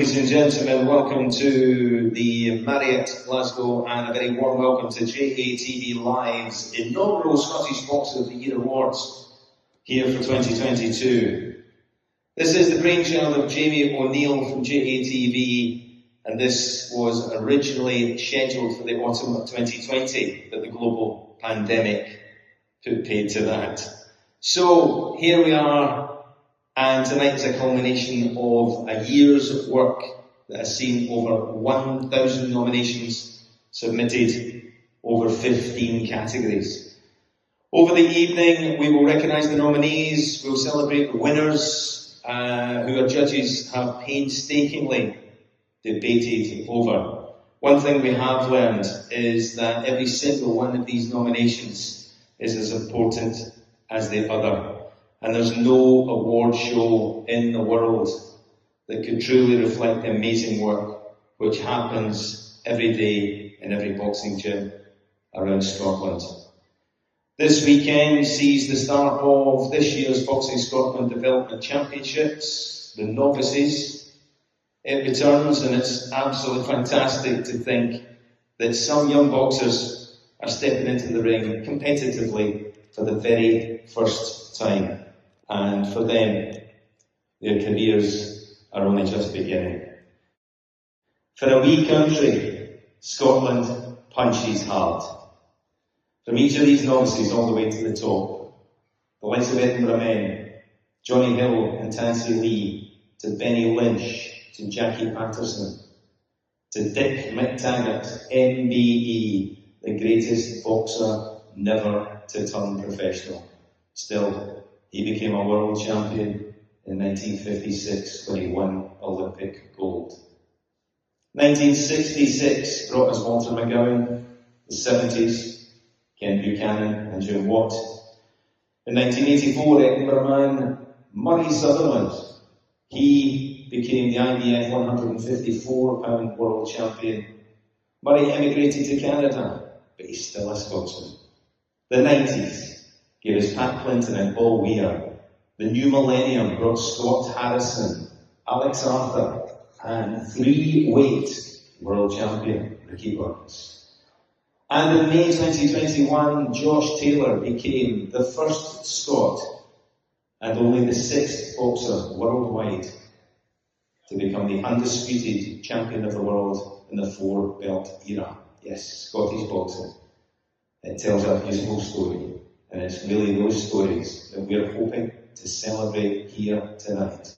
Ladies and gentlemen, welcome to the Marriott Glasgow and a very warm welcome to JATV Live's inaugural Scottish Boxer of the Year Awards here for 2022. This is the brainchild of Jamie O'Neill from JATV, and this was originally scheduled for the autumn of 2020, but the global pandemic put paid to that. So here we are. And tonight is a culmination of a year's work that has seen over 1,000 nominations submitted, over 15 categories. Over the evening, we will recognise the nominees, we'll celebrate the winners, who our judges have painstakingly debated over. One thing we have learned is that every single one of these nominations is as important as the other. And there's no award show in the world that could truly reflect the amazing work which happens every day in every boxing gym around Scotland. This weekend sees the start of this year's Boxing Scotland Development Championships, the novices. It returns, and it's absolutely fantastic to think that some young boxers are stepping into the ring competitively for the very first time. And for them, their careers are only just beginning. For a wee country, Scotland punches hard. From each of these novices all the way to the top, the likes of Edinburgh men, Johnny Hill and Tansy Lee, to Benny Lynch, to Jackie Patterson, to Dick McTaggart, MBE, the greatest boxer never to turn professional. Still, he became a world champion in 1956 when he won Olympic gold. 1966 brought us Walter McGowan. The 70s, Ken Buchanan and Jim Watt. In 1984, Edinburgh man Murray Sutherland. He became the IBF 154-pound world champion. Murray emigrated to Canada, but he's still a Scotsman. The 90s gave us Pat Clinton and Paul Weir. The new millennium brought Scott Harrison, Alex Arthur, and three-weight world champion Ricky Burns. And in May 2021, Josh Taylor became the first Scot and only the sixth boxer worldwide to become the undisputed champion of the world in the four-belt era. Yes, Scottish boxing. It tells a beautiful story. And it's really those stories that we're hoping to celebrate here tonight.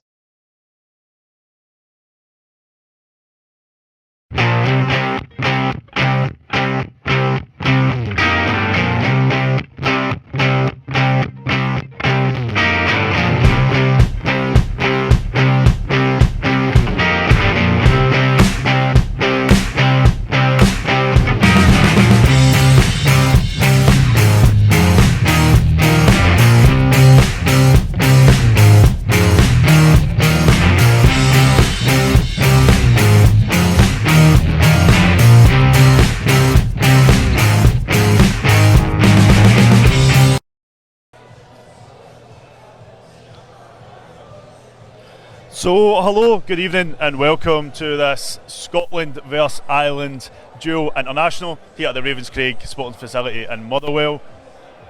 So, hello, good evening and welcome to this Scotland vs Ireland Dual International here at the Ravenscraig Sporting Facility in Motherwell.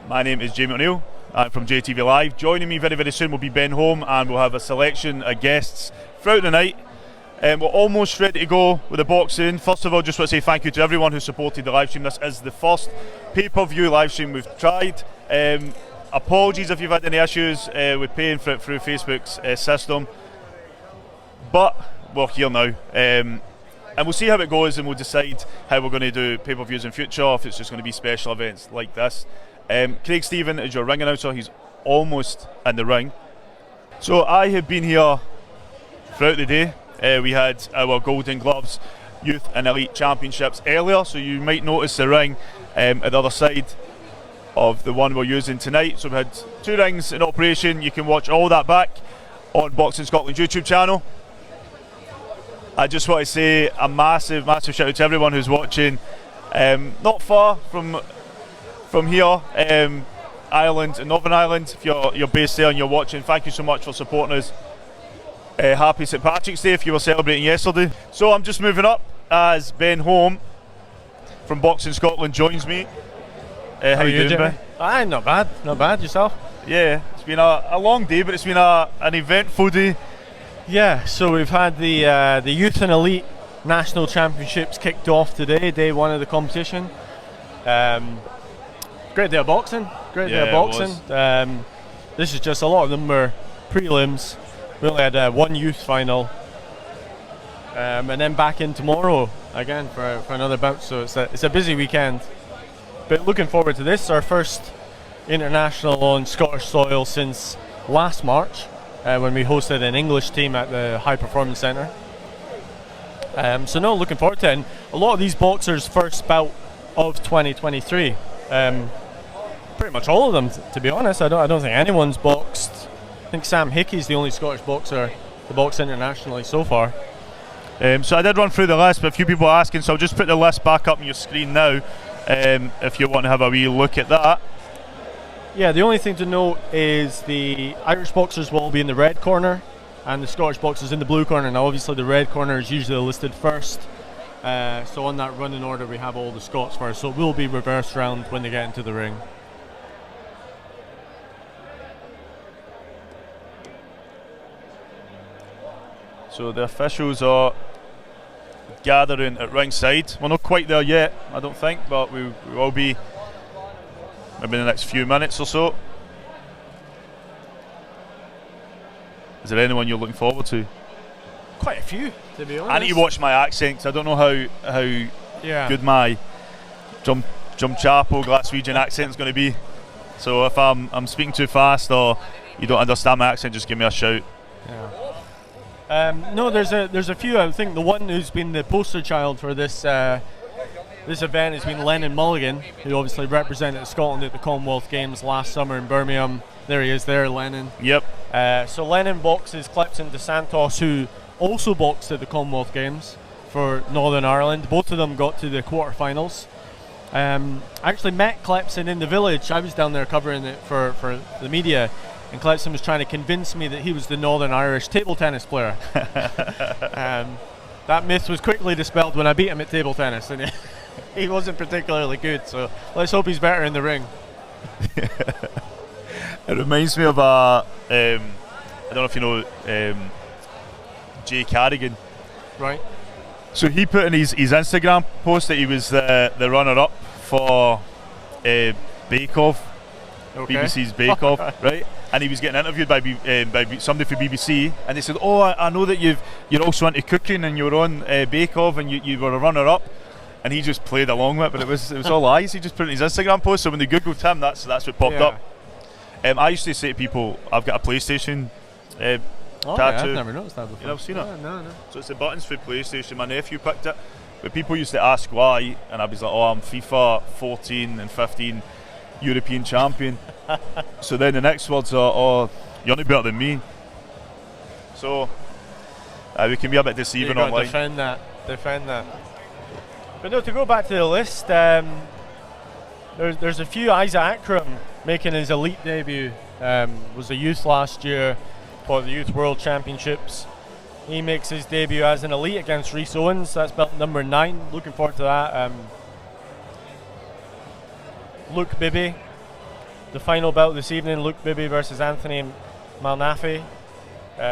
My name is Jamie O'Neill, I'm from JTV Live. Joining me very, very soon will be Ben Holm, and we'll have a selection of guests throughout the night. We're almost ready to go with the boxing. First of all, just want to say thank you to everyone who supported the live stream. This is the first pay-per-view live stream we've tried. Apologies if you've had any issues with paying for it through Facebook's system. But we're here now, and we'll see how it goes, and we'll decide how we're going to do pay-per-views in future, or if it's just going to be special events like this. Craig Stephen is your ring announcer. He's almost in the ring. So I have been here throughout the day. We had our Golden Gloves Youth and Elite Championships earlier, so you might notice the ring at the other side of the one we're using tonight. So we had two rings in operation. You can watch all that back on Boxing Scotland's YouTube channel. I just want to say a massive, massive shout out to everyone who's watching. Not far from here, Ireland, Northern Ireland. If you're based there and you're watching, thank you so much for supporting us. Happy St Patrick's Day if you were celebrating yesterday. So I'm just moving up as Ben Holm from Boxing Scotland joins me. How you doing, Ben? Aye, not bad. Yourself? Yeah, it's been a long day, but it's been an eventful day. Yeah, so we've had the Youth and Elite National Championships kicked off today, day one of the competition. Great day of boxing. This is just, a lot of them were prelims. We only had one youth final, and then back in tomorrow again for another bout. So it's a busy weekend. But looking forward to this, our first international on Scottish soil since last March, when we hosted an English team at the High Performance Centre. So no, looking forward to it. And a lot of these boxers' first bout of 2023. Pretty much all of them, to be honest. I don't think anyone's boxed. I think Sam Hickey's the only Scottish boxer to box internationally so far. So I did run through the list, but a few people are asking, so I'll just put the list back up on your screen now, if you want to have a wee look at that. Yeah, the only thing to note is the Irish boxers will all be in the red corner and the Scottish boxers in the blue corner. Now obviously the red corner is usually listed first, so on that running order we have all the Scots first, so it will be reversed round when they get into the ring. So the officials are gathering at ringside. We're not quite there yet, I don't think, but we will be maybe in the next few minutes or so. Is there anyone you're looking forward to? Quite a few, to be honest. I need to watch my accent, 'cause I don't know how good my Drumchapel Glaswegian accent is going to be. So if I'm speaking too fast or you don't understand my accent, just give me a shout. Yeah. No, there's a few. I think the one who's been the poster child for this this event has been Lennon Mulligan, who obviously represented Scotland at the Commonwealth Games last summer in Birmingham. There he is there, Lennon. Yep. So Lennon boxes Clepson de Santos, who also boxed at the Commonwealth Games for Northern Ireland. Both of them got to the quarterfinals. I actually met Clepson in the village. I was down there covering it for the media, and Clepson was trying to convince me that he was the Northern Irish table tennis player. That myth was quickly dispelled when I beat him at table tennis, and he wasn't particularly good, so let's hope he's better in the ring. It reminds me of I don't know if you know Jay Carrigan. Right. So he put in his Instagram post that he was the runner-up for Bake Off, BBC's Bake Off, right? And he was getting interviewed by somebody for BBC, and they said, "Oh, I know that you're also into cooking, and you were on Bake Off, and you were a runner-up." And he just played along with it, but it was all lies. He just put it in his Instagram post. So when they googled him, that's what popped up. I used to say to people, "I've got a PlayStation tattoo." Yeah, I've never noticed that before. You never seen it? No. So it's the buttons for PlayStation. My nephew picked it, but people used to ask why, and I was like, "Oh, I'm FIFA 14 and 15 European champion." So then the next words are, "Oh, you're not better than me." So we can be a bit deceiving online. Defend that. But no, to go back to the list, there's a few. Isaac Akram making his elite debut. Was a youth last year for the Youth World Championships. He makes his debut as an elite against Rhys Owens. That's belt number 9. Looking forward to that. Luke Bibby, the final bout this evening. Luke Bibby versus Anthony Malnafi.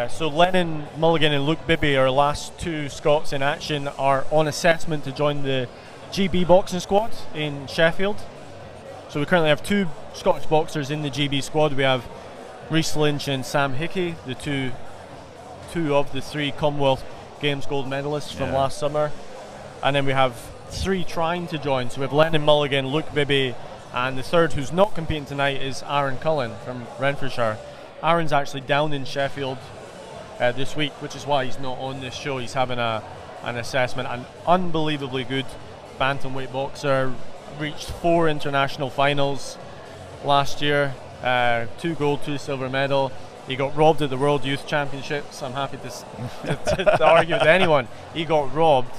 So Lennon Mulligan and Luke Bibby, our last two Scots in action, are on assessment to join the GB boxing squad in Sheffield. So we currently have 2 Scottish boxers in the GB squad. We have Rhys Lynch and Sam Hickey, the two of the 3 Commonwealth Games gold medalists from last summer. And then we have 3 trying to join. So we have Lennon Mulligan, Luke Bibby, and the third who's not competing tonight is Aaron Cullen from Renfrewshire. Aaron's actually down in Sheffield this week, which is why he's not on this show. He's having an assessment. An unbelievably good bantamweight boxer, reached 4 international finals last year, 2 gold, 2 silver medal. He got robbed at the World Youth Championships. I'm happy to argue with anyone. He got robbed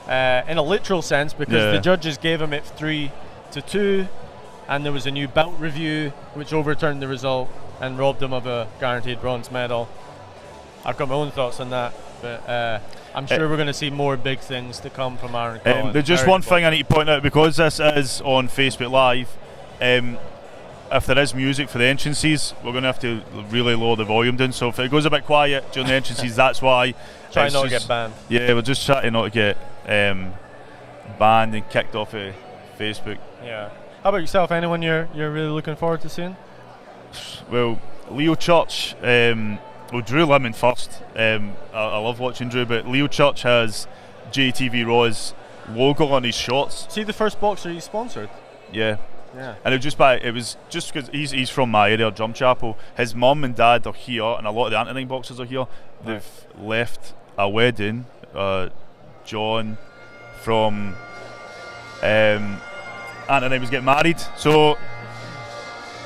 in a literal sense, because the judges gave him it 3-2, and there was a new bout review which overturned the result and robbed him of a guaranteed bronze medal. I've got my own thoughts on that, but I'm sure we're going to see more big things to come from Aaron Collins. There's just one thing I need to point out, because this is on Facebook Live. If there is music for the entrances, we're going to have to really lower the volume down. So if it goes a bit quiet during the entrances, that's why. Try not to get banned. Yeah, we're just trying not to get banned and kicked off of Facebook. Yeah. How about yourself? Anyone you're really looking forward to seeing? Well, Leo Church. Well, Drew Lemon first. I love watching Drew, but Leo Church has JATV Raw's logo on his shorts. See the first boxer he sponsored? Yeah. Yeah. And it was just because he's from my area, Drumchapel. His mum and dad are here, and a lot of the Anthony boxers are here. They've left a wedding. John from Anthony was getting married, so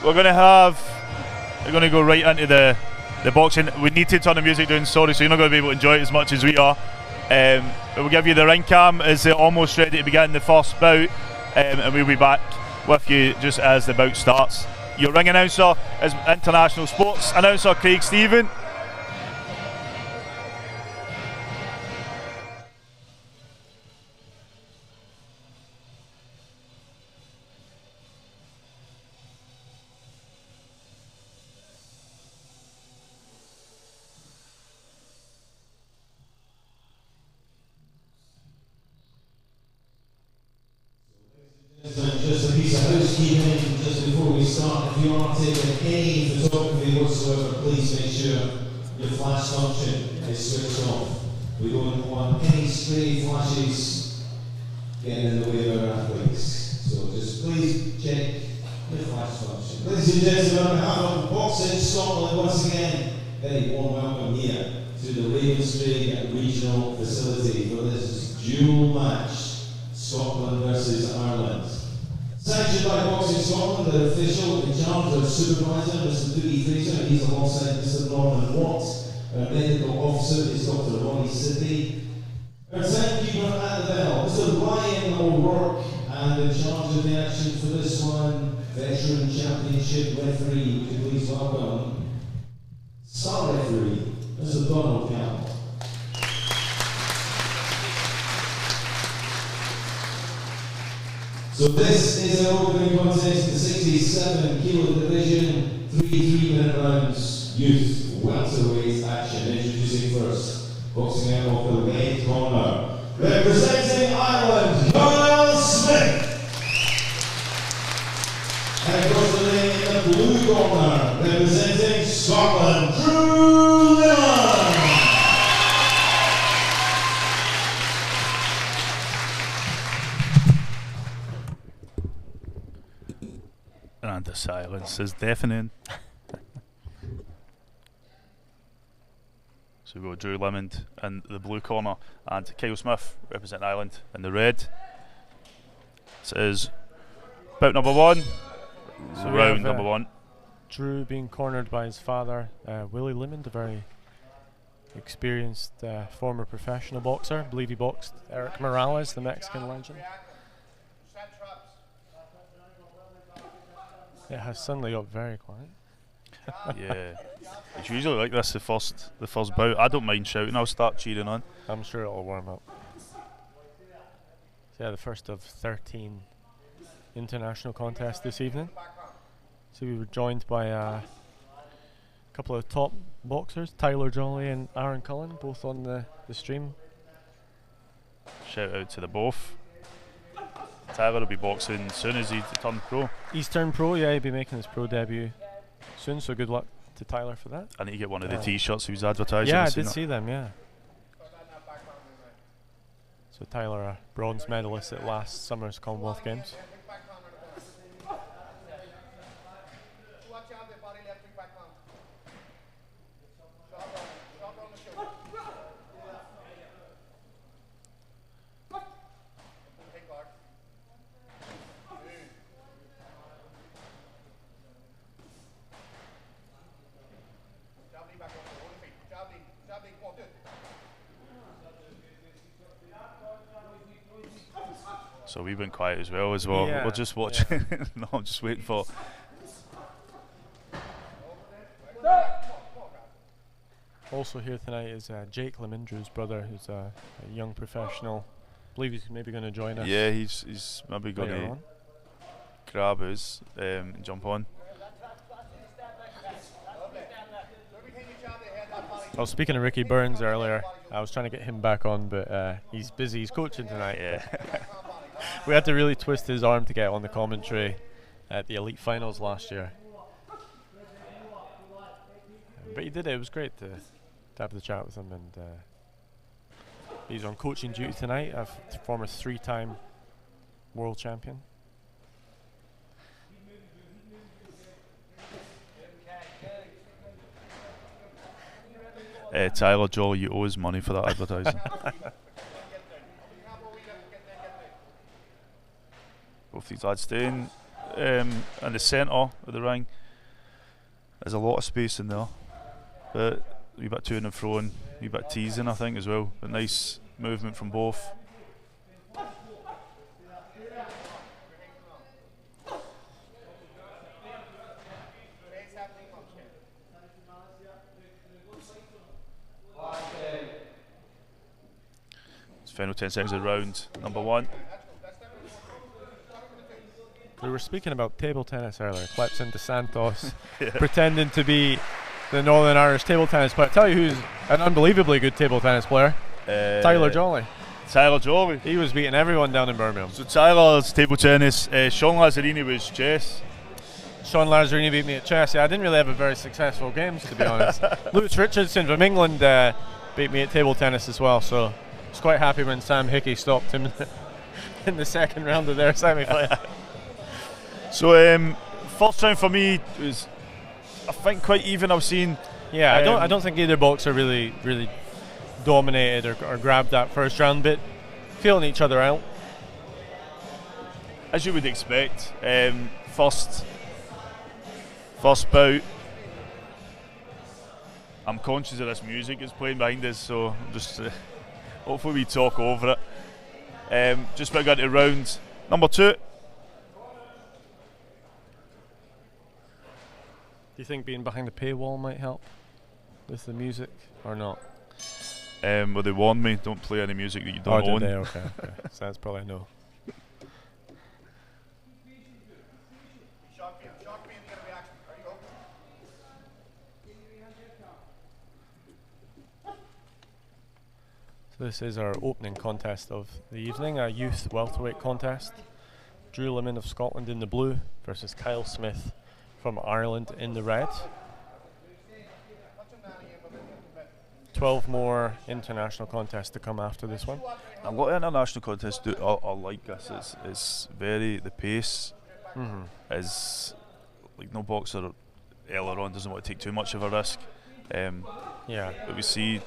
we're going to go right into the boxing. We need to turn the music down, sorry, so you're not going to be able to enjoy it as much as we are. But we'll give you the ring cam as they're almost ready to begin the first bout, and we'll be back with you just as the bout starts. Your ring announcer is international sports announcer Craig Stephen. Just a piece of housekeeping just before we start. If you are taking any photography whatsoever, please make sure your flash function is switched off. We don't want any stray flashes getting in the way of our athletes. So just please check your flash function. Ladies and gentlemen, on behalf of Boxing Scotland, once again, very warm welcome here to the Ravenscraig Regional Facility for this dual match. Scotland versus Ireland. Sanctioned by Boxing Scotland, the official in charge of supervisor, Mr. Duffy Fraser, he's alongside Mr. Norman Watt. Our medical officer is Dr. Ronnie Sidney. Our timekeeper at the bell, Mr. Ryan O'Rourke, and in charge of the action for this one, veteran championship referee, would you please welcome star referee, Mr. Donald Campbell. So this is an opening contest in the 67 kilo division, 3 3-minute rounds, youth welterweight action. Introducing first, boxing out of the red corner, representing Ireland, Noel Smith. And across the ring in the blue corner, representing Scotland, Drew Lemon. And the silence is deafening. So we've got Drew Lemon in the blue corner and Kyle Smith representing Ireland in the red. This is bout number one, so round number one. Drew being cornered by his father, Willie Lemon, a very experienced former professional boxer. I believe he boxed Eric Morales, the Mexican legend. It has suddenly got very quiet. Yeah, it's usually like this the first bout. I don't mind shouting, I'll start cheering on. I'm sure it'll warm up. So yeah, the first of 13 international contests this evening. So we were joined by a couple of top boxers, Tyler Jolly and Aaron Cullen, both on the stream. Shout out to the both. Tyler will be boxing soon as he turned pro. He's turned pro, yeah, he'll be making his pro debut soon, so good luck to Tyler for that. I need to get one of the t-shirts he was advertising. Yeah, I did see them, yeah. So Tyler, a bronze medalist at last summer's Commonwealth Games. So we went quiet as well. Yeah. We're just watching. Yeah. No, I'm just waiting for. Also here tonight is Jake Lemindrew's brother, who's a young professional. I believe he's maybe going to join us. Yeah, he's maybe going to grab us and jump on. Well, speaking of Ricky Burns earlier, I was trying to get him back on, but he's busy. He's coaching tonight. Yeah. We had to really twist his arm to get on the commentary at the Elite Finals last year. But he did it. It was great to have the chat with him, and he's on coaching duty tonight. A former 3-time world champion. Tyler Jolly, you owe us money for that advertising. Both these lads staying in the centre of the ring. There's a lot of space in there, but a wee bit to and fro, and a wee bit teasing, I think, as well. But nice movement from both. Final 10 seconds of round number 1. We were speaking about table tennis earlier. Clips into Santos, pretending to be the Northern Irish table tennis player. Tell you who's an unbelievably good table tennis player. Tyler Jolly. Tyler Jolly. He was beating everyone down in Birmingham. So Tyler's table tennis. Sean Lazzarini was chess. Sean Lazzarini beat me at chess. Yeah, I didn't really have a very successful games, to be honest. Lewis Richardson from England beat me at table tennis as well. So I was quite happy when Sam Hickey stopped him in the second round of their semi-final. So first round for me was, I think, quite even. I've seen. Yeah, I don't think either boxer really dominated or grabbed that first round, but feeling each other out. As you would expect, first bout. I'm conscious of this music is playing behind us, so I'm just hopefully we talk over it. Just about got to round number 2. Do you think being behind the paywall might help with the music or not? Well, they warned me, don't play any music that you don't own. Did they? Okay. So that's probably a no. So this is our opening contest of the evening, a youth welterweight contest. Drew Lemon of Scotland in the blue versus Kyle Smith from Ireland in the red. 12 more international contests to come after this one. A lot of international contests are like this. It's very, the pace is like, no boxer earlier on doesn't want to take too much of a risk. But we see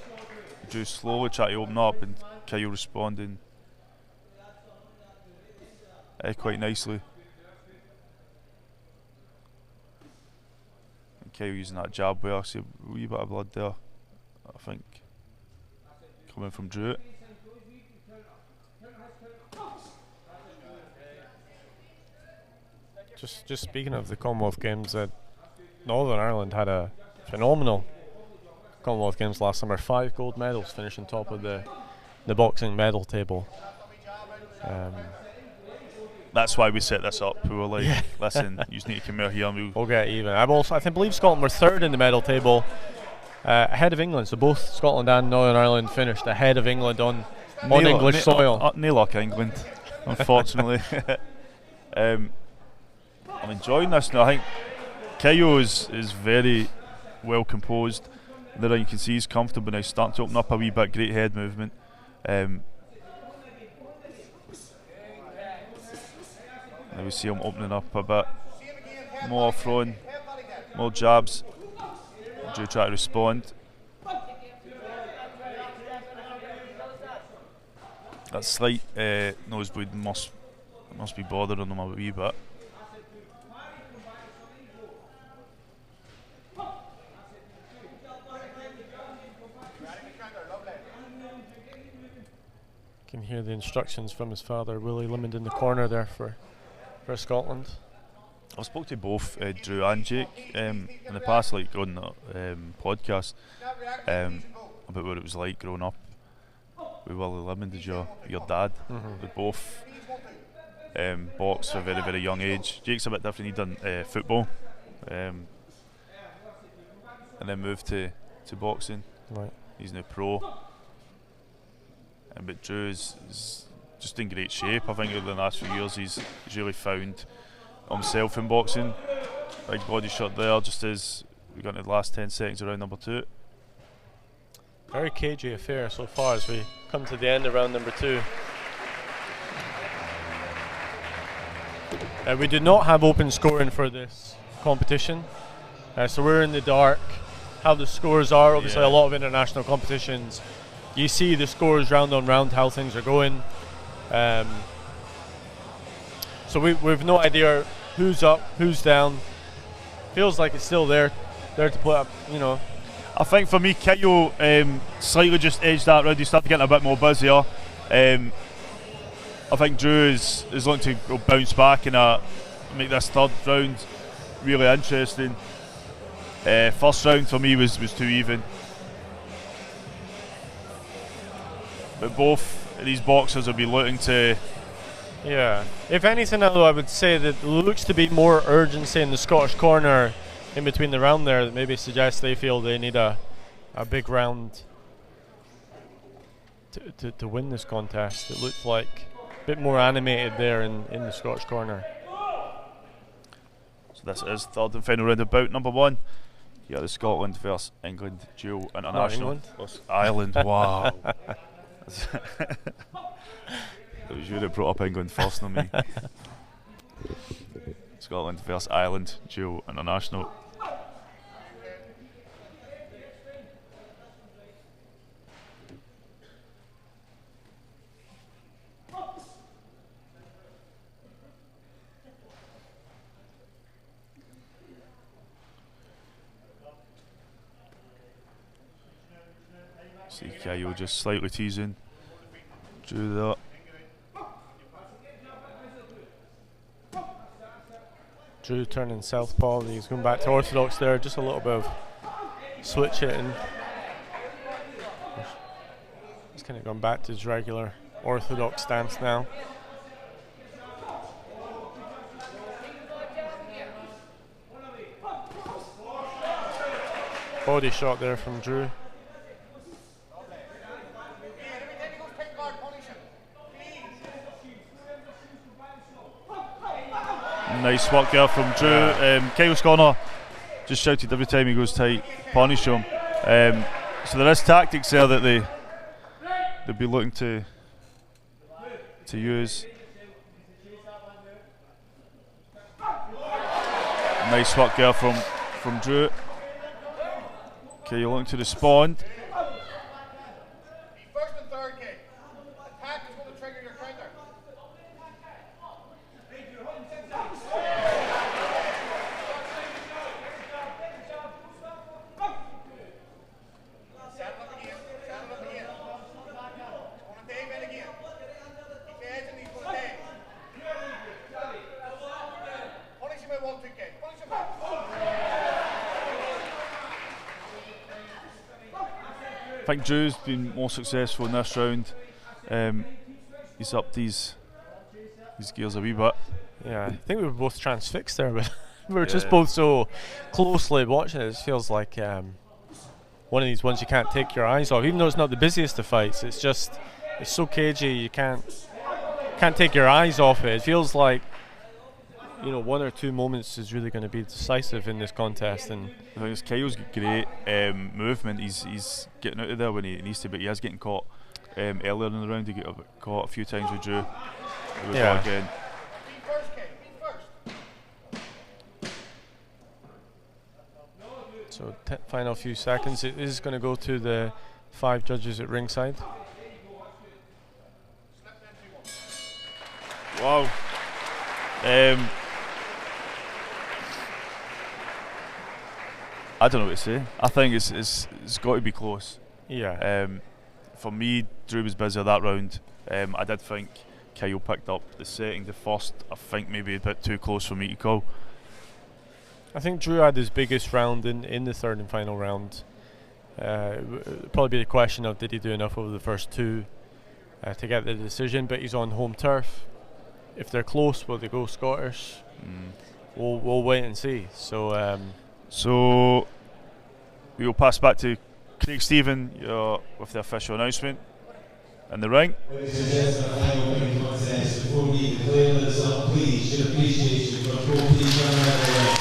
Drew slowly try to open up and Kyle responding quite nicely. And Kyle using that jab where I see a wee bit of blood there, I think, coming from Drew. Just speaking of the Commonwealth Games, Northern Ireland had a phenomenal Commonwealth Games last summer. 5 gold medals, finishing top of the boxing medal table. That's why we set this up. We were like, listen, you just need to come out here and we'll get even. I believe Scotland were 3rd in the medal table, ahead of England. So both Scotland and Northern Ireland finished ahead of England on English soil. No luck, England, unfortunately. I'm enjoying this now. I think Kyle is very well composed. There you can see he's comfortable now, starting to open up a wee bit. Great head movement. Now we see him opening up a bit more, throwing more jabs. Drew try to respond. That slight nosebleed must be bothering him a wee bit. Can hear the instructions from his father, Willie Limond, in the corner there for Scotland. I've spoke to both Drew and Jake in the past, like on the podcast, about what it was like growing up with Willie Lemon. Did your dad? They both boxed at a very, very young age. Jake's a bit different. He done football, and then moved to boxing. Right. He's now pro. But Drew is just in great shape. I think over the last few years he's really found himself in boxing. Big body shot there, just as we got into the last 10 seconds of round number 2. Very cagey affair so far as we come to the end of round number 2. We did not have open scoring for this competition, so we're in the dark. How the scores are, obviously a lot of international competitions, you see the scores round on round, how things are going. So we've no idea who's up, who's down. Feels like it's still there to put up, you know. I think for me, Kyo slightly just edged that round. He started getting a bit more busier. I think Drew is looking to go bounce back and make this third round really interesting. First round for me was too even. But both of these boxers will be looking to... Yeah. If anything, though, I would say that there looks to be more urgency in the Scottish corner in between the round there that maybe suggests they feel they need a big round to win this contest. It looked like a bit more animated there in the Scottish corner. So this is third and final round of bout number 1. Yeah, the Scotland versus England dual international. Ireland, wow. It was you that brought up England first, not me. Scotland versus Ireland dual international. See Kyo just slightly teasing Drew there. Drew turning southpaw, he's going back to orthodox there, just a little bit of switch hitting. He's kind of gone back to his regular orthodox stance now. Body shot there from Drew. Nice work there from Drew. Kyle's corner just shouted every time he goes tight, punish him. So there is tactics there that they'll be looking to use. Nice work there from Drew. Kyle looking to respond. First and third kick. Attack is going to trigger your counter. Set it up again. It's going to Dave in again. He's edging, he's going to Dave. Punish him with 1-2 kick. Punish him back. I think Drew's been more successful in this round. He's upped his gears a wee bit. Yeah, I think we were both transfixed there, but we were just both so closely watching it. It feels like one of these ones you can't take your eyes off, even though it's not the busiest of fights. It's so cagey, you can't take your eyes off it. It feels like, you know, 1 or 2 moments is really going to be decisive in this contest. And I think Kyle's got great movement. He's getting out of there when he needs to, but he is getting caught earlier in the round. He got caught a few times with Drew. Yeah. Again. So final few seconds. It is going to go to the 5 judges at ringside. Wow. I don't know what to say. I think it's got to be close. Yeah. For me, Drew was busier that round. I did think Kyle picked up the second. The first, I think maybe a bit too close for me to call. I think Drew had his biggest round in the third and final round. Probably be the question of did he do enough over the first two to get the decision, but he's on home turf. If they're close, will they go Scottish? We'll wait and see. So we'll pass back to Craig Stephen with the official announcement in the ring. Ladies and gentlemen, final winning contest. Before we declare this up, please, should appreciate you for both these young men.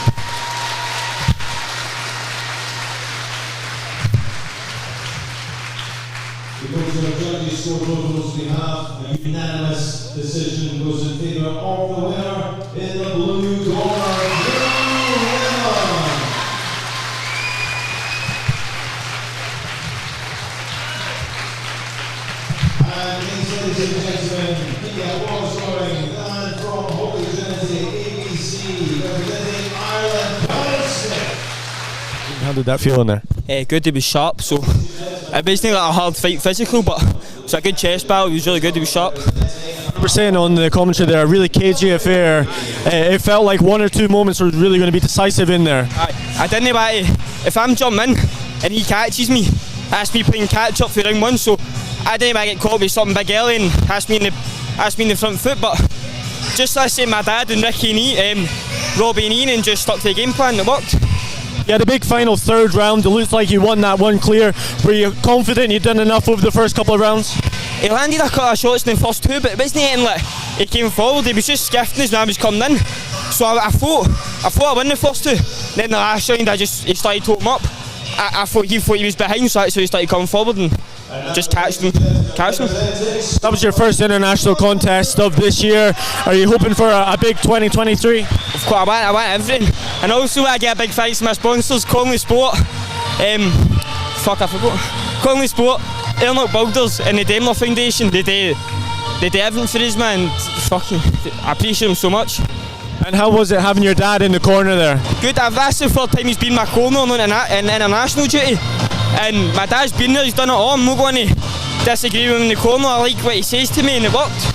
We go to our judges' scorecards. We have a unanimous decision goes in favour of the winner in the blue corner. And ladies and gentlemen, the award scoring man from Holy Trinity ABC, representing Ireland, how did that feel in there? Good to be sharp, so it was not like a hard fight physical, but it was a good chest battle. It was really good to be sharp. We're saying on the commentary there, a really cagey affair. It felt like one or two moments were really going to be decisive in there. I didn't want to, if I'm jumping in and he catches me, that's me playing catch up for round one, so I didn't want to get caught with something big early and has me in the front foot, but just as I say, my dad and Ricky and Robbie and Ian just stuck to the game plan. It worked. You had a big final third round. It looks like you won that one clear. Were you confident you'd done enough over the first couple of rounds? He landed a couple of shots in the first two, but it wasn't anything like he came forward. He was just skiffing us when I was coming in. So I thought I won the first two. Then the last round he started to open up. I thought he was behind, so he started coming forward and just catched him. That was your first international contest of this year. Are you hoping for a big 2023? Of course, I want everything. And also I get a big thanks to my sponsors, Conley Sport, I forgot. Conley Sport, Airlock Builders and the Daimler Foundation. They do everything for us, man. Fucking, I appreciate them so much. And how was it having your dad in the corner there? Good. That's the third time he's been my corner on international duty. And my dad's been there, he's done it all. I'm not going to disagree with him in the corner. I like what he says to me and it worked.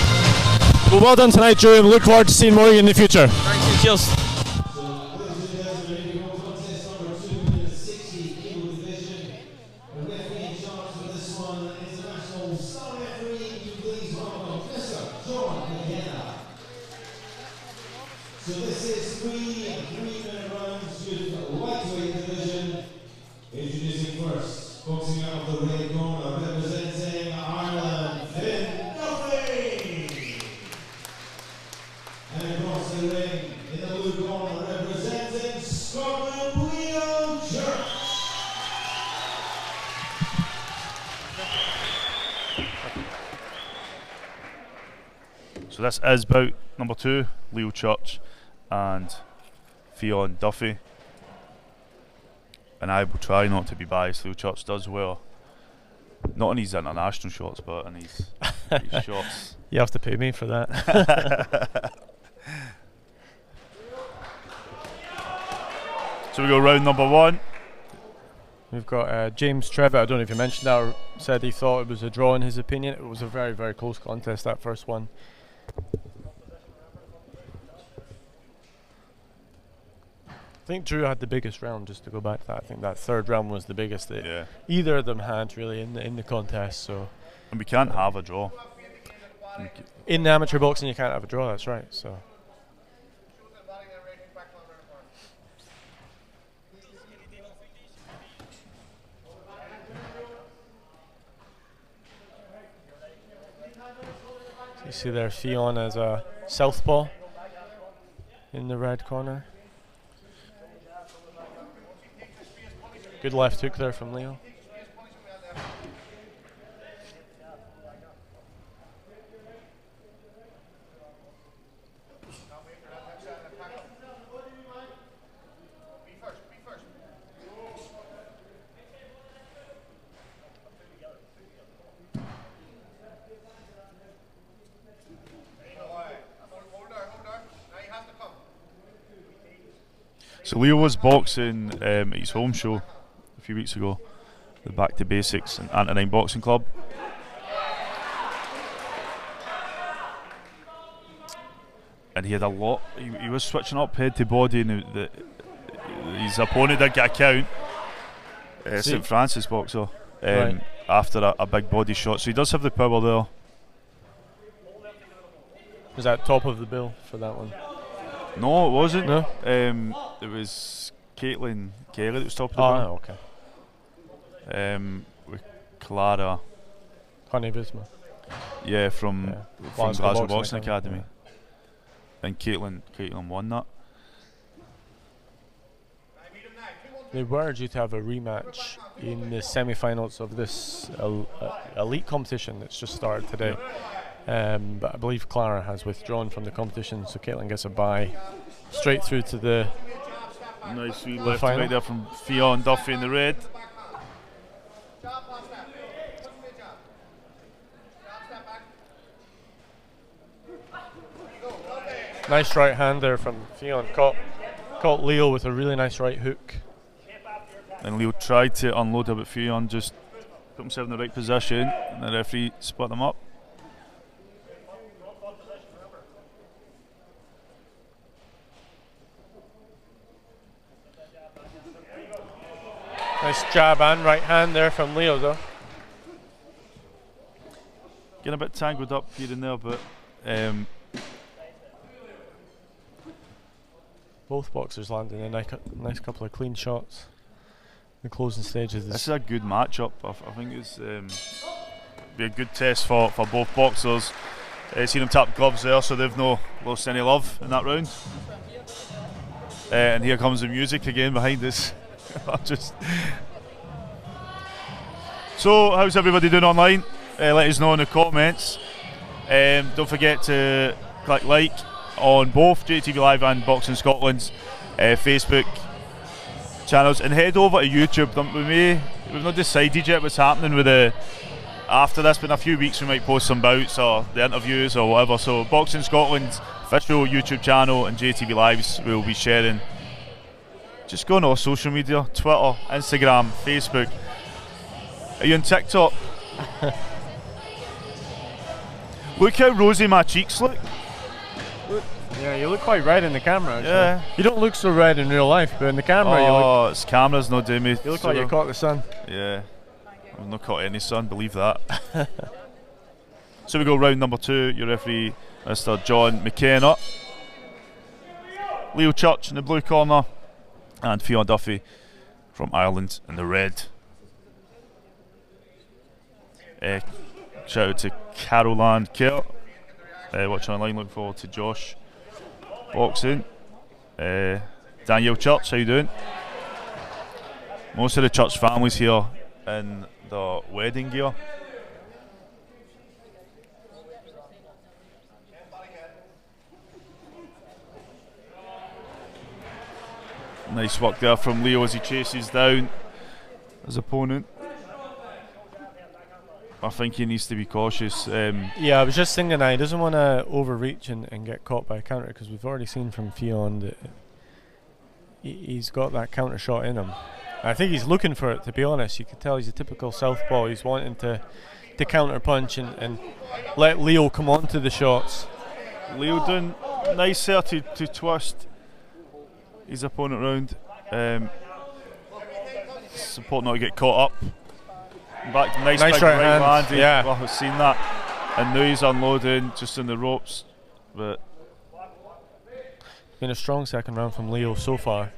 Well done tonight, Drew, and look forward to seeing more of you in the future. Thank you. Cheers. So this is three-minute rounds with lightweight division. Introducing first, boxing out of the red corner, representing Ireland, Duffy. And across the ring, in the blue corner, representing Scotland, Church. So this is bout number 2, Leo Church and Fionn Duffy. And I will try not to be biased. Leo Church does well, not in his international shots, but in his shots. You have to pay me for that. So we go round number 1. We've got James Trevor. I don't know if you mentioned that or said he thought it was a draw in his opinion. It was a very, very close contest, that first one. I think Drew had the biggest round, just to go back to that. I think that third round was the biggest that either of them had really in the contest. So, and we can't have a draw. In the amateur boxing you can't have a draw, that's right. So you see there Fionn as a southpaw in the red corner. Good left hook there from Leo. So Leo was boxing at his home show a few weeks ago, the Back to Basics and Antonine Boxing Club. And he had a lot, he was switching up head to body, and his opponent did get a count. St Francis boxer after a big body shot, so he does have the power there. Was that top of the bill for that one? No, it wasn't. No? It was Caitlin Kelly that was top of the bill. Oh, okay. With Clara. Honey Bisma. Yeah, from Glasgow Boxing Academy. Yeah. And Caitlin won that. They were due to have a rematch in the semi-finals of this elite competition that's just started today. But I believe Clara has withdrawn from the competition, so Caitlin gets a bye straight through to the Nice wee left final. right there from Fionn Duffy in the red. Nice right hand there from Fionn. Caught Leo with a really nice right hook. And Leo tried to unload her, but Fionn just put himself in the right position, and the referee split them up. Nice jab and right hand there from Leo though. Getting a bit tangled up here and there, but Both boxers landing a nice couple of clean shots. The closing stages. this is a good matchup. I think it's be a good test for both boxers. Seen them tap gloves there, so they've no lost any love in that round. And here comes the music again behind us. So, how's everybody doing online? Let us know in the comments. Don't forget to click like on both JTV Live and Boxing Scotland's Facebook channels, and head over to YouTube. We've not decided yet what's happening with the after this, but in a few weeks we might post some bouts or the interviews or whatever. So Boxing Scotland's official YouTube channel and JTV Lives will be sharing. Just go on all social media, Twitter, Instagram, Facebook. Are you on TikTok? Look how rosy my cheeks look. Yeah, you look quite red in the camera. Actually. Yeah. You don't look so red in real life, but in the camera Oh, it's cameras not doing me. you look like you caught the sun. Yeah, I've not caught any sun, believe that. So we go round number 2. Your referee, Mr. John McKenna. Leo Church in the blue corner, and Fionn Duffy from Ireland in the red. Shout out to Caroline Kerr, watching online. Looking forward to Josh boxing. Daniel Church, how you doing? Most of the Church families here in the wedding gear. Nice work there from Leo as he chases down his opponent. I think he needs to be cautious. Yeah, I was just thinking that he doesn't want to overreach and get caught by a counter, because we've already seen from Fionn that he's got that counter shot in him. I think he's looking for it, to be honest. You can tell he's a typical southpaw. He's wanting to counter punch and let Leo come on to the shots. Leo doing nice there to twist his opponent round. It's important not to get caught up. Back, nice big right hand. Yeah. Well, I've seen that. And now he's unloading just in the ropes. But been a strong second round from Leo so far.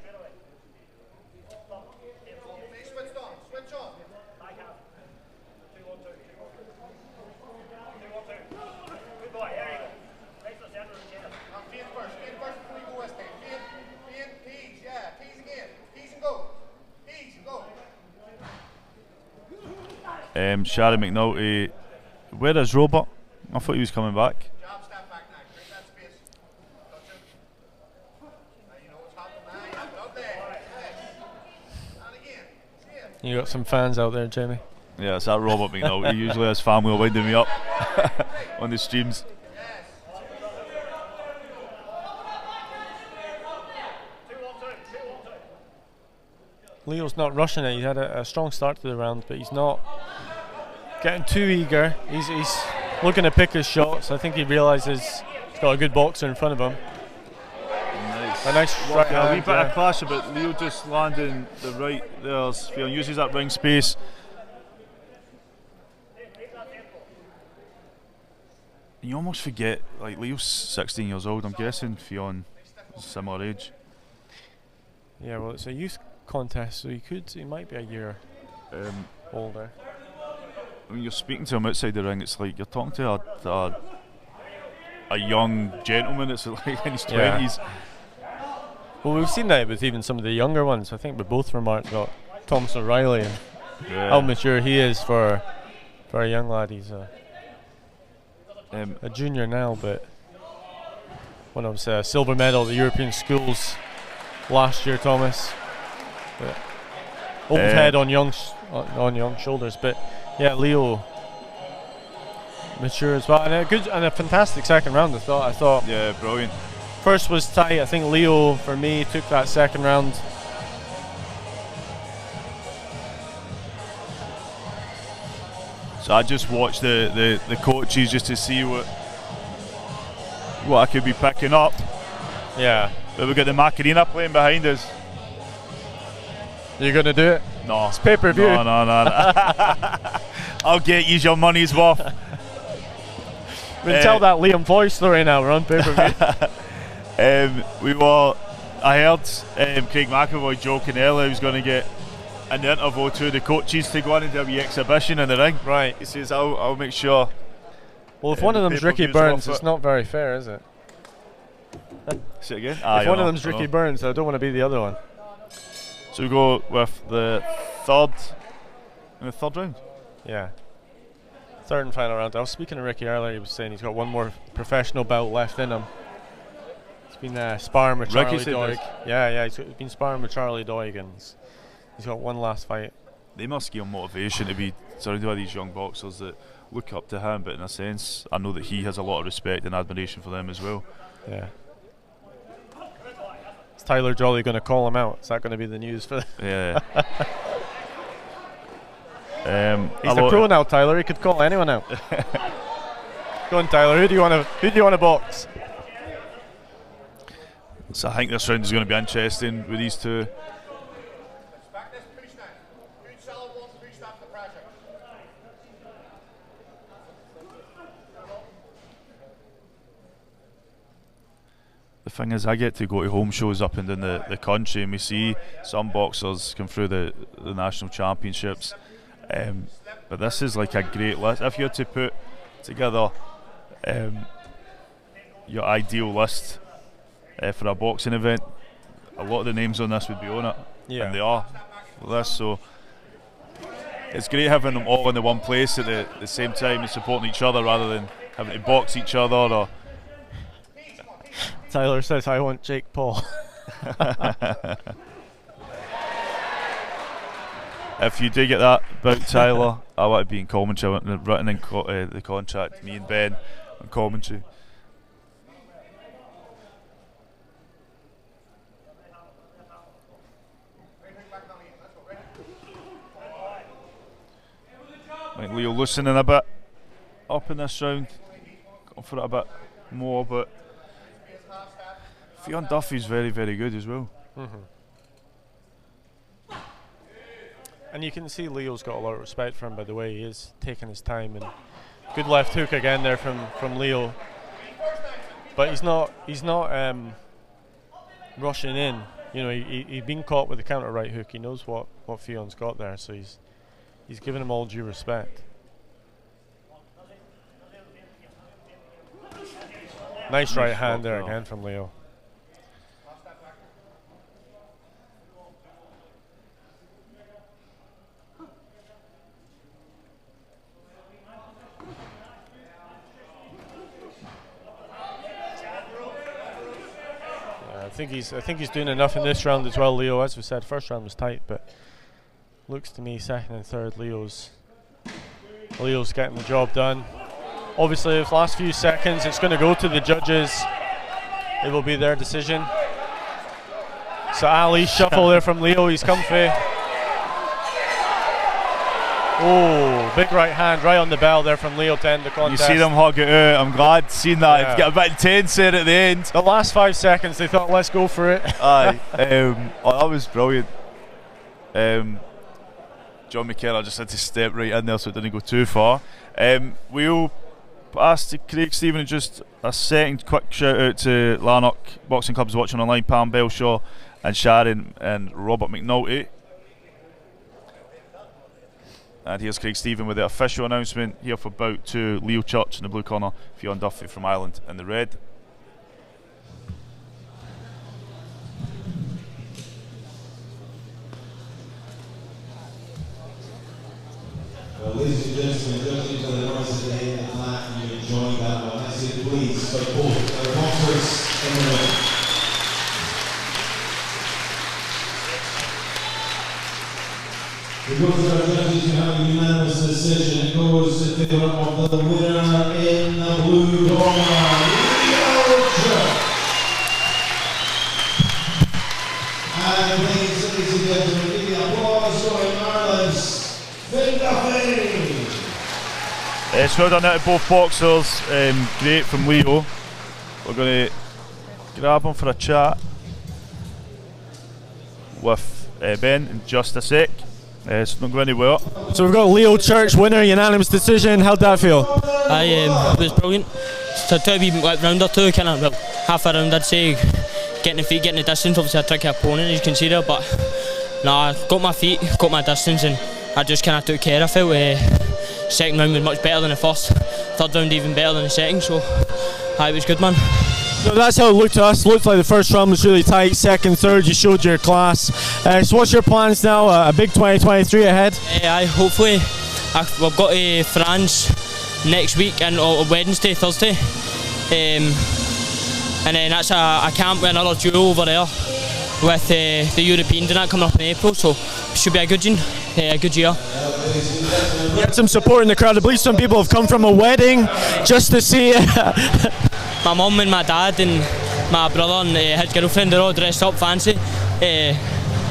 Sharon McNulty, where is Robert? I thought he was coming back. You got some fans out there, Jamie? Yeah, it's that Robert McNulty. Usually his family will winding me up on the streams. Leo's not rushing it. He's had a strong start to the round, but he's not getting too eager. He's looking to pick his shots. I think he realises he's got a good boxer in front of him. Nice. A nice right a wee hand, bit of clash, but Leo just landing the right there. Fionn uses that ring space. You almost forget, like, Leo's 16 years old. I'm guessing Fionn is similar age. Yeah, well, it's a youth contest, so he might be a year older. When you're speaking to him outside the ring, it's like you're talking to a young gentleman. It's like in his 20s. Well, we've seen that with even some of the younger ones. I think we both remarked about Thomas O'Reilly and how mature he is for a young lad. He's a junior now, but when I was silver medal at the European Schools last year, Thomas. Old head on young shoulders, but yeah, Leo mature as well, and a fantastic second round. I thought. Yeah, brilliant. First was tight. I think Leo, for me, took that second round. So I just watched the coaches just to see what I could be picking up. Yeah. But we got the Macarena playing behind us. You gonna do it? No. It's pay-per-view. No. I'll get you your money's worth. We can tell that Liam Foy story now. We're on pay-per-view. I heard Craig McAvoy joking earlier he was going to get an interview to the coaches to go on and do a wee exhibition in the ring. Right. He says, I'll make sure. Well, if one of them's Ricky Burns, it's not very fair, is it? Say it again? If one of them's Ricky Burns, I don't want to be the other one. So we go with the third round? Yeah. Third and final round. I was speaking to Ricky earlier. He was saying he's got one more professional bout left in him. He's been sparring with Charlie Doig. Yeah, he's been sparring with Charlie Doig, and he's got one last fight. They must give him motivation to be surrounded by these young boxers that look up to him, but in a sense, I know that he has a lot of respect and admiration for them as well. Yeah. Is Tyler Jolly going to call him out? Is that going to be the news for them? Yeah. He's the pro now, Tyler. He could call anyone out. Go on, Tyler. Who do you want to box? So I think this round is going to be interesting with these two. The thing is, I get to go to home shows up and down the country, and we see some boxers come through the national championships. But this is like a great list. If you had to put together your ideal list for a boxing event, a lot of the names on this would be on it. Yeah. And they are for this, so it's great having them all in the one place at the same time and supporting each other rather than having to box each other. Or Tyler says, I want Jake Paul. If you do get that bout, Tyler, I want to be in commentary. I want written in the contract, me and Ben on commentary. I think Leo loosening a bit up in this round, going for it a bit more, but Fionn Duffy's very, very good as well. And you can see Leo's got a lot of respect for him by the way he is taking his time, and good left hook again there from Leo. But he's not rushing in. You know, he's been caught with the counter right hook. He knows what Fionn's got there, so he's giving him all due respect. Nice right hand there again from Leo. I think he's doing enough in this round as well, Leo. As we said, first round was tight, but looks to me second and third Leo's getting the job done. Obviously, the last few seconds, it's going to go to the judges. It will be their decision. So Ali shuffle there from Leo. He's comfy. Oh, big right hand right on the bell there from Leo to end the contest. You see them hug it out. I'm glad seeing that. Yeah. Get a bit intense there at the end. The last 5 seconds, they thought, let's go for it. Aye. Oh, that was brilliant. John McKenna just had to step right in there so it didn't go too far. We'll pass to Craig Stephen. Just a second quick shout out to Lanark Boxing Clubs watching online, Pam Belshaw and Sharon and Robert McNulty. And here's Craig Stephen with the official announcement here for bout 2, Leo Church in the blue corner, Fionn Duffy from Ireland in the red. Well, ladies and gentlemen, judging by the noise of the head and flat, and you enjoying that one, I say please, for both our boxers in the ring. We go to our judges who have a unanimous decision. It goes in favour of the winner in the blue corner, Leo Church. And ladies and gentlemen, give the applause for Ireland's Duffy. It's well done out of both boxers. Great from Leo. We're going to grab him for a chat with Ben in just a sec. It's not going anywhere. So we've got Leo Church, winner, unanimous decision. How'd that feel? It was brilliant. So to be like round or two, kind of, well, half a round I'd say, getting the feet, getting the distance. Obviously a tricky opponent as you can see there, but no, I got my feet, got my distance, and I just kind of took care. I felt second round was much better than the first, third round even better than the second, so it was good, man. So that's how it looked to us. Looked like the first round was really tight. Second, third, you showed your class. So what's your plans now? A big 2023 ahead? Hopefully. We've got France next week and Wednesday, Thursday. And then that's a camp with another duo over there with the Europeans and that coming up in April. So it should be a good year. You had some support in the crowd. I believe some people have come from a wedding just to see it. My mum and my dad and my brother and his girlfriend, they're all dressed up fancy.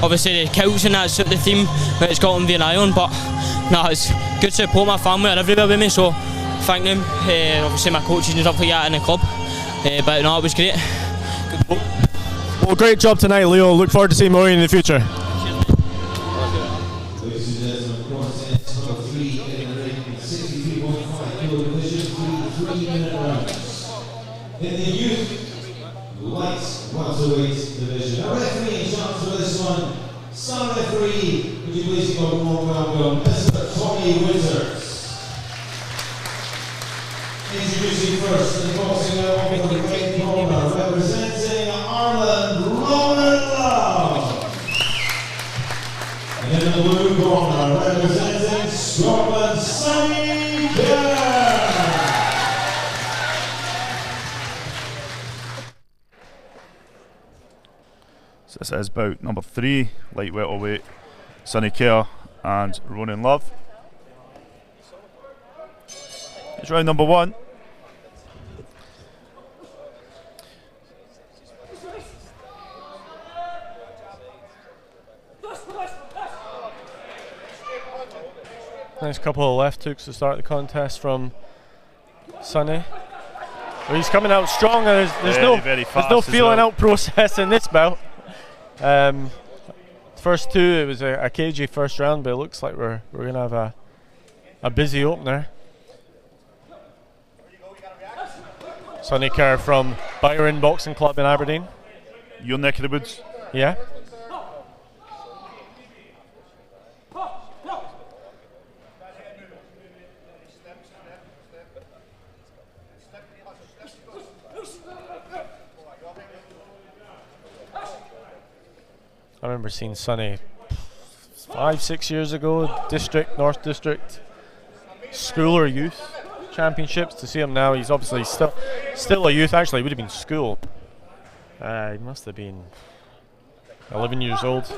Obviously the kilts and that suit the theme that Scotland being on, but no, it's good to support my family and everywhere with me, so thank them. Obviously my coaches and stuff like that in the club, but no, it was great. Well, great job tonight, Leo. Look forward to seeing more in the future. Ladies and gentlemen, contest number 3 in the ring, 63.5 kilo division, 3-minute rounds. In the youth light welterweight division, a referee in charge for this one, star referee, would you please give a warm welcome, Mr. Tommy Winters. Introducing first in the boxing out of the red corner, representing Ireland, Ronan Love. And in the blue corner, representing Scotland, Sammy Kerr. So this is bout number 3, light welterweight, Sonny Kerr and Ronan Love. It's round number 1. Nice couple of left hooks to start the contest from Sonny. Well, he's coming out strong, and there's no feeling out process in this bout. First two, it was a cagey first round, but it looks like we're gonna have a busy opener. Sonny Kerr from Byron Boxing Club in Aberdeen. Your neck of the woods. Yeah. I remember seeing Sonny 5-6 years ago, North District School or Youth Championships. To see him now, he's obviously still a youth. Actually, he would have been school. He must have been 11 years old.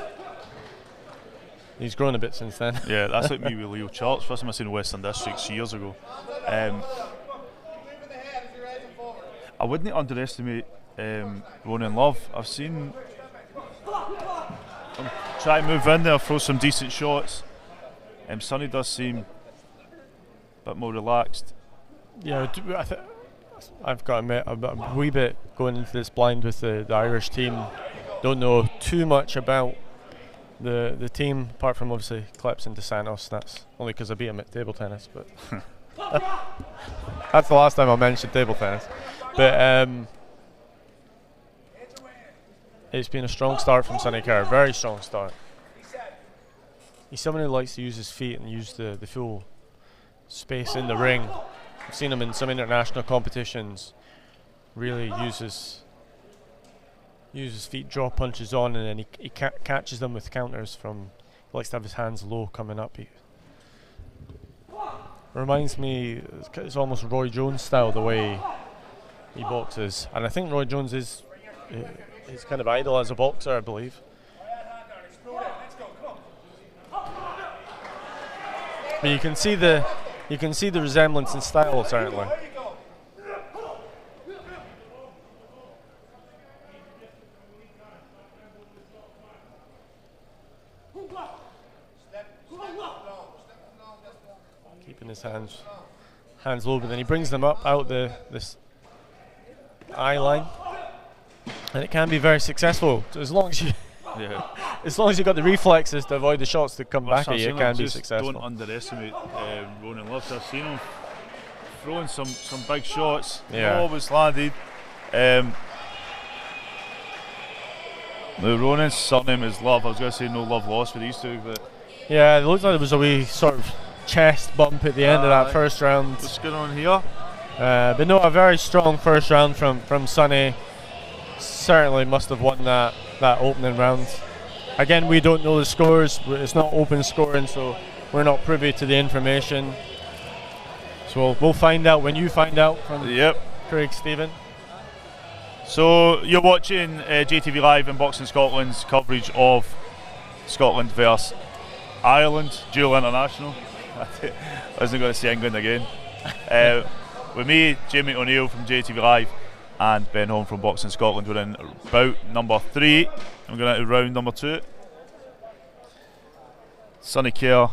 He's grown a bit since then. Yeah, that's like me with Leo Charts. First time I seen Western Districts years ago. I wouldn't underestimate Ronan Love. I've seen him try to move in there, throw some decent shots. Sonny does seem a bit more relaxed. Yeah, I've got to admit, I'm a wee bit going into this blind with the Irish team. Don't know too much about the team, apart from obviously clips into Santos. That's only because I beat him at table tennis, but that's the last time I mentioned table tennis. But it's been a strong start from Sonny Kerr, very strong start. He's someone who likes to use his feet and use the full space in the ring. I've seen him in some international competitions really use his feet, draw punches on, and then he catches them with counters from, he likes to have his hands low coming up. He reminds me, it's almost Roy Jones style the way he boxes, and I think Roy Jones is his kind of idol as a boxer, I believe. But you can see the resemblance in style, certainly. Keeping his hands low, but then he brings them up out this eye line, and it can be very successful. So as long as you as long as you've got the reflexes to avoid the shots that come back at you, it can be successful. Don't underestimate Ronan Love. I've seen him throwing some big shots. Yeah. Always landed. Ronan's surname is Love. I was going to say no love lost for these two, but yeah, it looked like there was a wee sort of chest bump at the end of that first round. What's going on here? But no, a very strong first round from Sonny. Certainly must have won that opening round. Again, we don't know the scores. It's not open scoring, so we're not privy to the information. So we'll find out when you find out from Craig Stephen. So you're watching JATV Live in Boxing Scotland's coverage of Scotland versus Ireland, dual international. I wasn't going to say England again. With me, Jamie O'Neill from JATV Live, and Ben Holm from Boxing Scotland. We're in bout number 3. I'm going into round number 2. Sonny Kerr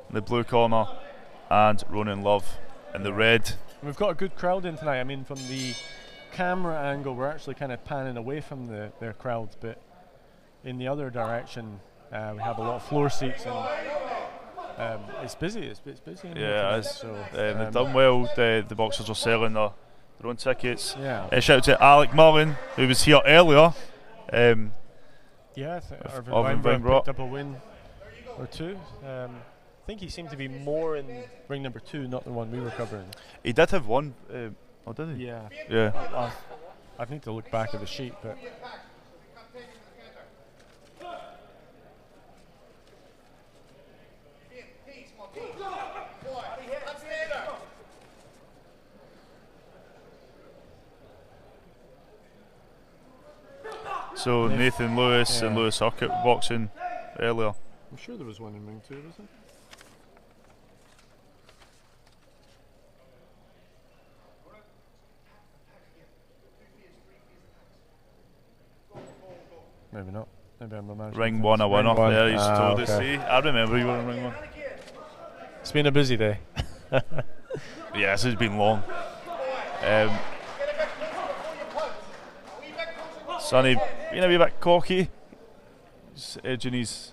in the blue corner and Ronan Love in the red. We've got a good crowd in tonight. I mean, from the camera angle, we're actually kind of panning away from their crowd, but in the other direction, we have a lot of floor seats, and it's busy. It's busy. In Yeah, tonight, so they've done well. The boxers are selling their own tickets. Yeah. Shout out to Alec Mullen, who was here earlier. Yeah, Irvin Weinberg Weinberg picked up a win or two. I think he seemed to be more in ring number 2, not the one we were covering. He did have one. Oh, did he? Yeah. Yeah. I'd need to look back at the sheet, but. So Nathan Lewis and Lewis Urquhart boxing earlier. I'm sure there was one in ring 2, was there? Maybe not. Maybe I'm imagining. Ring 1 a winner. There he's told us. See, I remember you were in ring 1. It's been a busy day. Yeah, this has been long. Sonny being a wee bit cocky. He's edging his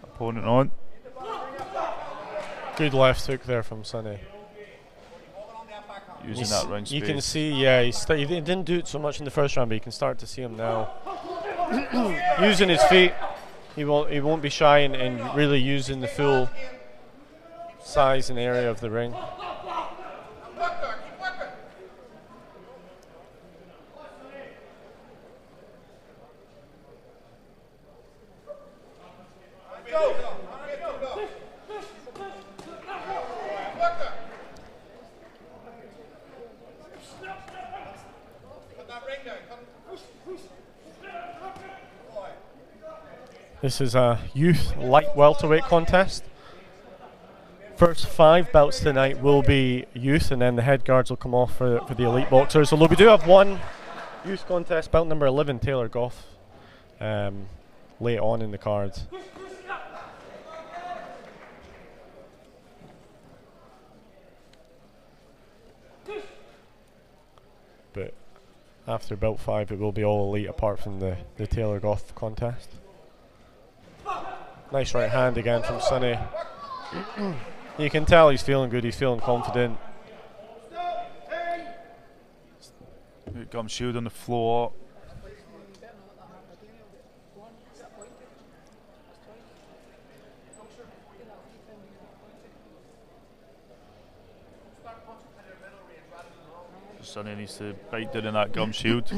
opponent on. Good left hook there from Sonny. Using that ring space. You can see, yeah, he didn't do it so much in the first round, but you can start to see him now. Using his feet, he won't be shy in really using the full size and area of the ring. This is a youth light welterweight contest. First 5 bouts tonight will be youth, and then the head guards will come off for the elite boxers. Although we do have one youth contest, bout number 11, Taylor Goff, late on in the cards. but after bout 5 it will be all elite apart from the Taylor Goff contest. Nice right hand again from Sonny. You can tell he's feeling good, he's feeling confident. Gum shield on the floor. Sonny needs to bite down in that gum shield.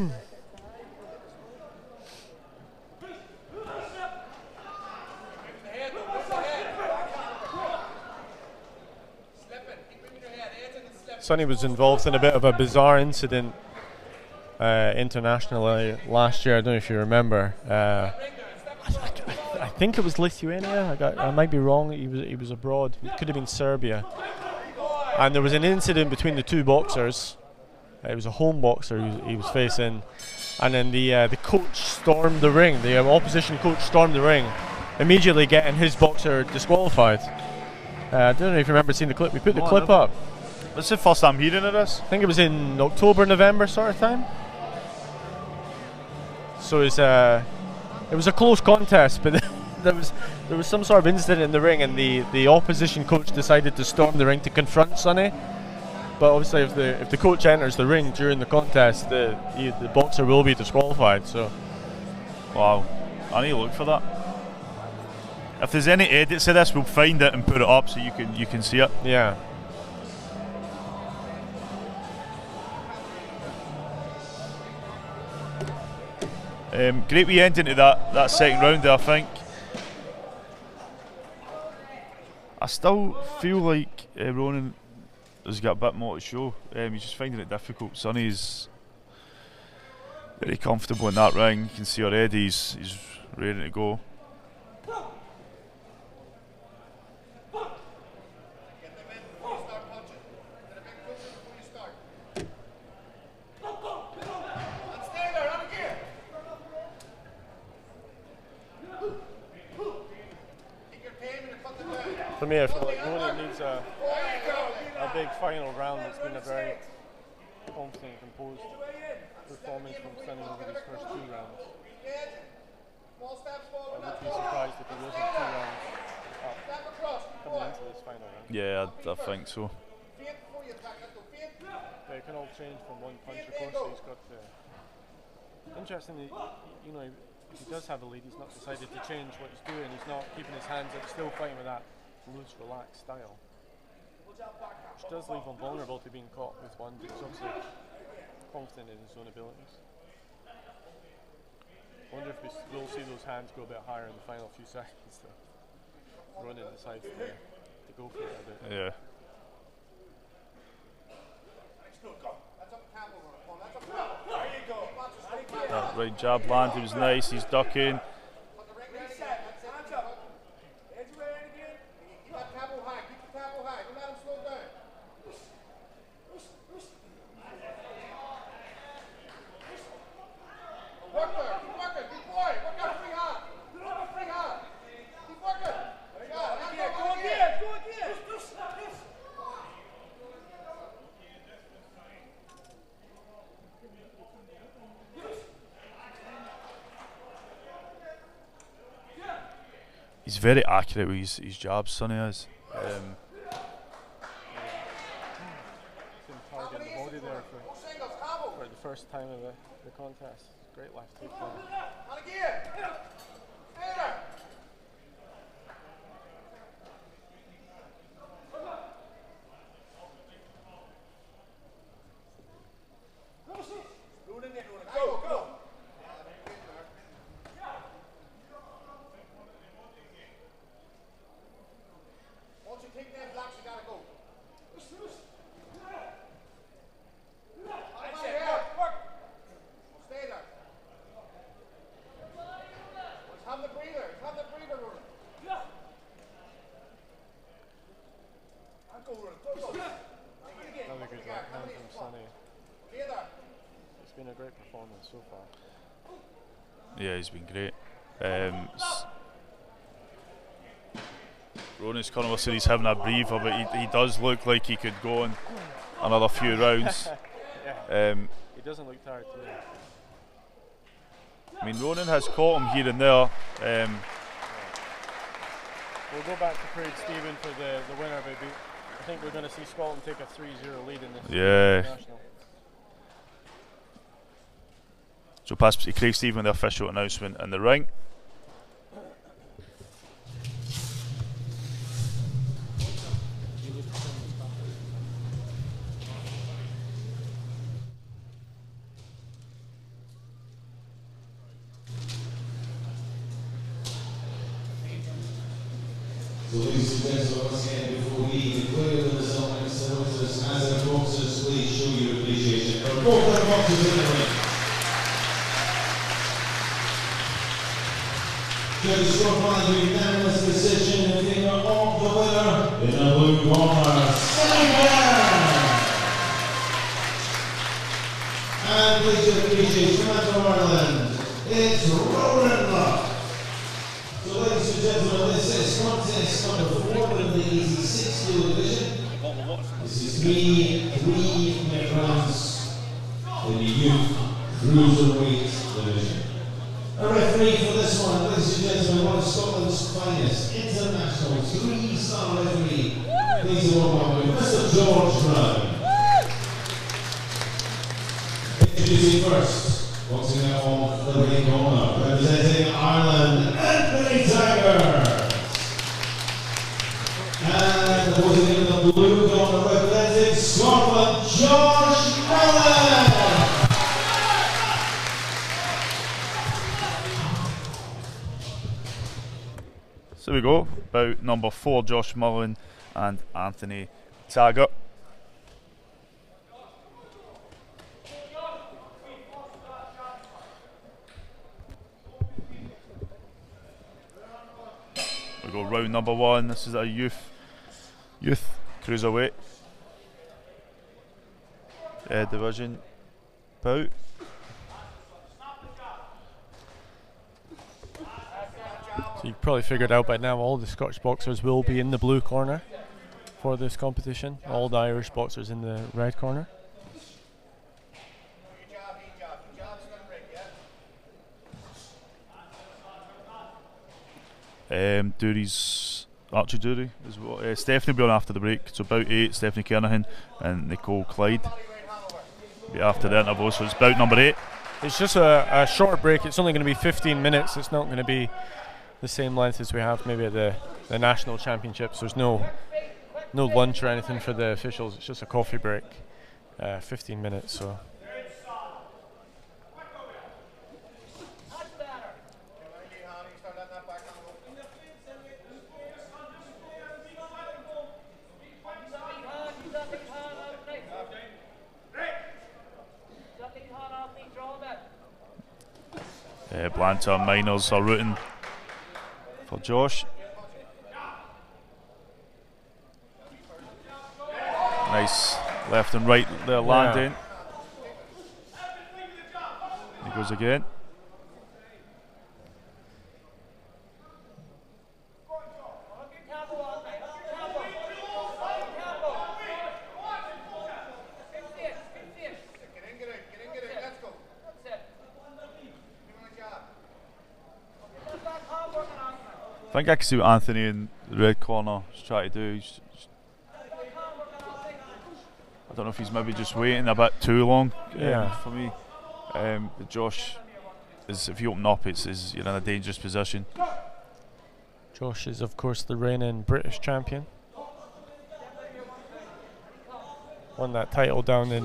Sonny was involved in a bit of a bizarre incident internationally last year. I don't know if you remember. I think it was Lithuania. I might be wrong. He was abroad. It could have been Serbia. And there was an incident between the two boxers. It was a home boxer he was facing, and then the coach stormed the ring. The opposition coach stormed the ring, immediately getting his boxer disqualified. I don't know if you remember seeing the clip. We put the clip up. This is the first I'm hearing of this. I think it was in October, November sort of time. So it was a close contest, but there was some sort of incident in the ring, and the opposition coach decided to storm the ring to confront Sonny. But obviously, if the coach enters the ring during the contest, the boxer will be disqualified. So, wow, I need to look for that. If there's any edits of this, we'll find it and put it up so you can see it. Yeah. Great wee ending to that second round there, I think. I still feel like Ronan has got a bit more to show. He's just finding it difficult. Sonny's very comfortable in that ring. You can see already he's ready to go. For me, I feel like Ronan needs a big final round. It's been a very confident, composed performance from Sonny over these first 2 rounds. I would be surprised if he wasn't 2 rounds up coming into this final round. Yeah, I think so. But it can all change from one punch. Of course, he's got interestingly, you know, if he does have a lead, he's not decided to change what he's doing. He's not keeping his hands up, still fighting with that loose, relaxed style, which does leave him vulnerable to being caught with one, but he's obviously confident in his own abilities. I wonder if we'll see those hands go a bit higher in the final few seconds. Ronan decides to go for it a bit. Yeah. That right jab landed was nice. He's ducking. He's very accurate with his jabs, Sonny is. Can target the body there for the first time of the contest. Great left hook there. So far. Yeah, he's been great. Ronan's Connell said he's having a breather, but he does look like he could go on another few rounds. He doesn't look tired to me. I mean, Ronan has caught him here and there. We'll go back to Craig Stephen for the winner, baby. I think we're going to see Scotland take a 3-0 lead in this international. So pass to Craig Stephen, the official announcement in the ring. So ladies and gentlemen, once again, before we declare the result and celebrities as our boxers, please show your appreciation for both our boxers in the ring. Judges scoreline with unanimous decision in favour of the winner in the blue corner, Mulligan. And please show appreciation from Ireland, it's Ronan. So ladies and gentlemen, this is contest number 4 in the easy 6 kilo division. This is three rounds in the youth cruiserweight division. A referee for this one, ladies and gentlemen, one of Scotland's finest international 3-star referee. Please welcome Mr. George Brown. Introducing first, boxing out on the ring corner, representing Ireland, Anthony Tiger. And opposing in the blue corner, representing Scotland, George Mullen. So we go, bout number 4, Josh Mullen and Anthony Taggart. We go round number 1. This is a youth cruiserweight division bout. So you've probably figured out by now all the Scottish boxers will be in the blue corner for this competition. All the Irish boxers in the red corner. Archie Dury as well. Stephanie will be on after the break, so about 8, Stephanie Kernahan and Nicole Clyde be after the interval, so it's bout number 8. It's just a short break. It's only going to be 15 minutes. It's not going to be the same length as we have maybe at the national championships. There's no lunch or anything for the officials. It's just a coffee break, 15 minutes. So. Blantyre Miners are rooting for Josh. Nice left and right there landing. He goes again. I think I can see what Anthony in the red corner is trying to do. I don't know if he's maybe just waiting a bit too long for me. But Josh, if you open up, you're in a dangerous position. Josh is, of course, the reigning British champion. Won that title down in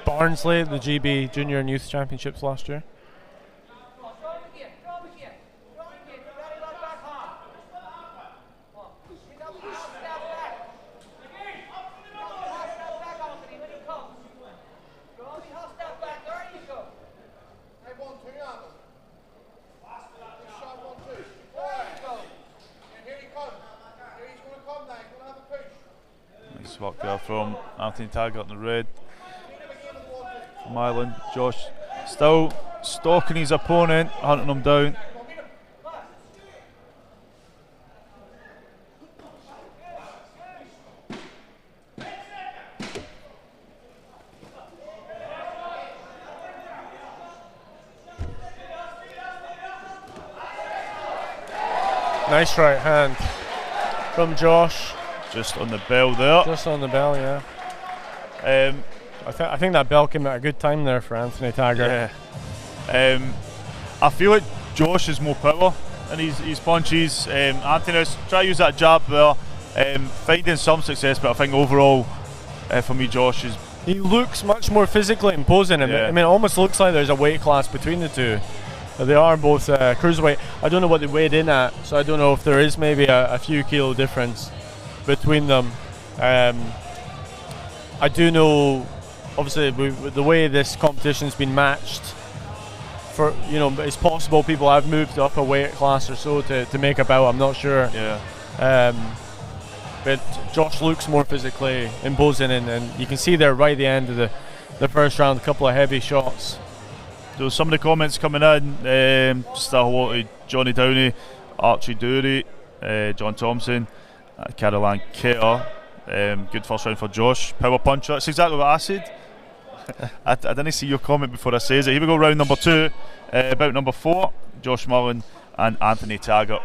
Barnsley, the GB Junior and Youth Championships last year. Work there from Anthony Taggart in the red from Ireland. Josh still stalking his opponent, hunting him down. Nice right hand from Josh. Just on the bell there. Just on the bell, yeah. I think that bell came at a good time there for Anthony Taggart. Yeah. I feel like Josh has more power in his punches. Anthony's try to use that jab there, finding some success, but I think overall, for me, Josh is. He looks much more physically imposing. Yeah. I mean, it almost looks like there's a weight class between the two. They are both cruiserweight. I don't know what they weighed in at, so I don't know if there is maybe a few kilo difference between them. I do know, obviously, the way this competition's been matched, for it's possible people have moved up a weight class or so to make a bout. I'm not sure. Yeah. But Josh looks more physically imposing, and you can see there right at the end of the first round, a couple of heavy shots. So some of the comments coming in, just a hello to Johnny Downey, Archie Dury, John Thompson, Caroline Ketter. Good first round for Josh. Power puncher. That's exactly what I said. I didn't see your comment before I says it. Here we go, round number 2. Bout number 4, Josh Mullen and Anthony Taggart.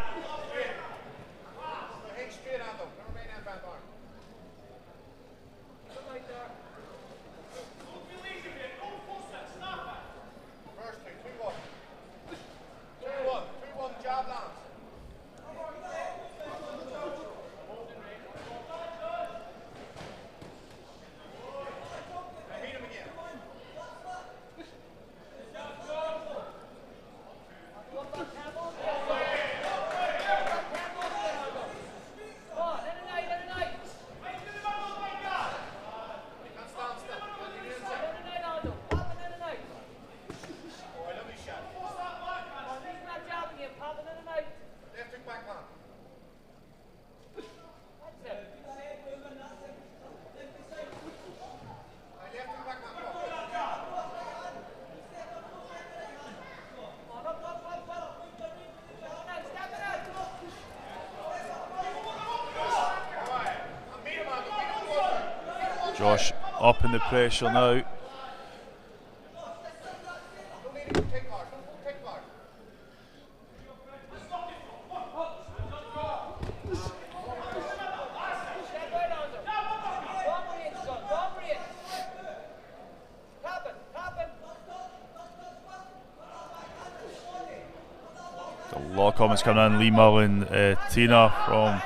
Josh up in the pressure now. A lot of comments coming in. Lee Mullen, Tina from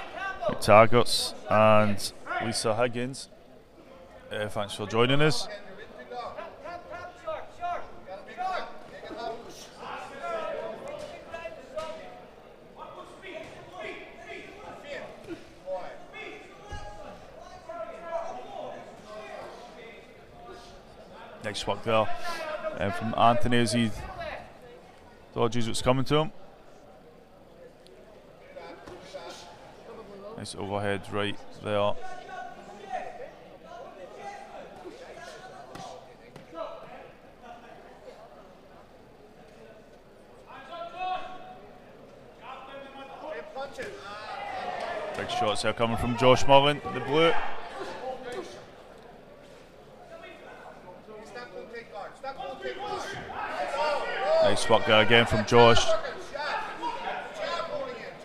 Taggart's, and Lisa Higgins. Thanks for joining us. Nice work there from Anthony as he dodges what's coming to him. Nice overhead right there. Big shots there coming from Josh Mullen, the blue. Nice work there again from Josh.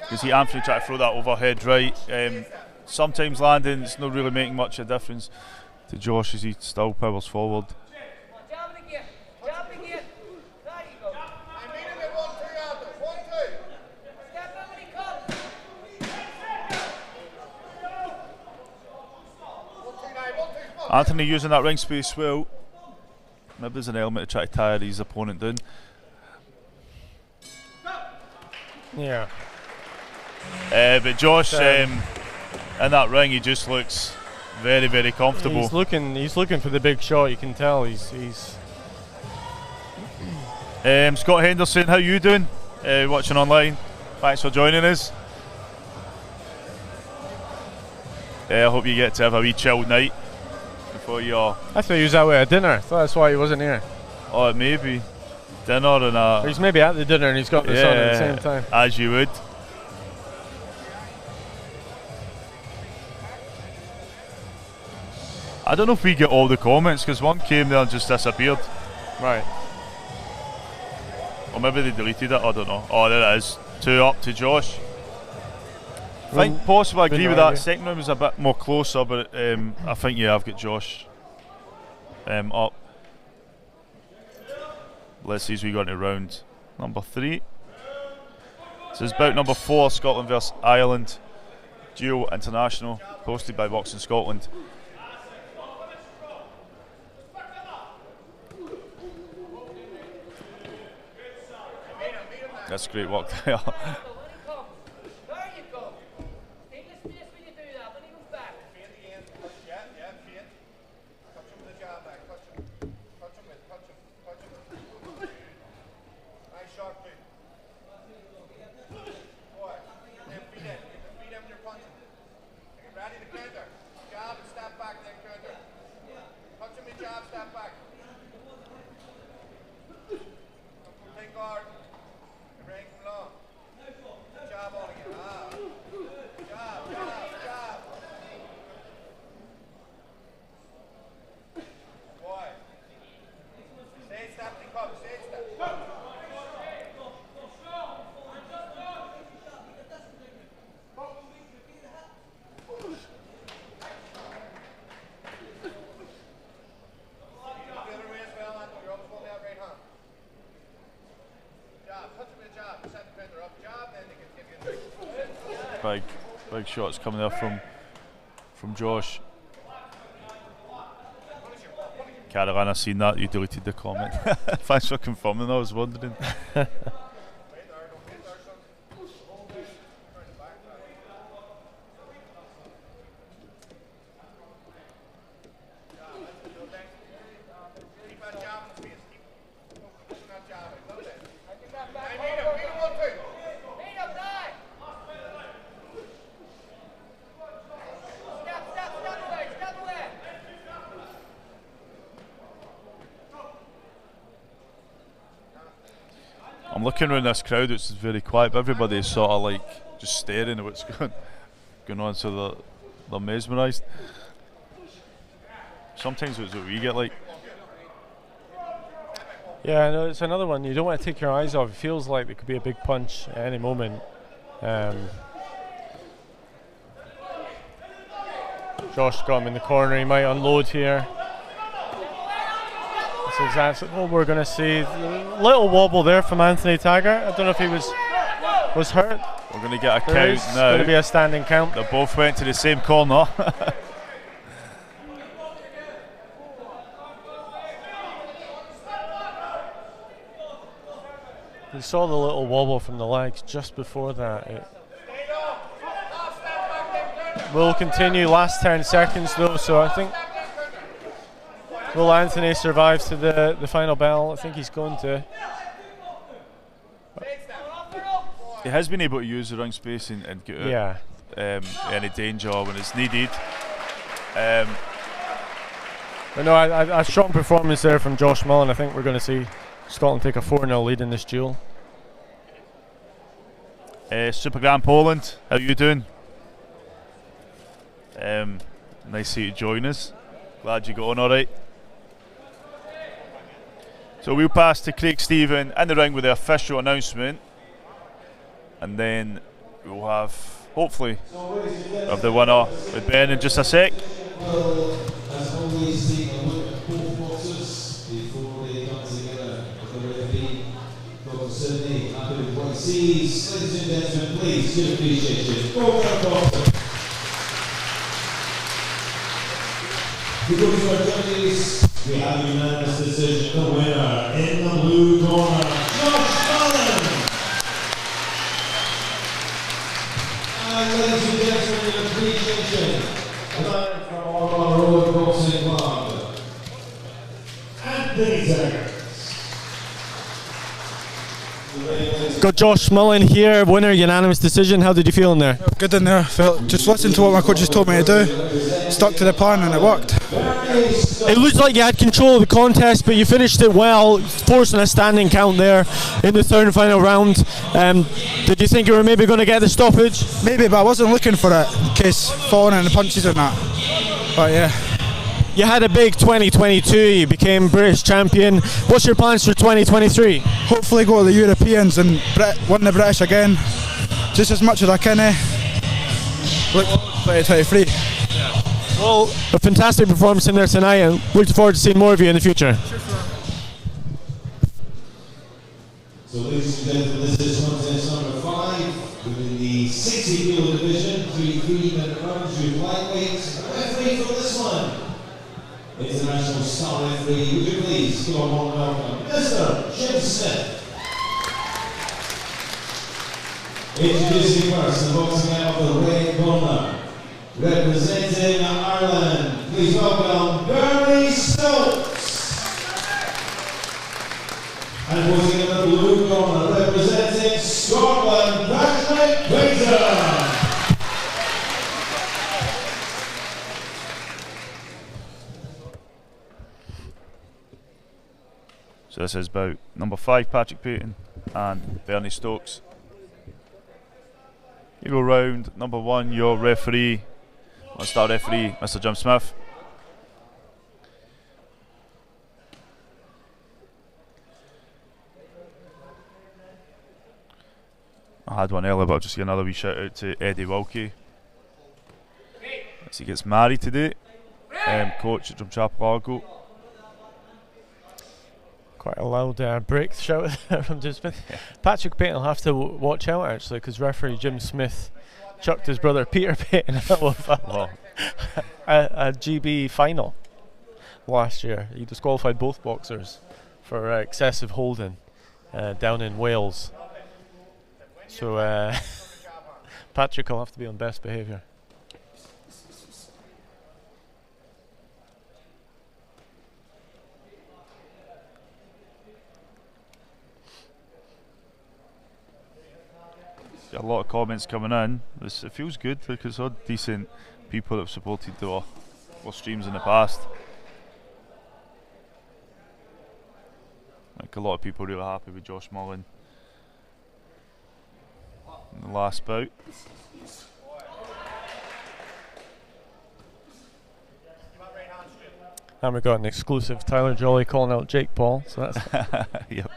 You see Anthony try to throw that overhead right. Sometimes landing, it's not really making much of a difference to Josh as he still powers forward. Anthony using that ring space well. Maybe there's an element to try to tire his opponent down. Yeah. But Josh, in that ring, he just looks very, very comfortable. He's looking for the big shot. You can tell he's. Scott Henderson, how you doing? Watching online. Thanks for joining us. I hope you get to have a wee chilled night before you're. I thought he was out at dinner. I thought that's why he wasn't here. Oh, maybe dinner and Or he's maybe at the dinner and he's got this on at the same time. As you would. I don't know if we get all the comments because one came there and just disappeared. Right. Or maybe they deleted it, I don't know. Oh, there it is. 2 up to Josh. I think possibly I agree with that. Second round was a bit more closer, but I think I've got Josh up. Let's see as we go into round number 3. This is bout number 4, Scotland vs Ireland, dual international, hosted by Boxing Scotland. That's great work there. Big shots coming there from Josh. Kernahan, I seen that. You deleted the comment. Thanks for confirming. I was wondering. I'm looking around this crowd, it's very quiet, but everybody is sort of like just staring at what's going on, so they're mesmerised. Sometimes it's what we get like. Yeah, no, it's another one. You don't want to take your eyes off. It feels like there could be a big punch at any moment. Josh got him in the corner. He might unload here. That's exactly what we're going to see. Little wobble there from Anthony Taggart. I don't know if he was hurt. We're going to get a count now. It's going to be a standing count. They both went to the same corner. You saw the little wobble from the legs just before that. It will continue last 10 seconds though, so I think will Anthony survive to the final bell? I think he's going to. He has been able to use the ring space and get out any danger when it's needed. But no, a strong performance there from Josh Mullen. I think we're going to see Scotland take a 4-0 lead in this duel. Super Grand Poland, how you doing? Nice of you to join us. Glad you got on alright. So we'll pass to Craig Stephen in the ring with the official announcement, and then we'll have, hopefully, have the winner with Ben in just a sec. As always, take a look at both boxers before they come together. The referee, Dr. Sydney, happy with what he sees. Ladies and gentlemen, please, good appreciation. Go for the boxer. We go to our judges. We have a unanimous decision. The winner in the blue corner, Josh Mullen. And ladies and gentlemen, your appreciation. From our road boxing club, Anthony Taggart. Got Josh Mullen here, winner, unanimous decision. How did you feel in there? Good in there. Felt just listened to what my coaches told me to do. Stuck to the plan and it worked. It looked like you had control of the contest, but you finished it well, forcing a standing count there in the third and final round. Did you think you were maybe going to get the stoppage? Maybe, but I wasn't looking for it in case falling in the punches and that. But yeah. You had a big 2022, you became British champion. What's your plans for 2023? Hopefully go to the Europeans and win the British again, just as much as I can. look 2023. Well, a fantastic performance in there tonight, and looking forward to seeing more of you in the future. So ladies and gentlemen, this is contest number 5 within the 60 kilo division, 3-3-minute rounds with lightweight. Referee for this one, international star referee, would you please give a warm welcome, Mr. Jim Smith. Introducing first the boxing out of the red corner, representing Ireland, please welcome Bernie Stokes. And posing in the blue corner, representing Scotland, Patrick Graner. So this is about number 5, Patrick Payne, and Bernie Stokes. You go round number 1, your referee, one-star referee, Mr. Jim Smith. I had one earlier, but I'll just give another wee shout out to Eddie Wilkie as he gets married today. Coach at Drumchapel Argo. Quite a loud break shout from Jim Smith. Patrick Payne will have to watch out actually, because referee Jim Smith chucked his brother Peter Payne in the middle of a GB final last year. He disqualified both boxers for excessive holding down in Wales. So Patrick will have to be on best behaviour. A lot of comments coming in. It feels good because it's all decent people that have supported our streams in the past. Like a lot of people really happy with Josh Mullen in the last bout. And we got an exclusive Tyler Jolly calling out Jake Paul. So that's Yep.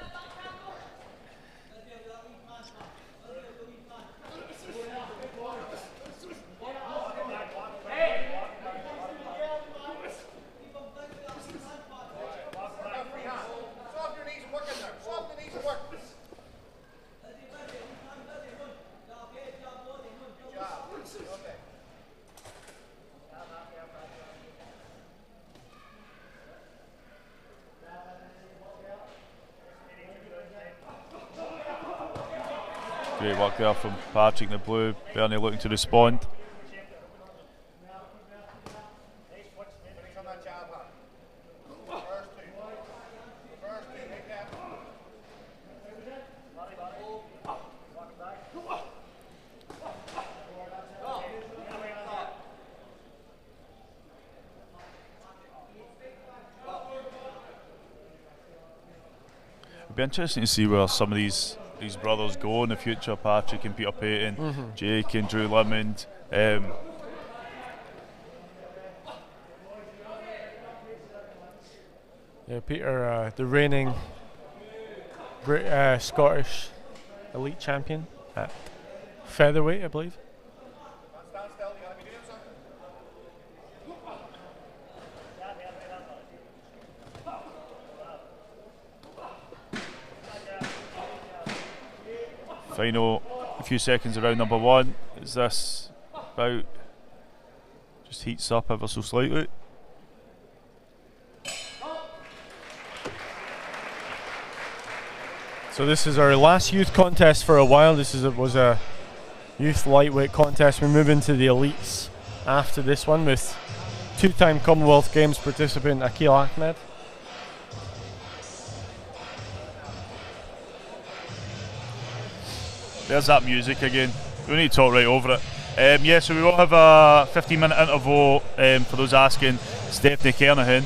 Great work there from Patrick in the blue. Bernie looking to respond. It'll be interesting to see where some of these brothers go in the future. Patrick and Peter Payton, Jake and Drew Lemond. yeah, Peter, the reigning Scottish elite champion at featherweight, I believe. Final a few seconds around number 1. Is this about just heats up ever so slightly? So this is our last youth contest for a while. This was a youth lightweight contest. We move into the elites after this one with 2-time Commonwealth Games participant Ahmed. There's that music again. We need to talk right over it. Yeah, so we will have a 15-minute interval for those asking. Stephanie Kernahan.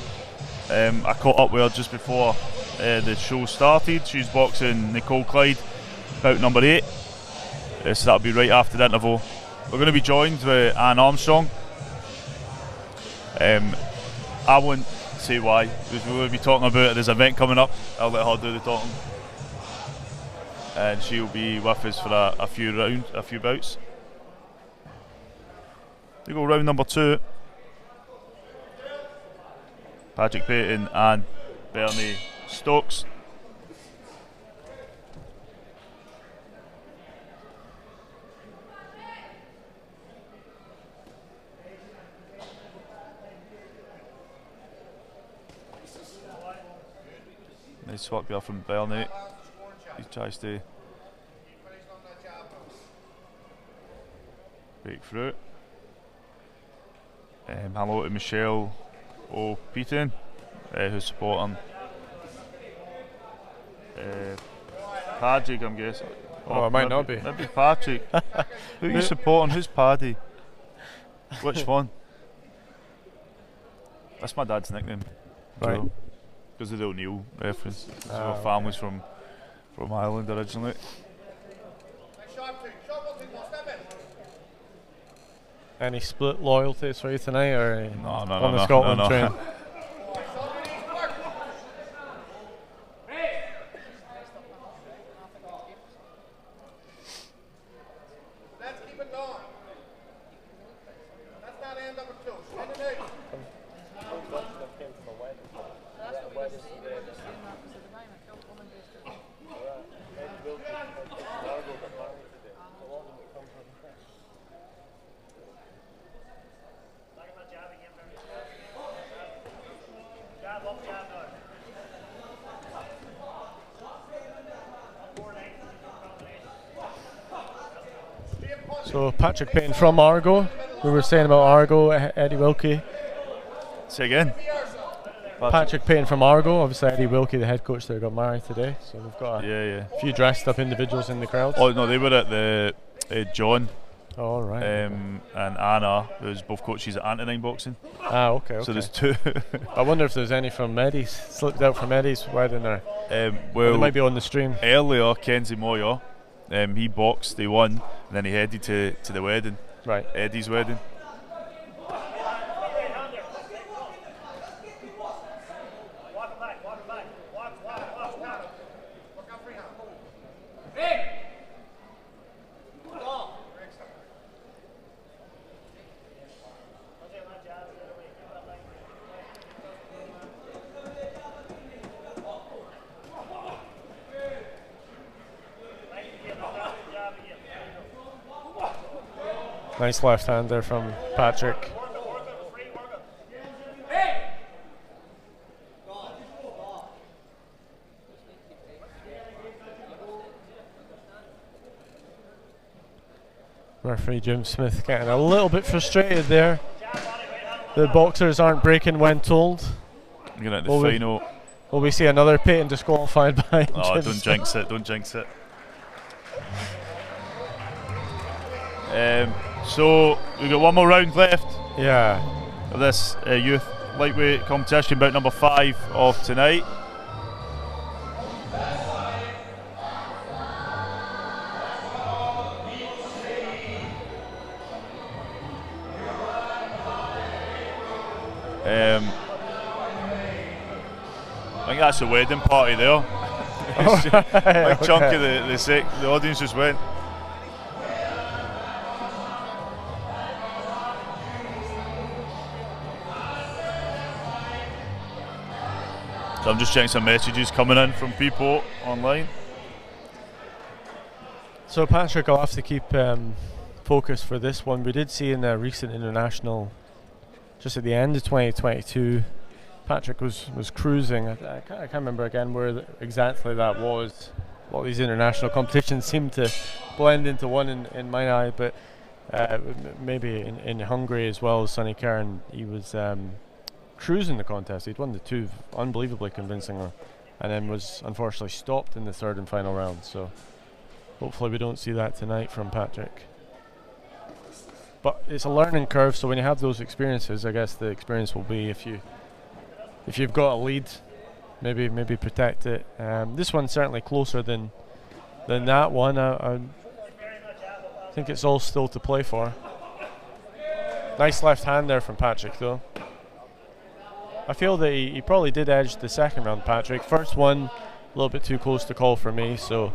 I caught up with her just before the show started. She's boxing Nicole Clyde, bout number 8. So that'll be right after the interval. We're going to be joined with Anne Armstrong. I won't say why, because we will be talking about this event coming up. I'll let her do the talking. And she'll be with us for a few bouts. We go round number 2. Patrick Payne and Bernie Stokes. Nice swap there from Bernie. He tries to break through. Hello to Michelle O'Peaton, who's supporting Patrick, I'm guessing. Oh, it might not be. Maybe Patrick. Who are you supporting? Who's Paddy? Which one? That's my dad's nickname. Right. Because of the O'Neill reference. So our family's from Ireland originally. Any split loyalties for you tonight, or No, on the Scotland train? Let's keep it going. That's not end number 2. Send it out. So Patrick Payne from Argo. We were saying about Argo, Eddie Wilkie. Say again. Patrick Payne from Argo. Obviously Eddie Wilkie, the head coach there, got married today. So we've got a few dressed up individuals in the crowd. Oh no, they were at the John. Oh right. And Anna, who's both coaches at Antonine Boxing. Ah, okay. So there's 2. I wonder if there's any from Eddie's, slipped out from Eddie's wedding there. Well, they might be on the stream. Earlier, Kenzie Moyer, he boxed, they won, and then he headed to the wedding. Right. Eddie's wedding. Nice left hand there from Patrick. Referee Jim Smith getting a little bit frustrated there. The boxers aren't breaking when told. Looking at the final. Will we see another Payton disqualified by Oh, Jim don't Smith? jinx it, don't jinx it. So we've got one more round left. Yeah. Of this youth lightweight competition, bout number 5 of tonight. I think that's the wedding party there. Like chunk of the audience just went. So I'm just checking some messages coming in from people online. So Patrick, I'll have to keep focus for this one. We did see in a recent international, just at the end of 2022, Patrick was cruising. I can't remember again where exactly that was. All these international competitions seem to blend into one in my eye, but maybe in Hungary as well, Sonny Kern, he was cruising the contest. He'd won the 2 unbelievably convincingly, and then was unfortunately stopped in the 3rd and final round. So hopefully we don't see that tonight from Patrick. But it's a learning curve, so when you have those experiences, I guess the experience will be if you've got a lead, maybe protect it. This one's certainly closer than that one. I think it's all still to play for. Nice left hand there from Patrick though. I feel that he probably did edge the second round, Patrick. First one, a little bit too close to call for me, so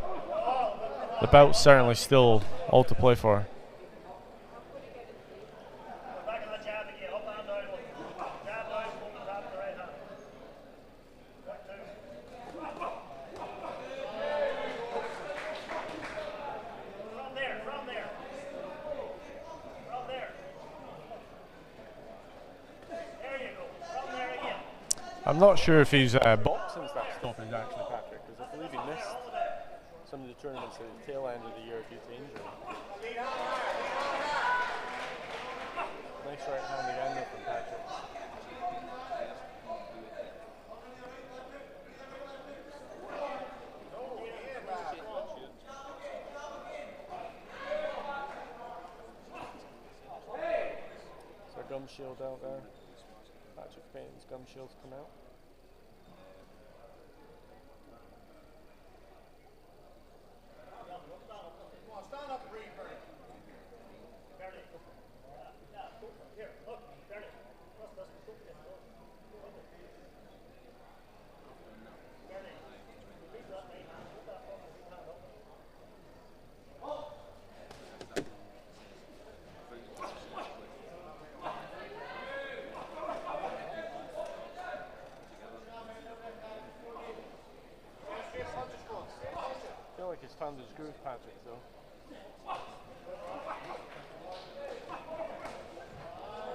the bout's certainly still all to play for. I'm not sure if he's boxed since that stoppage actually, Patrick, because I believe he missed some of the tournaments at the tail end of the year due to injury. Nice right-handed ender from Patrick. Is there gum shield out there? Patrick Payne's gum shield's come out. Found his groove, Patrick, though.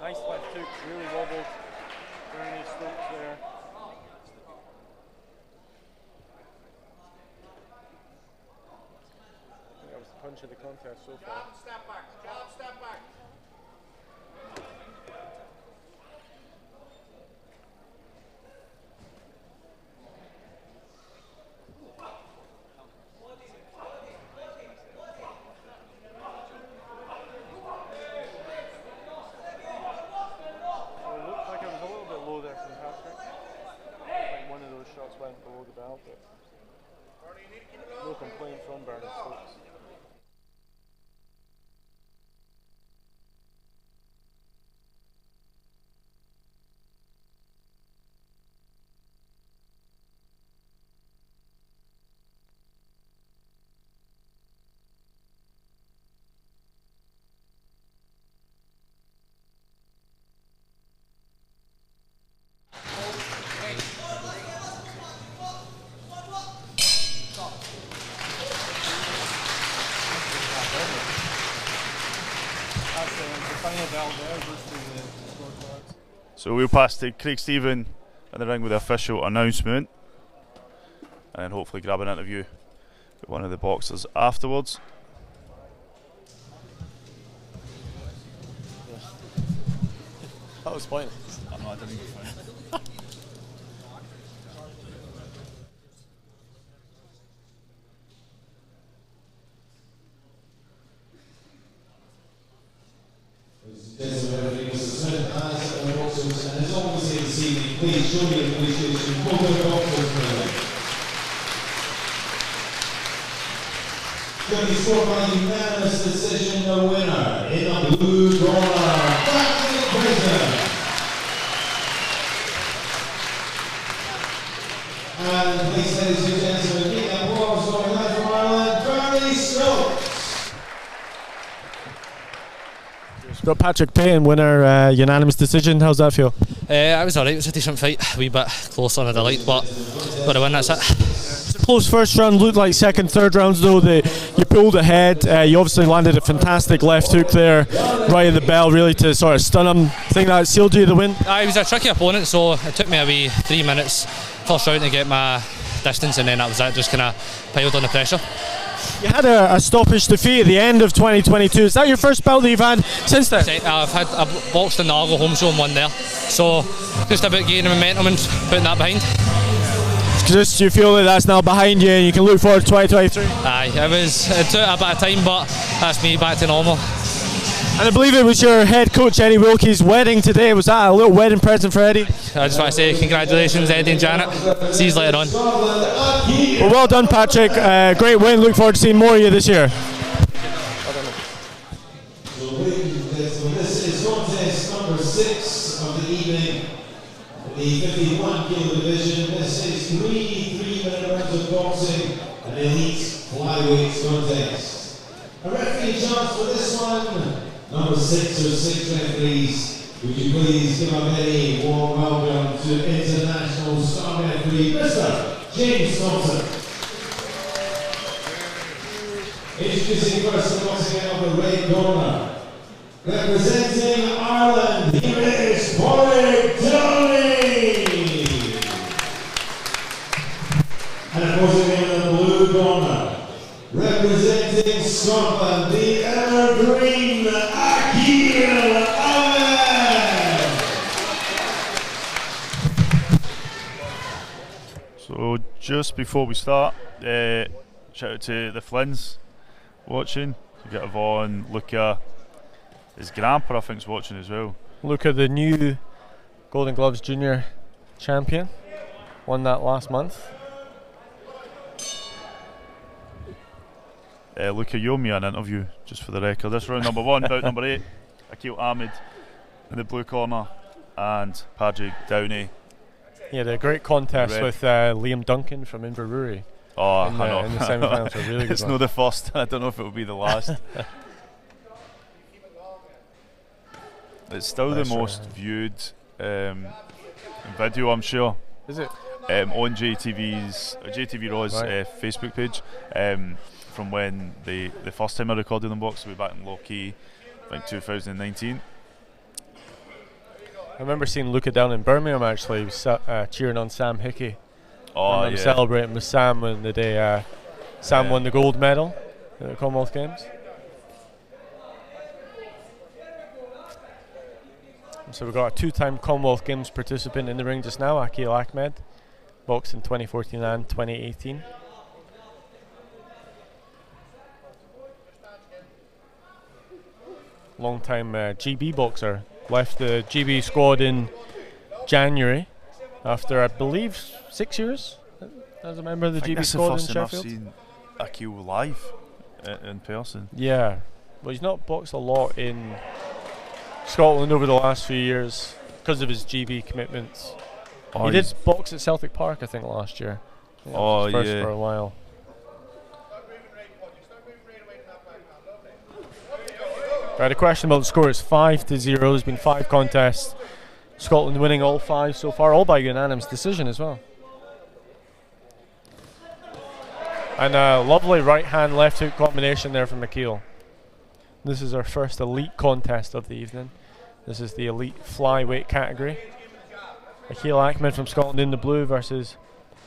Nice left hook, really wobbled. Downey, Stokes there. I think that was the punch of the contest so far. Step back, step back. No complaint from Bernard Stokes. So we'll pass to Craig Stephen in the ring with the official announcement, and then hopefully grab an interview with one of the boxers afterwards. That was pointless. I know, I didn't even find it. And as always here this evening, please show your appreciation for the boxers. Going to be scored by unanimous decision, the winner in the blue corner, and please, ladies and gentlemen, give the applause for the from Ireland, Stokes. Got Patrick Payne, winner, unanimous decision. How's that feel? It was alright, it was a decent fight. A wee bit closer than I'd liked, but got a win, that's it. It's a close first round, looked like second, third rounds though. You pulled ahead, you obviously landed a fantastic left hook there, right at the bell, really to sort of stun him. Think that sealed you the win? He was a tricky opponent, so it took me a wee 3 minutes first round to get my distance, and then that was it, just kind of piled on the pressure. You had a stoppage defeat at the end of 2022. Is that your first bout that you've had since then? I've boxed in the Argo home show and won there, so just about gaining momentum and putting that behind. Just you feel that that's now behind you and you can look forward to 2023? Aye, it took a bit of time, but that's me back to normal. And I believe it was your head coach Eddie Wilkie's wedding today. Was that a little wedding present for Eddie? I just want to say congratulations, Eddie and Janet. See you later on. Well done, Patrick. Great win. Look forward to seeing more of you this year. This is contest number 6 of the evening, the 51 kilo division. This is 3-minute rounds of boxing, an elite flyweight contest. A referee chance for this one, number 6 or 6 referees. Would you please give a very warm welcome to international star referee, Mr. James Thompson. Introducing first the boxing out of the red corner. Representing Ireland, here is Downey. And once again in the blue corner, representing Scotland, the evergreen Ahmed. So just before we start, shout out to the Flynns watching. We got Yvonne, Luca, his grandpa I think is watching as well. Luca, the new Golden Gloves Junior champion, won that last month. Luca, you owe me an interview, just for the record. This round number 1, bout number 8. Ahmed in the blue corner and Patrick Downey. He had a great contest with Liam Duncan from Inverurie. Oh, in I know. In the semi-finals, a really good it's one. not the first. I don't know if it will be the last. It's still the most viewed video, I'm sure. Is it? On JTV Raw's Facebook page. From when the first time I recorded them box, we were back in Lockheed, I think 2019. I remember seeing Luca down in Birmingham actually, cheering on Sam Hickey. Oh, yeah. Celebrating with Sam when the day Sam won the gold medal at the Commonwealth Games. So we've got a 2-time Commonwealth Games participant in the ring just now, Akil Ahmed, boxed in 2014 and 2018. Long-time GB boxer, left the GB squad in January after I believe 6 years as a member of the GB squad in Sheffield. I've seen Akil live in person. Yeah, but he's not boxed a lot in Scotland over the last few years because of his GB commitments. He did box at Celtic Park, I think, last year. Oh, first yeah. For a while. Right, a question about the score. It's 5-0. There's been 5 contests. Scotland winning all 5 so far, all by unanimous decision as well. And a lovely right hand, left hook combination there from McKee. This is our first elite contest of the evening. This is the elite flyweight category. Akil Ahmed from Scotland in the blue versus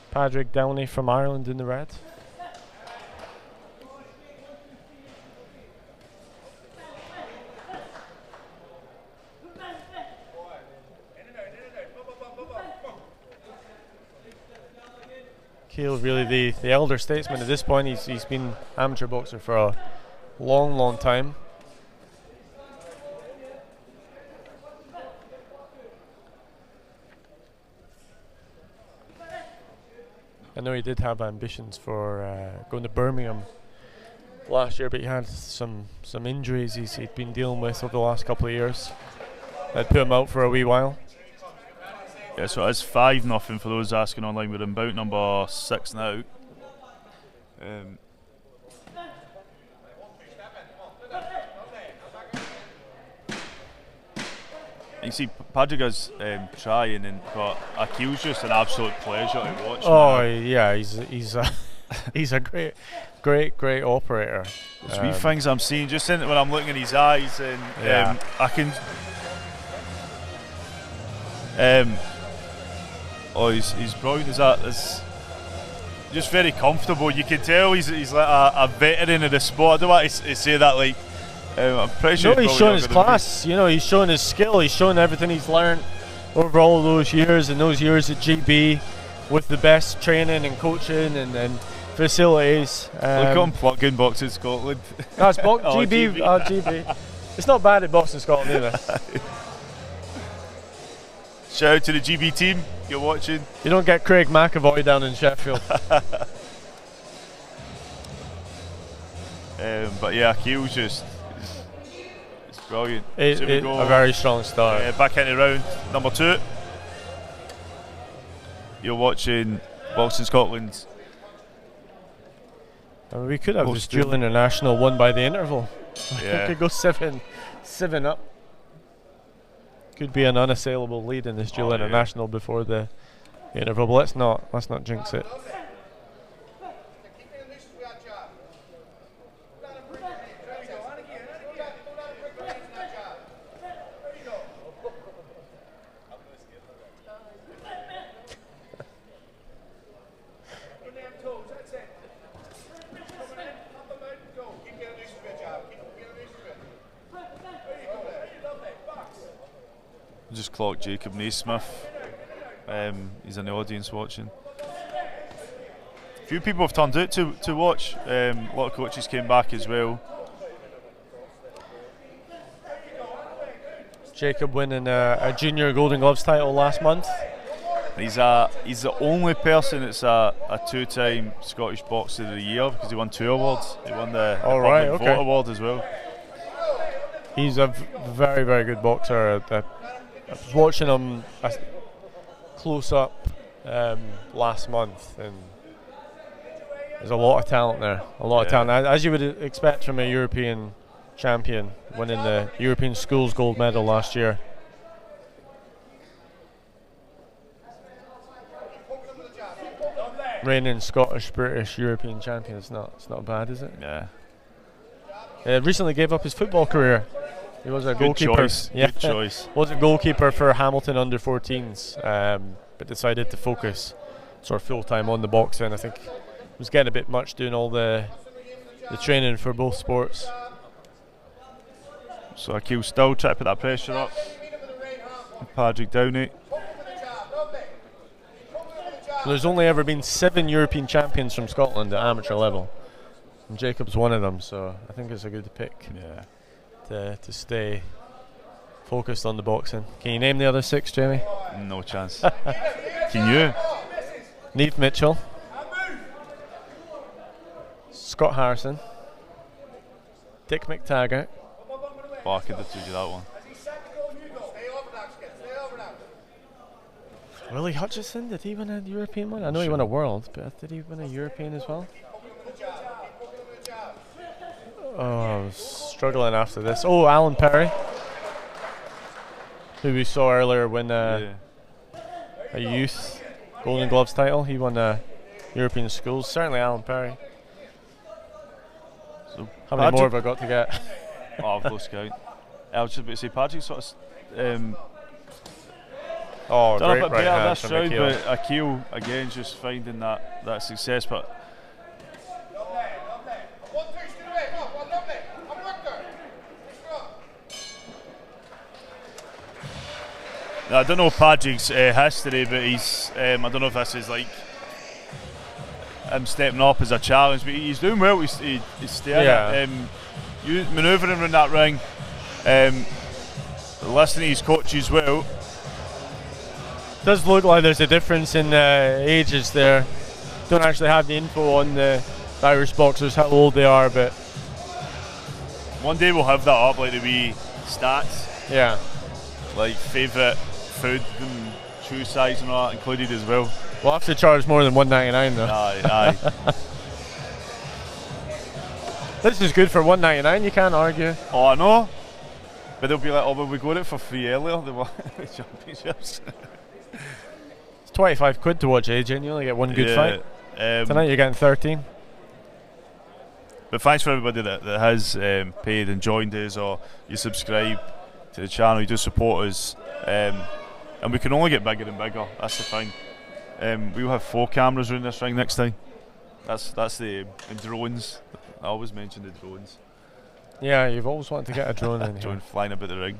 Patrick Downey from Ireland in the red. Akil, really the elder statesman at this point. He's been amateur boxer for a long time. I know he did have ambitions for going to Birmingham last year, but he had some injuries he'd been dealing with over the last couple of years. That put him out for a wee while. Yeah, so it's 5-0 for those asking online. We're in bout number 6 now. You see, Patrick is trying, but Akil's just an absolute pleasure to watch. Oh yeah, he's a great operator. There's wee things I'm seeing just when I'm looking at his eyes, and I can. He's brilliant. Is just very comfortable. You can tell he's like a veteran of the sport. I don't want to say that like. I'm pretty sure he's showing his class. You know, he's showing his skill. He's showing everything he's learned over all those years and those years at GB with the best training and coaching and facilities. Look at him plugging boxing Scotland. That's GB. GB. It's not bad at boxing Scotland either. Shout out to the GB team. You're watching. You don't get Craig McAvoy down in Sheffield. But yeah, Akil's just. Brilliant. A very strong start. Back into round number 2. You're watching Boxing Scotland. I mean, we could have this dual international won by the interval. Yeah. We could go 7 up. Could be an unassailable lead in this dual international before the interval. But let's not jinx it. o'clock, Jacob Naismith. He's in the audience watching. A few people have turned out to watch. A lot of coaches came back as well. Jacob winning a junior Golden Gloves title last month. He's the only person that's a two-time Scottish Boxer of the Year because he won 2 awards. He won the Public Vote Award as well. He's a very, very good boxer. I was watching him close up last month, and there's a lot of talent there. A lot of talent, as you would expect from a European champion, winning the European Schools Gold Medal last year. Reigning Scottish, British, European champion. It's not bad, is it? Yeah. Recently gave up his football career. He was a goalkeeper. Choice. Yeah. Good choice. Was a goalkeeper for Hamilton under 14s, but decided to focus sort of full time on the boxing. I think it was getting a bit much doing all the training for both sports. So Akil still trying to put that pressure up. Patrick Downey. So there's only ever been 7 European champions from Scotland at amateur level, and Jacob's one of them. So I think it's a good pick. Yeah. To stay focused on the boxing. Can you name the other 6, Jamie? No chance. Can you? Neve Mitchell, Scott Harrison, Dick McTaggart. Oh, I could have told you that one. Willie Hutchison, did he win a European one? I know he won a world, but did he win a European as well? Oh, I was struggling after this. Oh, Alan Perry, who we saw earlier win a youth Golden Gloves title. He won a European Schools. Certainly Alan Perry. So how many more have I got to get? Oh, I've lost count. I was just about to say, Patrick sort of done a a bit right better this from round, Akil. but Akil again just finding that success. But I don't know Patrick's history, but he's I don't know if this is like him stepping up as a challenge, but he's doing well. He's staying. Yeah. Manoeuvring around that ring, listening to his coaches well. Does look like there's a difference in ages there. Don't actually have the info on the Irish boxers, how old they are, but one day we'll have that up, like the wee stats. Yeah. Like favourite food and shoe size and all that included as well. We'll have to charge more than $1.99 though. Aye. This is good for $1.99, you can't argue. Oh, I know. But they'll be like, oh, well, we got it for free earlier, the championships. It's 25 quid to watch AJ, you only get one good fight. Tonight you're getting 13. But thanks for everybody that has paid and joined us, or you subscribe to the channel, you do support us. And we can only get bigger and bigger, that's the thing. We'll have 4 cameras around this ring next time. That's the drones. I always mention the drones. Yeah, you've always wanted to get a drone in here. Drone flying about the ring.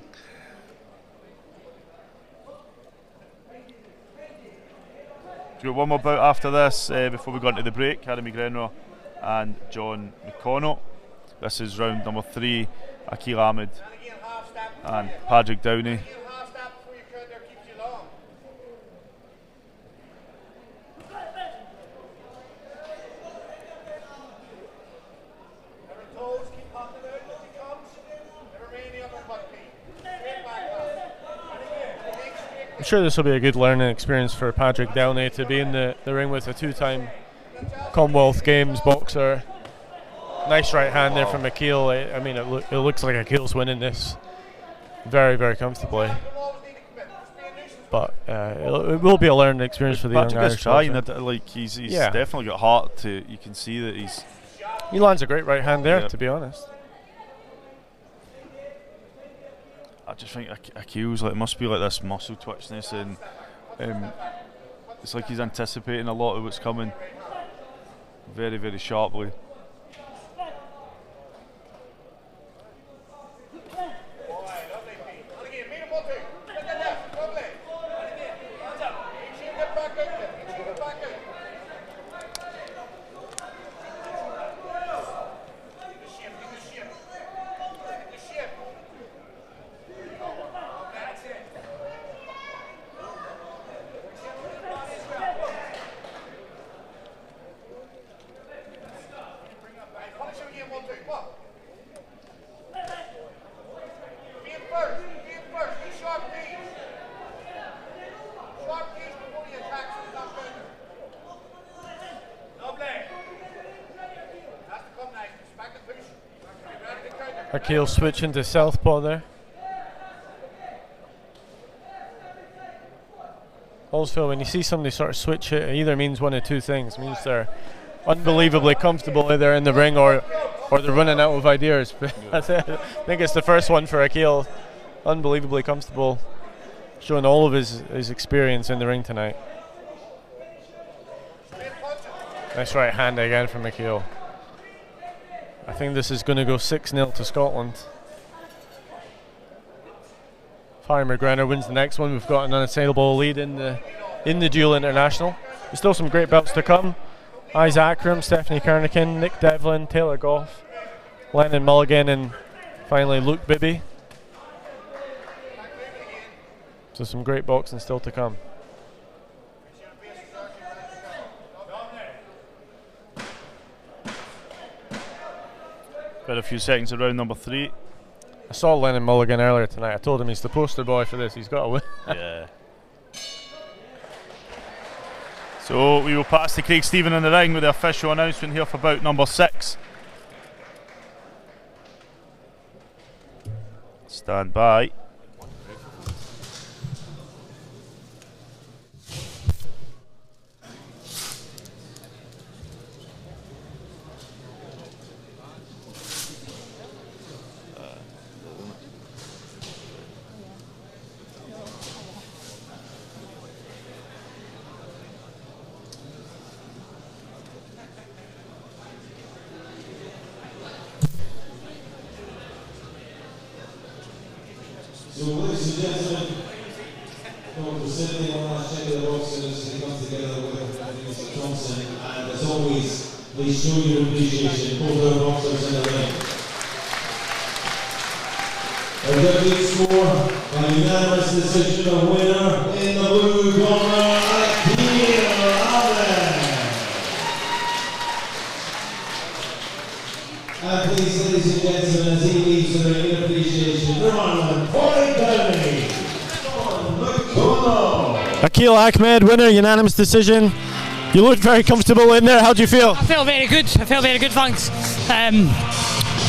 We've got one more bout after this before we go into the break. Graner and John McConnell. This is round number 3. Akil Ahmed and Patrick Downey. I'm sure this will be a good learning experience for Patrick Downey to be in the ring with a 2-time Commonwealth Games boxer. Nice right hand there from Akil. I mean, it looks like Akil's winning this very, very comfortably. But it will be a learning experience for the young Irish boxer. Like he's definitely got heart to. You can see that he lands a great right hand there, to be honest. I just think Akil's like must be like this muscle twitchness, and it's like he's anticipating a lot of what's coming very, very sharply. Akil switching to southpaw there. Also, when you see somebody sort of switch it either means one of two things. It means they're unbelievably comfortable either in the ring or they're running out of ideas. I think it's the first one for Akil. Unbelievably comfortable, showing all of his experience in the ring tonight. Nice right hand again from Akil. I think this is going to go 6-0 to Scotland. Graner wins the next one. We've got an unassailable lead in the dual international. There's still some great belts to come. Akram, Stephanie Kernahan, Nick Devlin, Taylor Goff, Lennon Mulligan, and finally Luke Bibby. So some great boxing still to come. Got a few seconds of round number 3. I saw Lennon Mulligan earlier tonight. I told him he's the poster boy for this. He's got to win. Yeah. So we will pass to Craig Stephen in the ring with the official announcement here for bout number 6. Stand by. So, ladies and gentlemen, Dr. Sidney, one last check of the boxers to come together with Mr. Thompson, and as always, please show your appreciation for the boxers in the ring. A good score, a unanimous decision, a winner in the blue corner, Ahmed. And please, ladies and gentlemen, as he leaves with a good appreciation, the Mullen, Downey, McConnell. Akil Ahmed, winner, unanimous decision. You looked very comfortable in there. How do you feel? I felt very good. Thanks.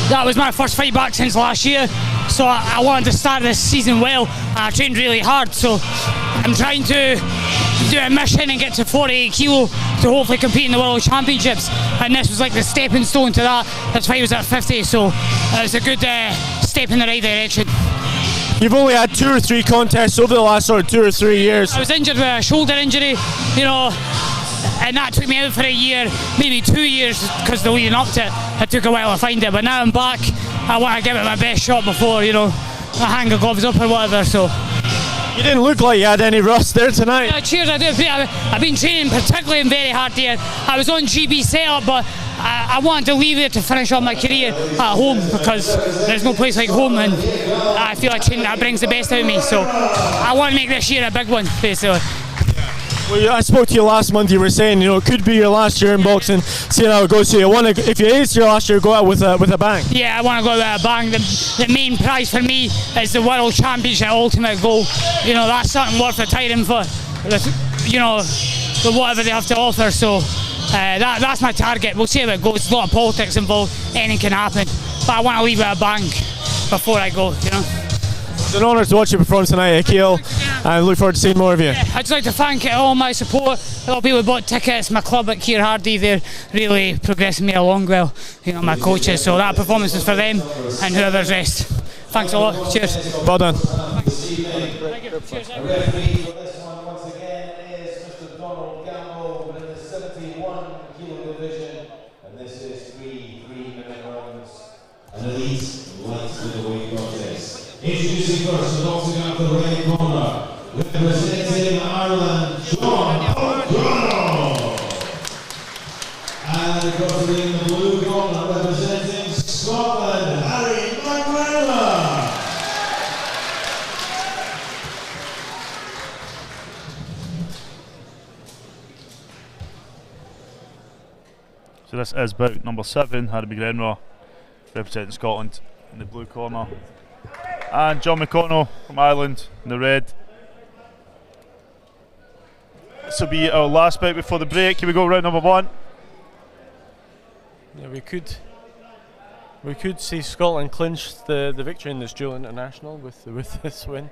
That was my first fight back since last year, so I wanted to start this season well. I trained really hard, so I'm trying to do a mission and get to 48 kilo to hopefully compete in the World Championships, and this was like the stepping stone to that. This fight was at 50, so it was a good step in the right direction. You've only had 2 or 3 contests over the last sort of 2 or 3 years. I was injured with a shoulder injury, you know, and that took me out for a year, maybe 2 years, because the leading up to it, it took a while to find it. But now I'm back. I want to give it my best shot before, you know, I hang the gloves up or whatever. So you didn't look like you had any rust there tonight. Yeah, cheers. I've been training particularly very hard here. I was on GB setup, but I wanted to leave it to finish off my career at home, because there's no place like home, and I feel like training that brings the best out of me. So I want to make this year a big one, basically. Well, I spoke to you last month. You were saying, you know, it could be your last year in boxing. See how it goes. So you want to, if it is your last year, go out with a bang. Yeah, I want to go out with a bang. The main prize for me is the World Championship ultimate goal. You know, that's something worth retiring for. You know, the whatever they have to offer. So that's my target. We'll see how it goes. There's a lot of politics involved. Anything can happen. But I want to leave with a bang before I go. You know. It's an honour to watch you perform tonight, Akil, and I look forward to seeing more of you. Yeah, I'd just like to thank all my support. A lot of people who bought tickets, my club at Keir Hardie, they're really progressing me along well, you know, my coaches, so that performance is for them and whoever's rest. Thanks a lot, cheers. Well done. Thank you. Cheers. Introducing first the boxing out of the red corner, representing Ireland, John McConnell. And across the ring, the blue corner, representing Scotland, Harry McConnell. So this is bout number 7. Harry Graner representing Scotland in the blue corner, and John McConnell from Ireland in the red. This will be our last bout before the break. Here we go, round number 1. Yeah, we could We could see Scotland clinch the victory in this dual international with this win.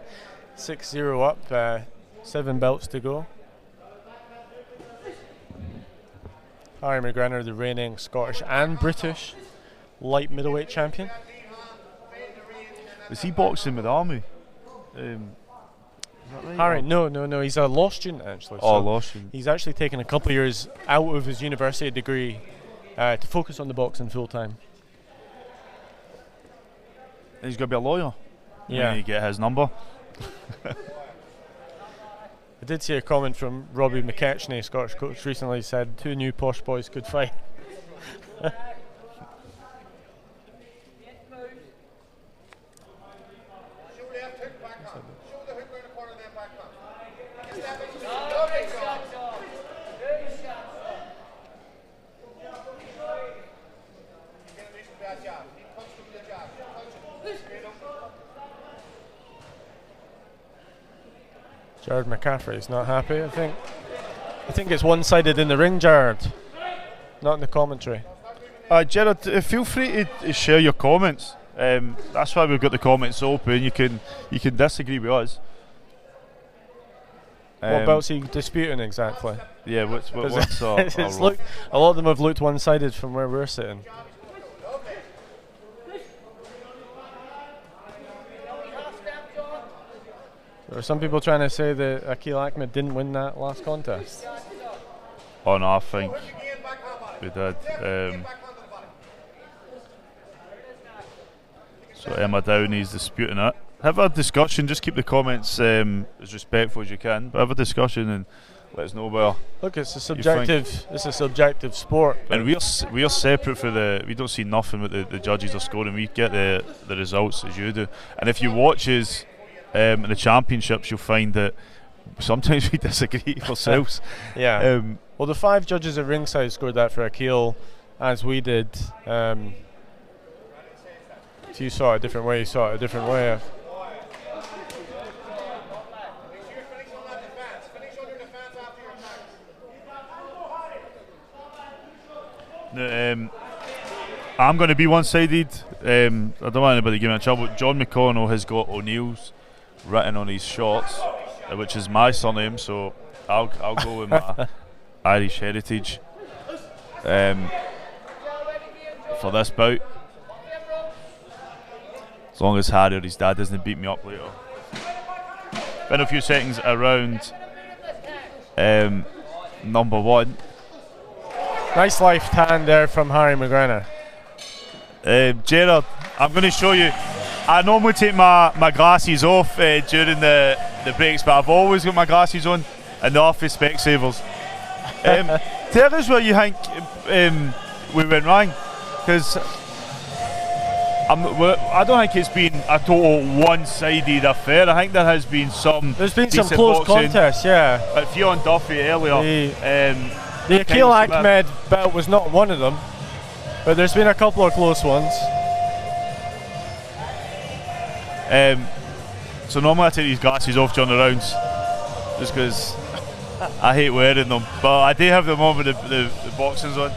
6-0 up, 7 belts to go. Harry McGraner, the reigning Scottish and British light middleweight champion. Is he boxing with Army? Is that right? Harry, no, he's a law student actually. Oh, law student. He's actually taken a couple of years out of his university degree to focus on the boxing full time. He's going to be a lawyer. Yeah. You get his number. I did see a comment from Robbie McKechnie, Scottish coach, recently said 2 new posh boys could fight. Jared McCaffrey's not happy. I think it's one-sided in the ring, Jared, not in the commentary. Jared, feel free to share your comments. That's why we've got the comments open. You can disagree with us. What belts are you disputing exactly? Yeah, what's it's looked, a lot of them have looked one-sided from where we're sitting. There are some people trying to say that Ahmed didn't win that last contest. Oh no, I think we did. So Emma Downey's disputing it. Have a discussion, just keep the comments as respectful as you can, but have a discussion and let us know where. Look, it's a subjective sport. And we are separate for we don't see nothing what the judges are scoring. We get the results as you do. And if you watch us in the championships, you'll find that sometimes we disagree ourselves. Yeah. Well, the 5 judges at ringside scored that for Akil, as we did. So you saw it a different way. You saw it a different way. No, I'm going to be one-sided. I don't want anybody to give me in trouble. John McConnell has got O'Neill's written on his shorts, which is my surname, so I'll go with my Irish heritage for this bout. As long as Harry or his dad doesn't beat me up later. Been a few seconds around number 1. Nice left hand there from Harry McGraner. Gerard, I'm going to show you. I normally take my glasses off during the breaks, but I've always got my glasses on in the office, Specsavers. Tell us where you think we went wrong, because I don't think it's been a total one-sided affair. I think there has been some. There's been some close contests, yeah. Like Fionn Duffy earlier. The Akil Ahmed bout was not one of them, but there's been a couple of close ones. So normally I take these glasses off during the rounds, just because I hate wearing them. But I do have them on with the boxings on.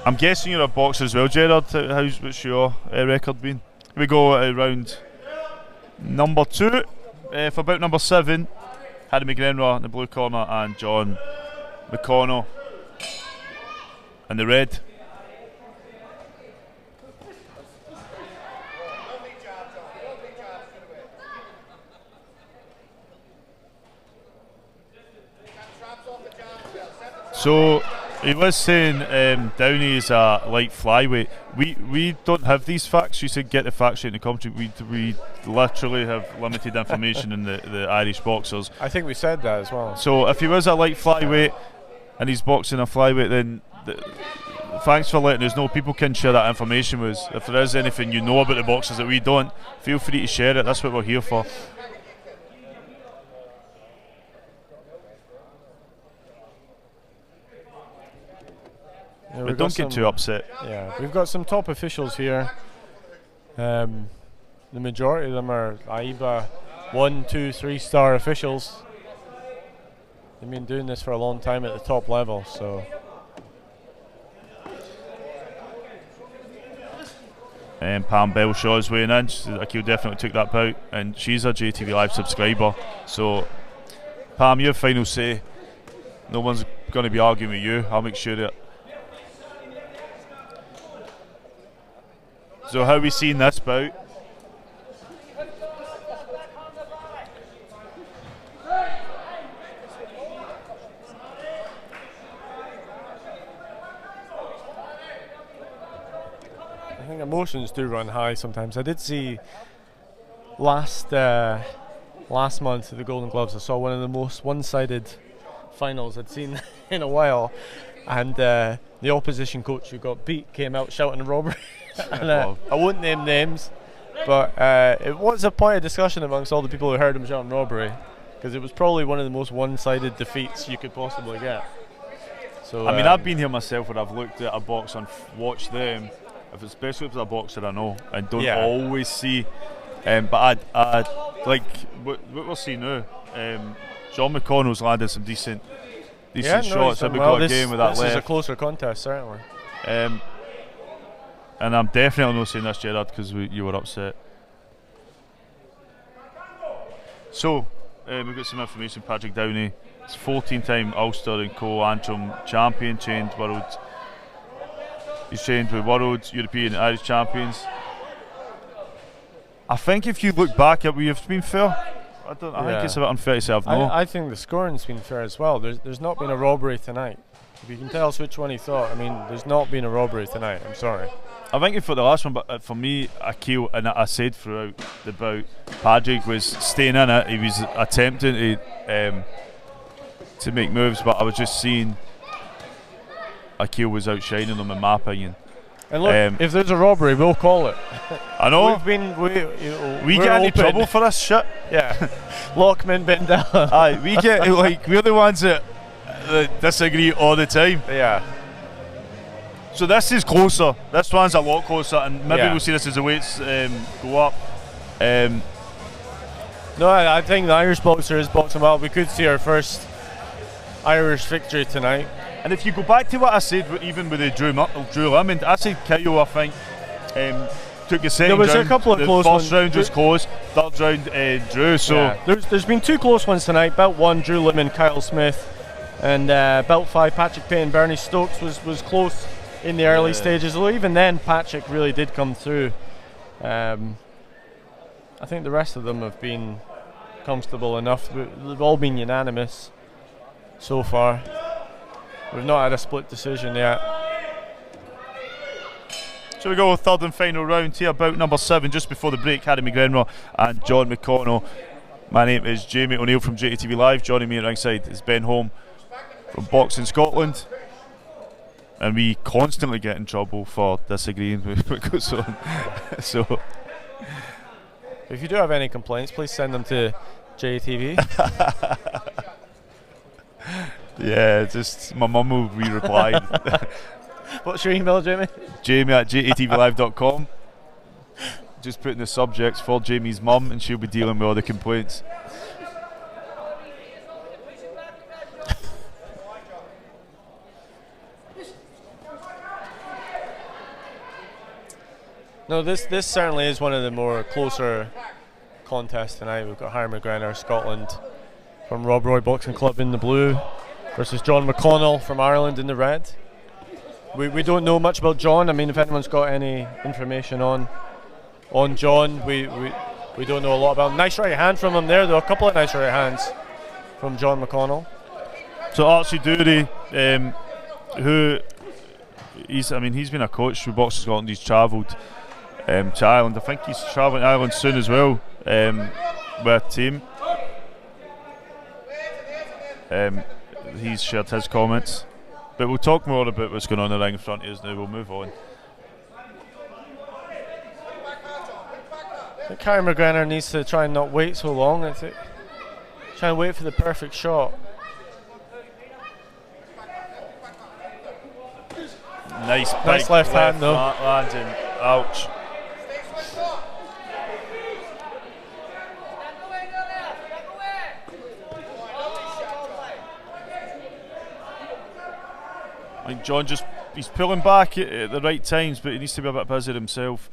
I'm guessing you're a boxer as well, Gerard. What's your record been? Here we go round number 2. For bout number 7, Harry McGraner in the blue corner and John McConnell in the red. So he was saying Downey is a light flyweight. We don't have these facts. You said get the facts in the commentary. We literally have limited information in the Irish boxers. I think we said that as well. So if he was a light flyweight and he's boxing a flyweight, then thanks for letting us know. People can share that information with us. If there is anything you know about the boxers that we don't, feel free to share it. That's what we're here for. Yeah, but don't get too upset. Yeah, we've got some top officials here. The majority of them are AIBA 1, 2, 3-star officials. They've been doing this for a long time at the top level, so Pam Belshaw's weighing in. Akil definitely took that bout, and she's a JTV Live subscriber. So, Pam, your final say. No one's going to be arguing with you. I'll make sure that. So, how are we seeing this bout? I think emotions do run high sometimes. I did see last month at the Golden Gloves, I saw one of the most one-sided finals I'd seen in a while, and the opposition coach who got beat came out shouting robbery. And, I won't name names, but it was a point of discussion amongst all the people who heard him shouting robbery, because it was probably one of the most one-sided defeats you could possibly get. So I mean, I've been here myself where I've looked at a box and watched them, especially if it's a boxer I know, and don't always see. But I like what we're seeing now. John McConnell's landed some decent shots. We've got a game with that left. This is a closer contest, certainly. And I'm definitely not saying this, Gerard, because you were upset. So, we've got some information. Patrick Downey, 14-time Ulster and Co-Antrim champion, he's trained with World, European and Irish champions. I think if you look back at where you've been fair, I think it's a bit unfair to say I've no. I think the scoring's been fair as well. There's not been a robbery tonight. If you can tell us which one he thought, I mean, there's not been a robbery tonight. I'm sorry. I think he thought the last one, but for me, Akil, and I said throughout the bout, Patrick was staying in it. He was attempting to make moves, but I was just seeing Akil was outshining them in my opinion. And look, if there's a robbery, we'll call it. I know. We get into trouble for this shit. Yeah. Lockman, Bendel. Aye, we get we're the ones that disagree all the time. Yeah. So this is closer. This one's a lot closer, and maybe we'll see this as the weights go up. No, I think the Irish boxer is boxing well. We could see our first Irish victory tonight. And if you go back to what I said, even with the Drew Lemon, I said Kyle, I think, took a second round. There was a couple of close ones. First round was close, third round Drew. So there's been two close ones tonight. Bout 1, Drew Lemon, Kyle Smith, and bout 5, Patrick Payne, Bernie Stokes was close in the early stages. Although even then, Patrick really did come through. I think the rest of them have been comfortable enough. They've all been unanimous so far. We've not had a split decision yet. So we go third and final round here, bout number 7, just before the break. Harry Graner and John McConnell. My name is Jamie O'Neill from JATV Live. Joining me at ringside is Ben Holm from Boxing Scotland. And we constantly get in trouble for disagreeing with what goes on. So, if you do have any complaints, please send them to JATV. Yeah, just my mum will re-reply. What's your email, Jamie? Jamie@jatvlive.com. Just put in the subjects for Jamie's mum, and she'll be dealing with all the complaints. No, this certainly is one of the more closer contests tonight. We've got Harry Graner, Scotland, from Rob Roy Boxing Club in the blue, versus John McConnell from Ireland in the red. We don't know much about John. I mean, if anyone's got any information on John, we don't know a lot about him. Nice right hand from him there, though. A couple of nice right hands from John McConnell. So Archie Dury, who he's been a coach with Boxing Scotland. He's travelled to Ireland. I think he's travelling to Ireland soon as well with a team. He's shared his comments, but we'll talk more about what's going on in the ring in front of us now. We'll move on. I think Harry McGraner needs to try and not wait so long. Try and wait for the perfect shot. Nice left hand though. Landing. Ouch. I think John he's pulling back at the right times, but he needs to be a bit busy himself.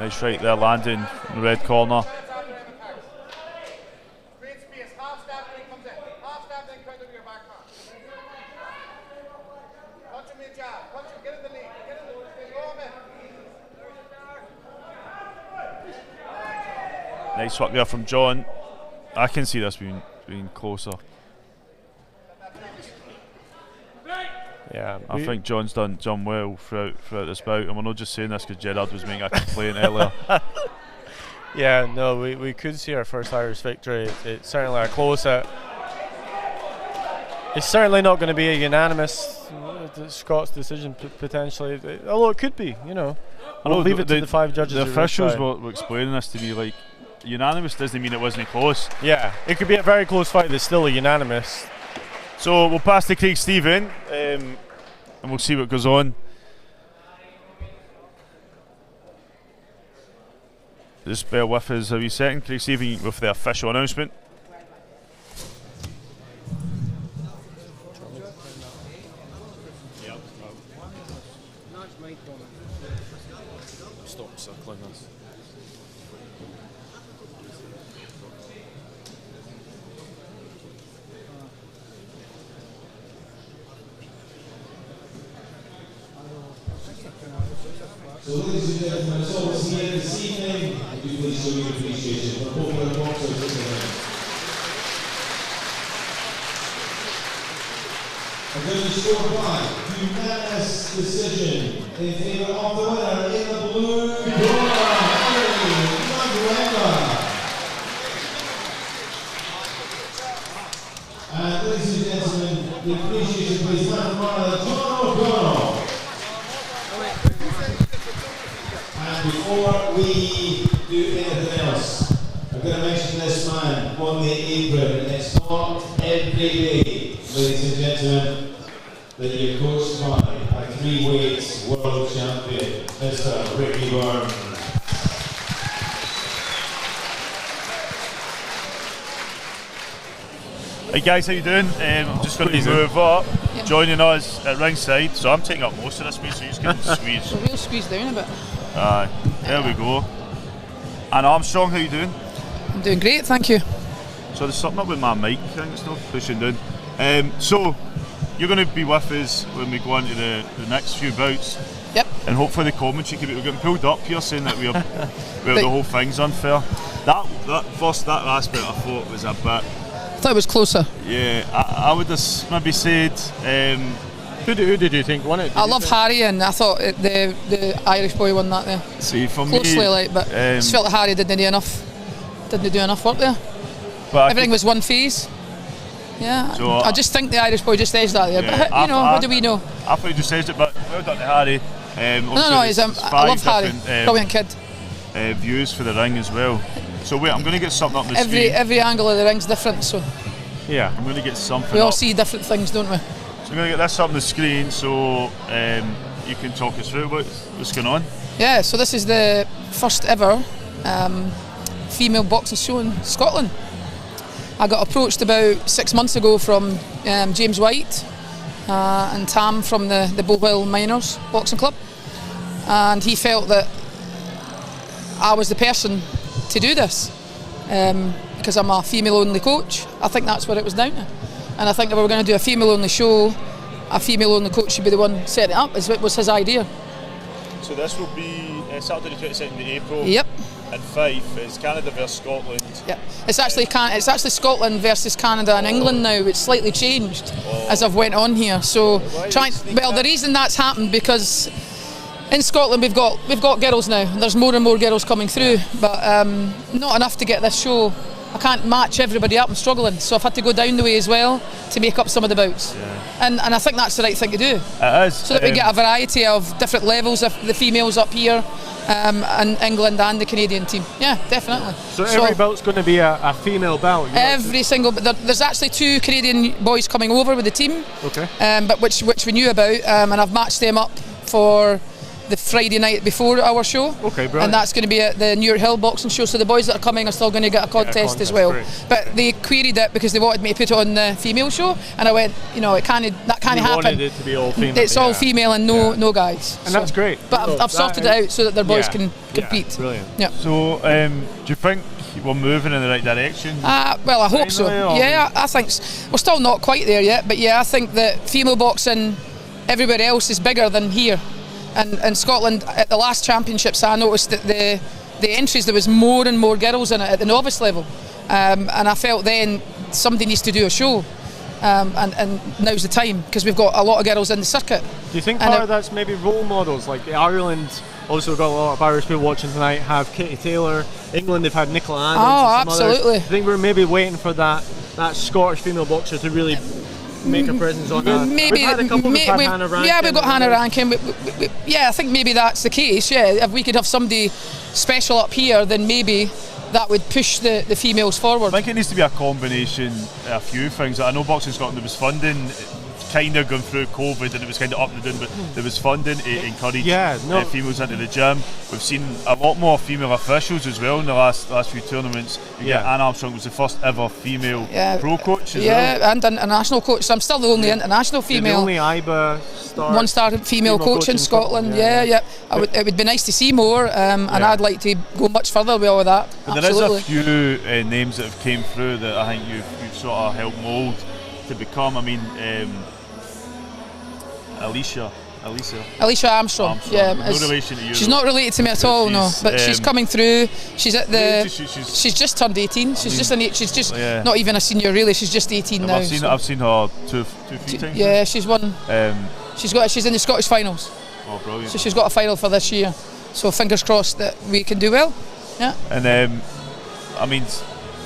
Nice right there, landing in the red corner. Great space. Half step, then comes in. Half step, then comes over your back hand. Punch him in jab. Punch him. Get in the knee. Get in the knee. Go on, man. Nice work there from John. I can see this being closer. Yeah, I think John's done well throughout this bout, and we're not just saying this because Gerard was making a complaint earlier. Yeah, no, we could see our first Irish victory. It's certainly a close. It's certainly not going to be a unanimous Scots decision potentially, although it could be. You know, I'll leave it to the 5 judges. The officials were explaining this to me like unanimous doesn't mean it wasn't close. Yeah, it could be a very close fight. That's still a unanimous. So we'll pass to Craig Stephen, and we'll see what goes on. Just bear with us a wee second. Craig Stephen with the official announcement. Stop circling us. So ladies and gentlemen, it's all we'll see you this evening. Would you please show your appreciation for popular boxers in the ring. And then the score by unanimous decision in favour of the winner in the blue corner, McConnell. And ladies and gentlemen, the appreciation please stand for McConnell. Before we do anything else, I'm going to mention this man on the apron. It's not every day, ladies and gentlemen, that you're coached by a 3-weight world champion, Mr. Ricky Byrne. Hey guys, how you doing? I'm just going to move up. Yep. Joining us at ringside, so I'm taking up most of this space, so you can squeeze. We'll squeeze down a bit. Aye, there we go. And Armstrong, how you doing? I'm doing great, thank you. So there's something up with my mic, I think it's not pushing down. So you're going to be with us when we go into the next few bouts. Yep. And hopefully the commentary can be, we're getting pulled up here saying that the whole thing's unfair. That last bit I thought was a bit. I thought it was closer. Yeah, I would have maybe said. Who did you think won it? I love Harry, and I thought the Irish boy won that there. See, for closely, me, like, but I just felt like Harry didn't do enough work there. But everything was one phase. Yeah, so I just think the Irish boy just edged that there. Yeah, but what do we know? I thought he just edged it, but well done to Harry. I love Harry, brilliant kid. Views for the ring as well. So wait, I'm going to get something up the screen. Every angle of the ring's different, so. Yeah, I'm going to get something. We all see different things, don't we? So I'm going to get this up on the screen so you can talk us through what's going on. Yeah, so this is the first ever female boxing show in Scotland. I got approached about 6 months ago from James White and Tam from the Bowhill Miners Boxing Club, and he felt that I was the person to do this because I'm a female-only coach. I think that's what it was down to. And I think if we were going to do a female-only show, a female-only coach should be the one setting it up. It was his idea. So this will be Saturday the 22nd of April. Yep. And Fife is Canada versus Scotland. Yeah, it's actually Scotland versus Canada and England now. It's slightly changed as I've went on here. So the reason that's happened because in Scotland we've got girls now. There's more and more girls coming through, but not enough to get this show. I can't match everybody up, I'm struggling, so I've had to go down the way as well to make up some of the bouts. Yeah. And I think that's the right thing to do. It is. So that we get a variety of different levels of the females up here, and England and the Canadian team. Yeah, definitely. So every bout's going to be a female bout? Every single, there's actually 2 Canadian boys coming over with the team. Okay. But which we knew about, and I've matched them up for the Friday night before our show. Okay, brilliant. And that's going to be at the New York Hill boxing show. So the boys that are coming are still going to get a contest as well. Great. But they queried it because they wanted me to put on the female show, and I went, that can't You happen. wanted it to be all female. It's all female and no guys. And that's great. But I've sorted it out so that their boys can compete. Brilliant. Yeah. So, do you think we're moving in the right direction? Well, I hope so. Finally, Yeah, I think we're still not quite there yet, but yeah, I think that female boxing everywhere else is bigger than here. And Scotland, at the last championships, I noticed that the entries, there was more and more girls in it at the novice level. And I felt then somebody needs to do a show. And now's the time, because we've got a lot of girls in the circuit. Do you think part of that's maybe role models? Like Ireland also got a lot of Irish people watching tonight, have Katie Taylor. England, they've had Nicola Adams. Oh, and some absolutely. Others. I think we're maybe waiting for that Scottish female boxer to really make a presence on that. Maybe we've had a couple. We've had Hannah Rankin. Yeah, we've got Hannah Rankin. I think maybe that's the case. Yeah, if we could have somebody special up here, then maybe that would push the females forward. I think it needs to be a combination of a few things. I know Boxing Scotland, there was funding kind of going through COVID, and it was kind of up and down, but there was funding to encourage females into the gym. We've seen a lot more female officials as well in the last few tournaments. Anne Armstrong was the first ever female pro coach as well. And international coach. So I'm still the only international female. The only IBA one-star female coach in Scotland. Yeah. It would be nice to see more, and I'd like to go much further with all of that. But there is a few names that have came through that I think you've sort of helped mould to become. I mean, Alicia Armstrong. Yeah, no relation to you. She's not related to me at all, no. But she's coming through. She's at the. She's just turned 18. She's just not even a senior really. She's just 18 now. I've seen her two, three times. Yeah, she's won. She's in the Scottish finals. Oh, brilliant! So she's got a final for this year. So fingers crossed that we can do well. Yeah. And I mean,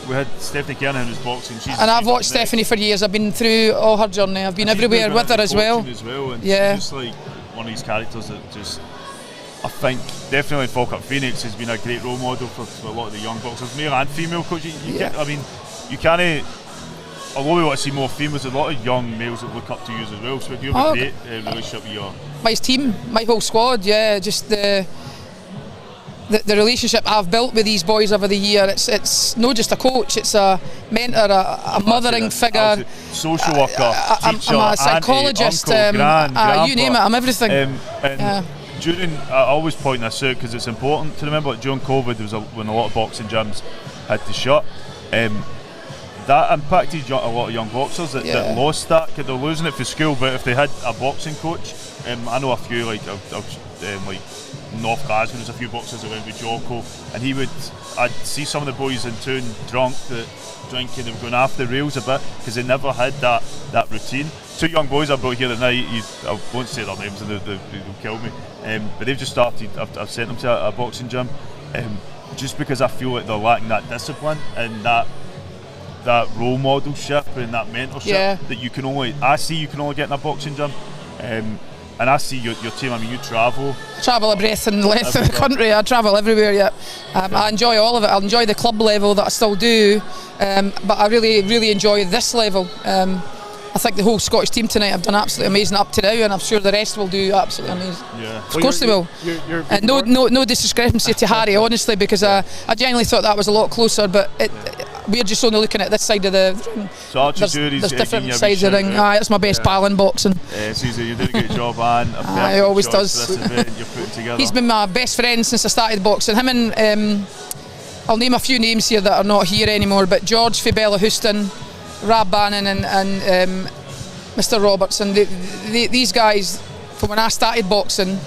we had Stephanie Kernahan who's boxing. I've watched Stephanie for years. I've been through all her journey. I've been everywhere with her as well. And she's just like one of these characters that just, I think, definitely Falkirk Phoenix has been a great role model for a lot of the young boxers, male and female coaches. You can't. Although we want to see more females, there's a lot of young males that look up to you as well. So you have a great relationship with your. My team, my whole squad. Yeah, just the relationship I've built with these boys over the year, it's not just a coach, it's a mentor, a mothering figure, social worker, teacher, I'm a psychologist, auntie, uncle, grandpa, you name it, I'm everything. During, I always point this out because it's important to remember, during COVID there was when a lot of boxing gyms had to shut, that impacted a lot of young boxers that lost that. They're losing it for school, but if they had a boxing coach, I know a few like North Glasgow, there's a few boxers that went with Jocko, and I'd see some of the boys in town drunk, drinking and going after the rails a bit because they never had that routine. Two young boys I brought here tonight, I won't say their names, they'll kill me, but they've just started. I've sent them to a boxing gym, just because I feel like they're lacking that discipline and that role modelship and that mentorship that you can only get in a boxing gym. And I see your team, I mean, you travel. I travel a breadth and length of the country. I travel everywhere, I enjoy all of it. I enjoy the club level that I still do, but I really, really enjoy this level. I think the whole Scottish team tonight have done absolutely amazing up to now, and I'm sure the rest will do absolutely amazing. Yeah. Of course they will. And no discrepancy to Harry, honestly, because I genuinely thought that was a lot closer, but we're just only looking at this side of the ring. So there's different sides of the ring. That's my best pal in boxing. Caesar, you're doing a great job, Anne. He always does. This event you're putting together. He's been my best friend since I started boxing. Him and I'll name a few names here that are not here anymore, but George Fibella Houston, Rab Bannon and Mr. Robertson. These guys, from when I started boxing,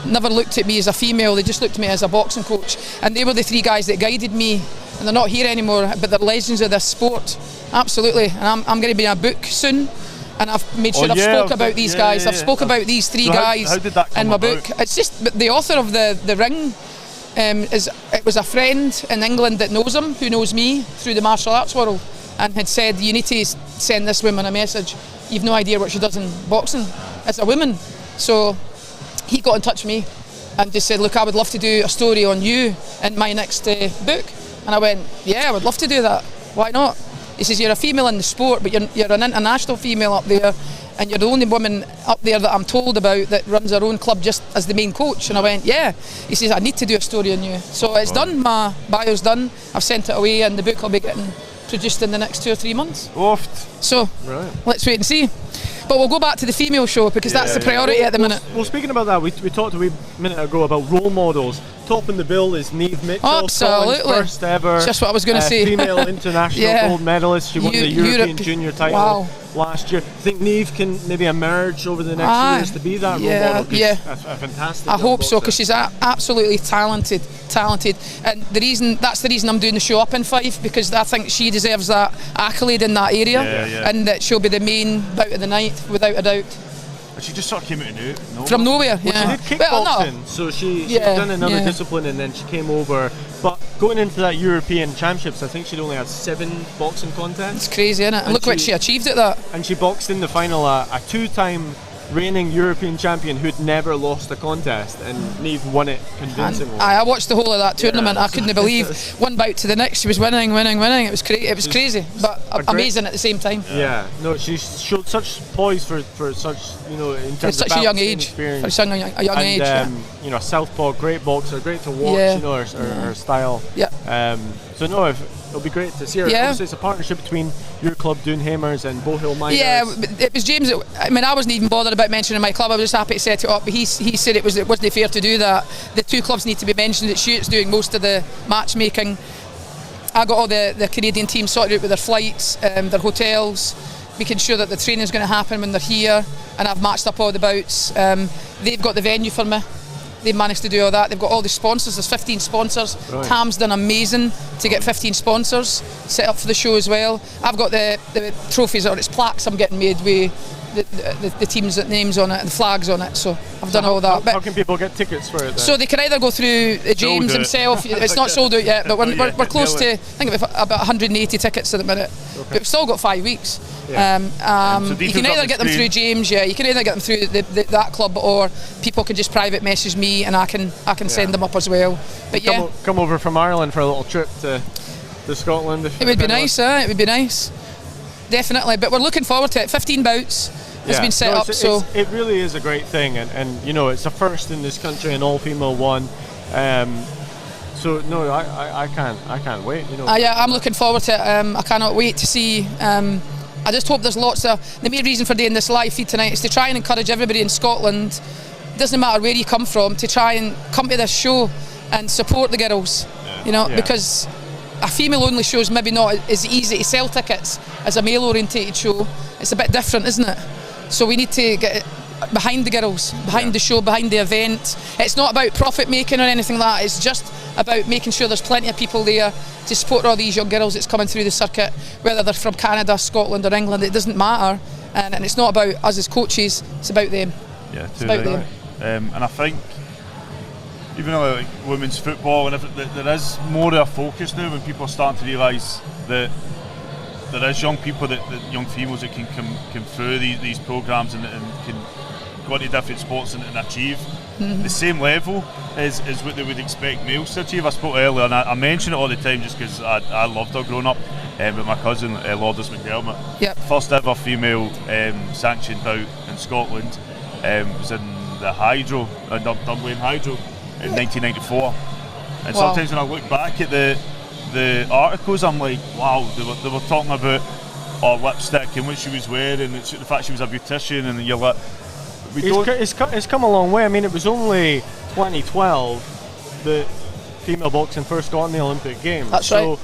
never looked at me as a female, they just looked at me as a boxing coach, and they were the three guys that guided me, and they're not here anymore, but they're legends of this sport, absolutely. And I'm going to be in a book soon, and I've made sure I've spoke about these guys. I've spoke about these three guys how did that come in my about? book. It's just the author of the ring. It was a friend in England that knows him, who knows me through the martial arts world, and had said, you need to send this woman a message. You've no idea what she does in boxing as a woman. So he got in touch with me and just said, look, I would love to do a story on you in my next book. And I went, yeah, I would love to do that. Why not? He says, you're a female in the sport, but you're an international female up there, and you're the only woman up there that I'm told about that runs her own club just as the main coach. And I went, yeah. He says, I need to do a story on you. So it's done, my bio's done, I've sent it away, and the book will be getting produced in the next 2 or 3 months. So let's wait and see. But we'll go back to the female show, because that's the priority at the minute. Well, speaking about that, we talked a wee minute ago about role models. Topping the bill is Niamh Mitchell, Scotland's first ever just what I was going to say. Female international gold medalist. She won the European Junior title last year. I think Niamh can maybe emerge over the next years to be that role model. A fantastic. I hope so, because she's absolutely talented. And that's the reason I'm doing the show up in 5, because I think she deserves that accolade in that area, and that she'll be the main bout of the night without a doubt. And she just sort of came out of nowhere. From nowhere, She did kickboxing, so she's done another discipline, and then she came over. But going into that European Championships, I think she'd only had 7 boxing contests. It's crazy, isn't it? And look what she achieved at that. And she boxed in the final a 2-time reigning European champion who'd never lost a contest, and Niamh won it convincingly. I watched the whole of that tournament. I couldn't believe one bout to the next she was winning. It was crazy, but amazing at the same time. No, she showed such poise for such, in terms of such a young age. For such a young age. Southpaw, great boxer, great to watch. Her style. So no, it'll be great to see her. Obviously, it's a partnership between your club, Doonhamers, and Bohill Miners. Yeah, it was James. I wasn't even bothered about mentioning my club. I was just happy to set it up. But he said it wasn't fair to do that. The 2 clubs need to be mentioned. It's doing most of the matchmaking. I got all the Canadian teams sorted out with their flights, their hotels, making sure that the training's going to happen when they're here, and I've matched up all the bouts. They've got the venue for me. They've managed to do all that. They've got all the sponsors. There's 15 sponsors. Tam's done amazing to get 15 sponsors set up for the show as well. I've got the trophies, or it's plaques I'm getting made with the teams' names on it and the flags on it. So I've done all that. How can people get tickets for it then? So they can either go through James himself. It's not sold out yet, but we're close to, I think, about 180 tickets at the minute. But we've still got 5 weeks. You can either get them through James, you can either get them through that club, or people can just private message me and I can send them up as well. But come over from Ireland for a little trip to Scotland. It would be nice, it would be nice. Definitely, but we're looking forward to it. 15 bouts has been set up, so it really is a great thing, and it's a first in this country, an all-female one. So no, I can't wait. I'm looking forward to it. I cannot wait to see. I just hope there's lots of. The main reason for doing this live feed tonight is to try and encourage everybody in Scotland, doesn't matter where you come from, to try and come to this show and support the girls. Because a female-only show is maybe not as easy to sell tickets as a male-orientated show. It's a bit different, isn't it? So we need to get behind the girls, behind the show, behind the event. It's not about profit making or anything like that. It's just about making sure there's plenty of people there to support all these young girls that's coming through the circuit, whether they're from Canada, Scotland or England. It doesn't matter, and it's not about us as coaches, it's about them. It's about them. And I think even though women's football and there is more of a focus now when people are starting to realise that there is young people, that young females that can come through these programmes and can go into different sports and achieve the same level as what they would expect males to achieve. I spoke earlier, and I mention it all the time just because I loved her growing up, with my cousin Lourdes McDermott. First ever female sanctioned bout in Scotland was in the Hydro, Dublin Hydro in 1994. And sometimes when I look back at the articles, I'm like, wow, they were talking about lipstick and what she was wearing, and the fact she was a beautician, and you're like, it's come a long way. I mean, it was only 2012 that female boxing first got in the Olympic Games. That's right.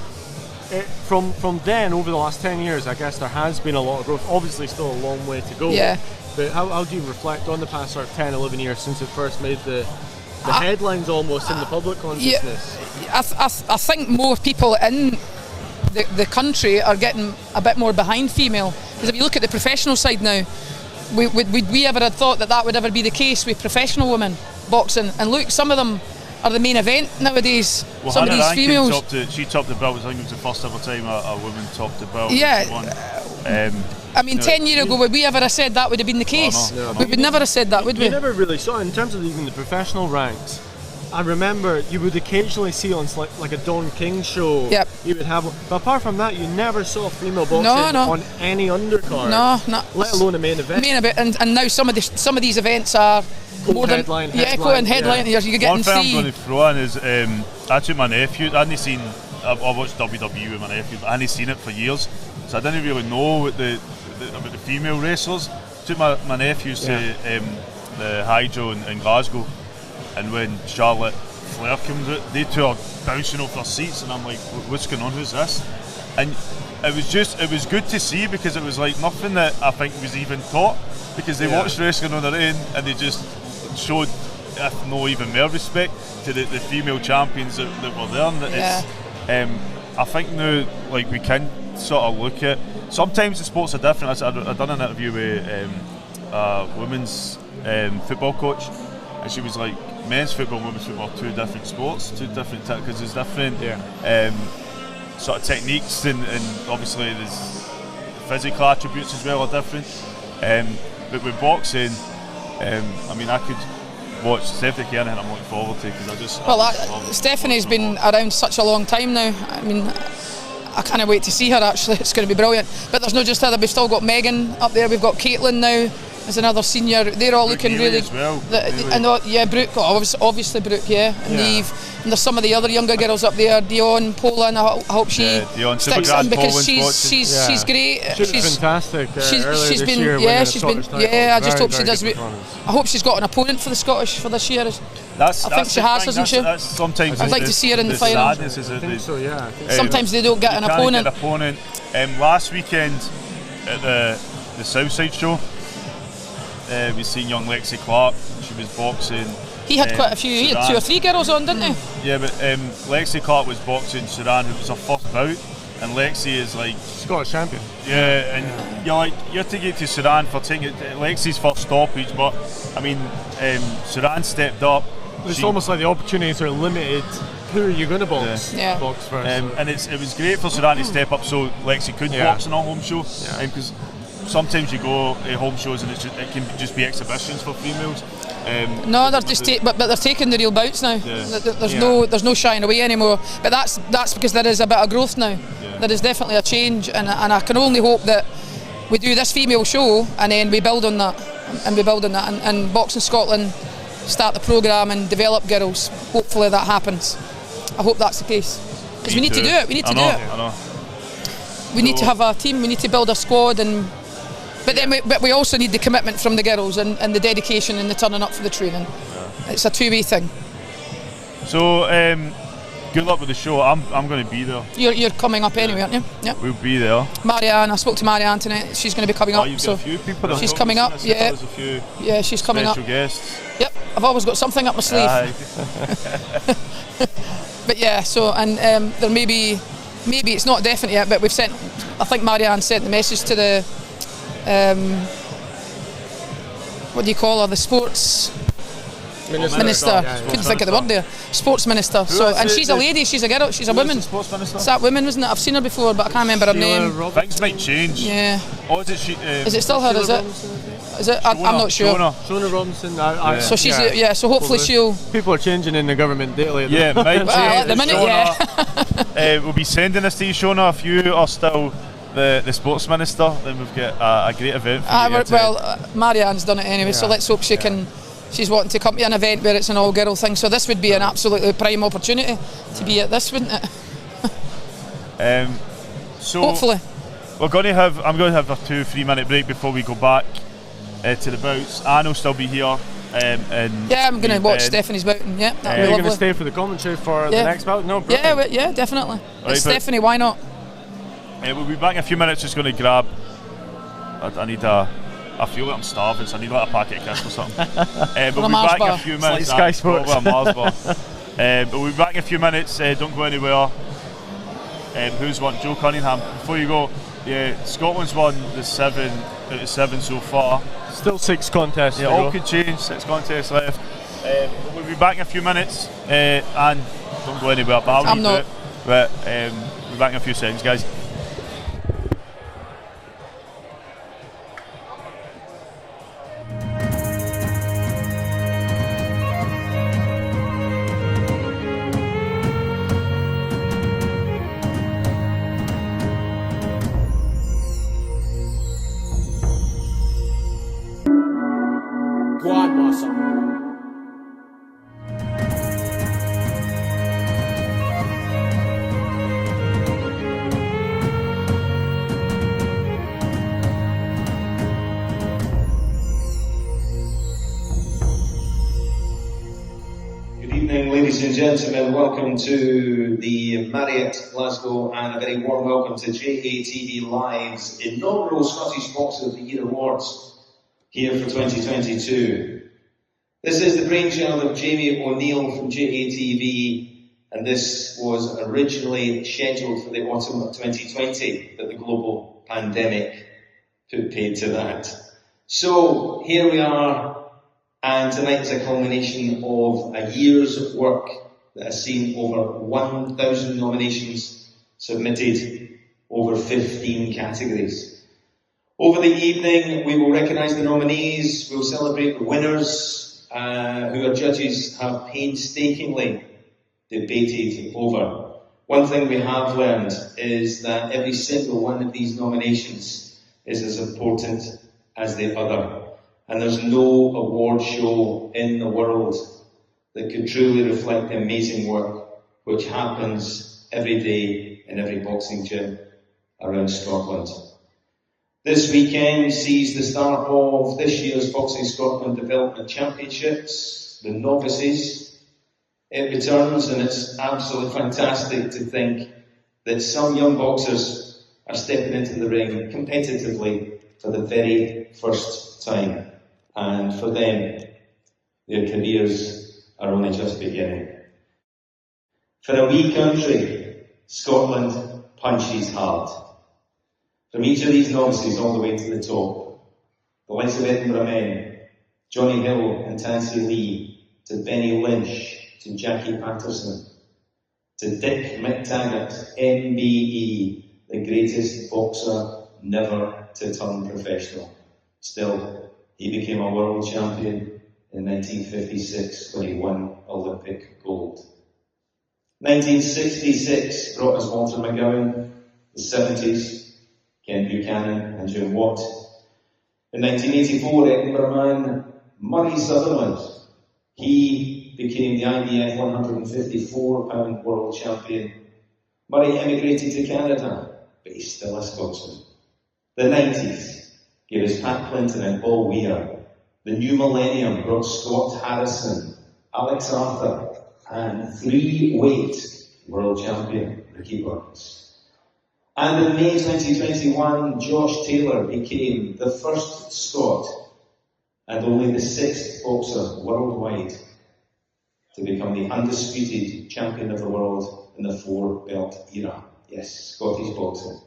From then, over the last 10 years, I guess there has been a lot of growth. Obviously still a long way to go. But how do you reflect on the past 10, 11 years since it first made the headlines almost in the public consciousness? I think more people in the country are getting a bit more behind female. Because if you look at the professional side now, would we ever have thought that would ever be the case with professional women boxing? And look, some of them are the main event nowadays. Well, some of these females. She topped the belt. I think it was the first ever time a woman topped the belt. I mean, 10 years ago, would we ever have said that would have been the case? We would never have said that, would we? You never really saw, in terms of even the professional ranks, I remember you would occasionally see on like a Don King show. Yep. You would have, but apart from that, you never saw female boxing on any undercard. No. Let alone a main event. And now some of these events are more than headline. Headline. Yeah. You're getting One thing I'm three. going to throw in is I took my nephew. I hadn't seen. I watched WWE with my nephew, but I hadn't seen it for years, so I didn't really know what about the female wrestlers. Took my nephews to the Hydro in Glasgow, and when Charlotte Flair comes out, they two are bouncing off their seats, and I'm like, what's going on? Who's this? And it was good to see, because it was like nothing that I think was even taught, because they watched wrestling on their own, and they just showed, if no even more respect, to the female champions that were there. And it's, I think now, like, we can sort of look at, sometimes the sports are different. I done an interview with a women's football coach, and she was like, men's football and women's football are two different sports, because there's different sort of techniques, and obviously there's physical attributes as well are different. But with boxing, I mean, I could watch Stephanie Kernahan, I'm looking forward to, because Stephanie's been around such a long time now. I mean, I can't wait to see her. Actually, it's going to be brilliant. But there's not just her. We've still got Megan up there. We've got Caitlin now as another senior. They're all looking really. As well. Brooke. Obviously Brooke. And Eve. And there's some of the other younger girls up there. Dion, Poland. I hope she sticks in, because she's great. She's fantastic. She's been. I just hope she does. I hope she's got an opponent for the Scottish for this year. I think she has, hasn't she? That's sometimes I'd like to see her in the final. I think so, yeah. Sometimes they don't get an opponent. Last weekend at the Southside show, we seen young Lexi Clark. She was boxing. He had quite a few. He had 2 or 3 girls on, didn't he? Yeah, but Lexi Clark was boxing Sudan. It was her first bout, and Lexi is like Scottish champion. Yeah, and you're to get to Sudan for taking Lexi's first stoppage, but I mean, Sudan stepped up. It's almost like the opportunities are limited. Who are you going to box? Box first. And it was great for Sudan to step up, so Lexi could box in a home show, because sometimes you go to home shows and it can just be exhibitions for females. No, they're just but they're taking the real bouts now. There's no shying away anymore. But that's because there is a bit of growth now. There is definitely a change, and I can only hope that we do this female show and then we build on that, and Boxing Scotland start the programme and develop girls. Hopefully that happens. I hope that's the case, because we need to do it. We need to do it. I know. We need to have a team. We need to build a squad, but we also need the commitment from the girls, and the dedication and the turning up for the training. It's a two-way thing. So good luck with the show. I'm going to be there. You're coming up anyway, aren't you? Yeah. We'll be there. Marianne, I spoke to Marianne tonight. She's going to be coming up. You've got a few people. She's coming up. Yeah. She's coming up. Special guests. Yep. I've always got something up my sleeve. But yeah. So there maybe it's not definite yet, but we've sent. I think Marianne sent the message to the. What do you call her? The sports minister. Couldn't think of the word there. Sports minister. And she's a lady. She's a girl. She's a woman. Sports minister? It's that woman, wasn't it? I've seen her before, but I can't remember her name. Things might change. Yeah. Or is it she? Is it still her? Is it? I'm not sure. Shona Robinson. So she's So hopefully she'll. People are changing in the government daily. Yeah, might change. At the minute, we'll be sending this to you, Shona. If you are still the sports minister, then we've got a great event for you. Marianne's done it anyway, so let's hope she can. She's wanting to come to an event where it's an all-girl thing, so this would be an absolutely prime opportunity to be at this, wouldn't it? So hopefully. I'm going to have a 2-3 minute break before we go back to the bouts. Anne will still be here. I'm going to watch Stephanie's bout. Yeah, that'll be lovely. You're going to stay for the commentary for the next bout? No, brilliant. Yeah, definitely. Right, Stephanie, why not? We'll be back in a few minutes. Just going to grab. I feel like I'm starving, so I need like a packet of crisps or something. But we'll be back in a few minutes. Sky Sports. A Mars bar. But we'll be back in a few minutes. Don't go anywhere. Who's won? Joe Cunningham. Before you go, Scotland's won the 7 out of 7 so far. Still 6 contests. Yeah, all could change. 6 contests left. We'll be back in a few minutes. And don't go anywhere. But I'm not. But we'll be back in a few seconds, guys. and gentlemen, welcome to the Marriott Glasgow and a very warm welcome to JATV Live's inaugural Scottish Boxer of the Year Awards here for 2022. This is the brainchild of Jamie O'Neill from JATV, and this was originally scheduled for the autumn of 2020, but the global pandemic put paid to that. So here we are. And tonight is a culmination of a year's work that has seen over 1,000 nominations submitted, over 15 categories. Over the evening, we will recognise the nominees, we'll celebrate the winners, who our judges have painstakingly debated over. One thing we have learned is that every single one of these nominations is as important as the other. And there's no award show in the world that could truly reflect the amazing work which happens every day in every boxing gym around Scotland. This weekend sees the start of this year's Boxing Scotland Development Championships, the novices. It returns, and it's absolutely fantastic to think that some young boxers are stepping into the ring competitively for the very first time. And for them, their careers are only just beginning. For a wee country, Scotland punches hard. From each of these novices all the way to the top, the likes of Edinburgh men, Johnny Hill and Tansy Lee, to Benny Lynch, to Jackie Patterson, to Dick McTaggart, MBE, the greatest boxer never to turn professional. Still, he became a world champion in 1956 when he won Olympic gold. 1966 brought us Walter McGowan, the 70s, Ken Buchanan and Jim Watt. In 1984, Edinburgh man Murray Sutherland, he became the IBF 154-pound world champion. Murray emigrated to Canada, but he's still a Scotsman. The 90s gave us Pat Clinton and Paul Weir. The new millennium brought Scott Harrison, Alex Arthur, and three-weight world champion Ricky Burns. And in May 2021, Josh Taylor became the first Scot and only the sixth boxer worldwide to become the undisputed champion of the world in the four-belt era. Yes, Scottish boxing.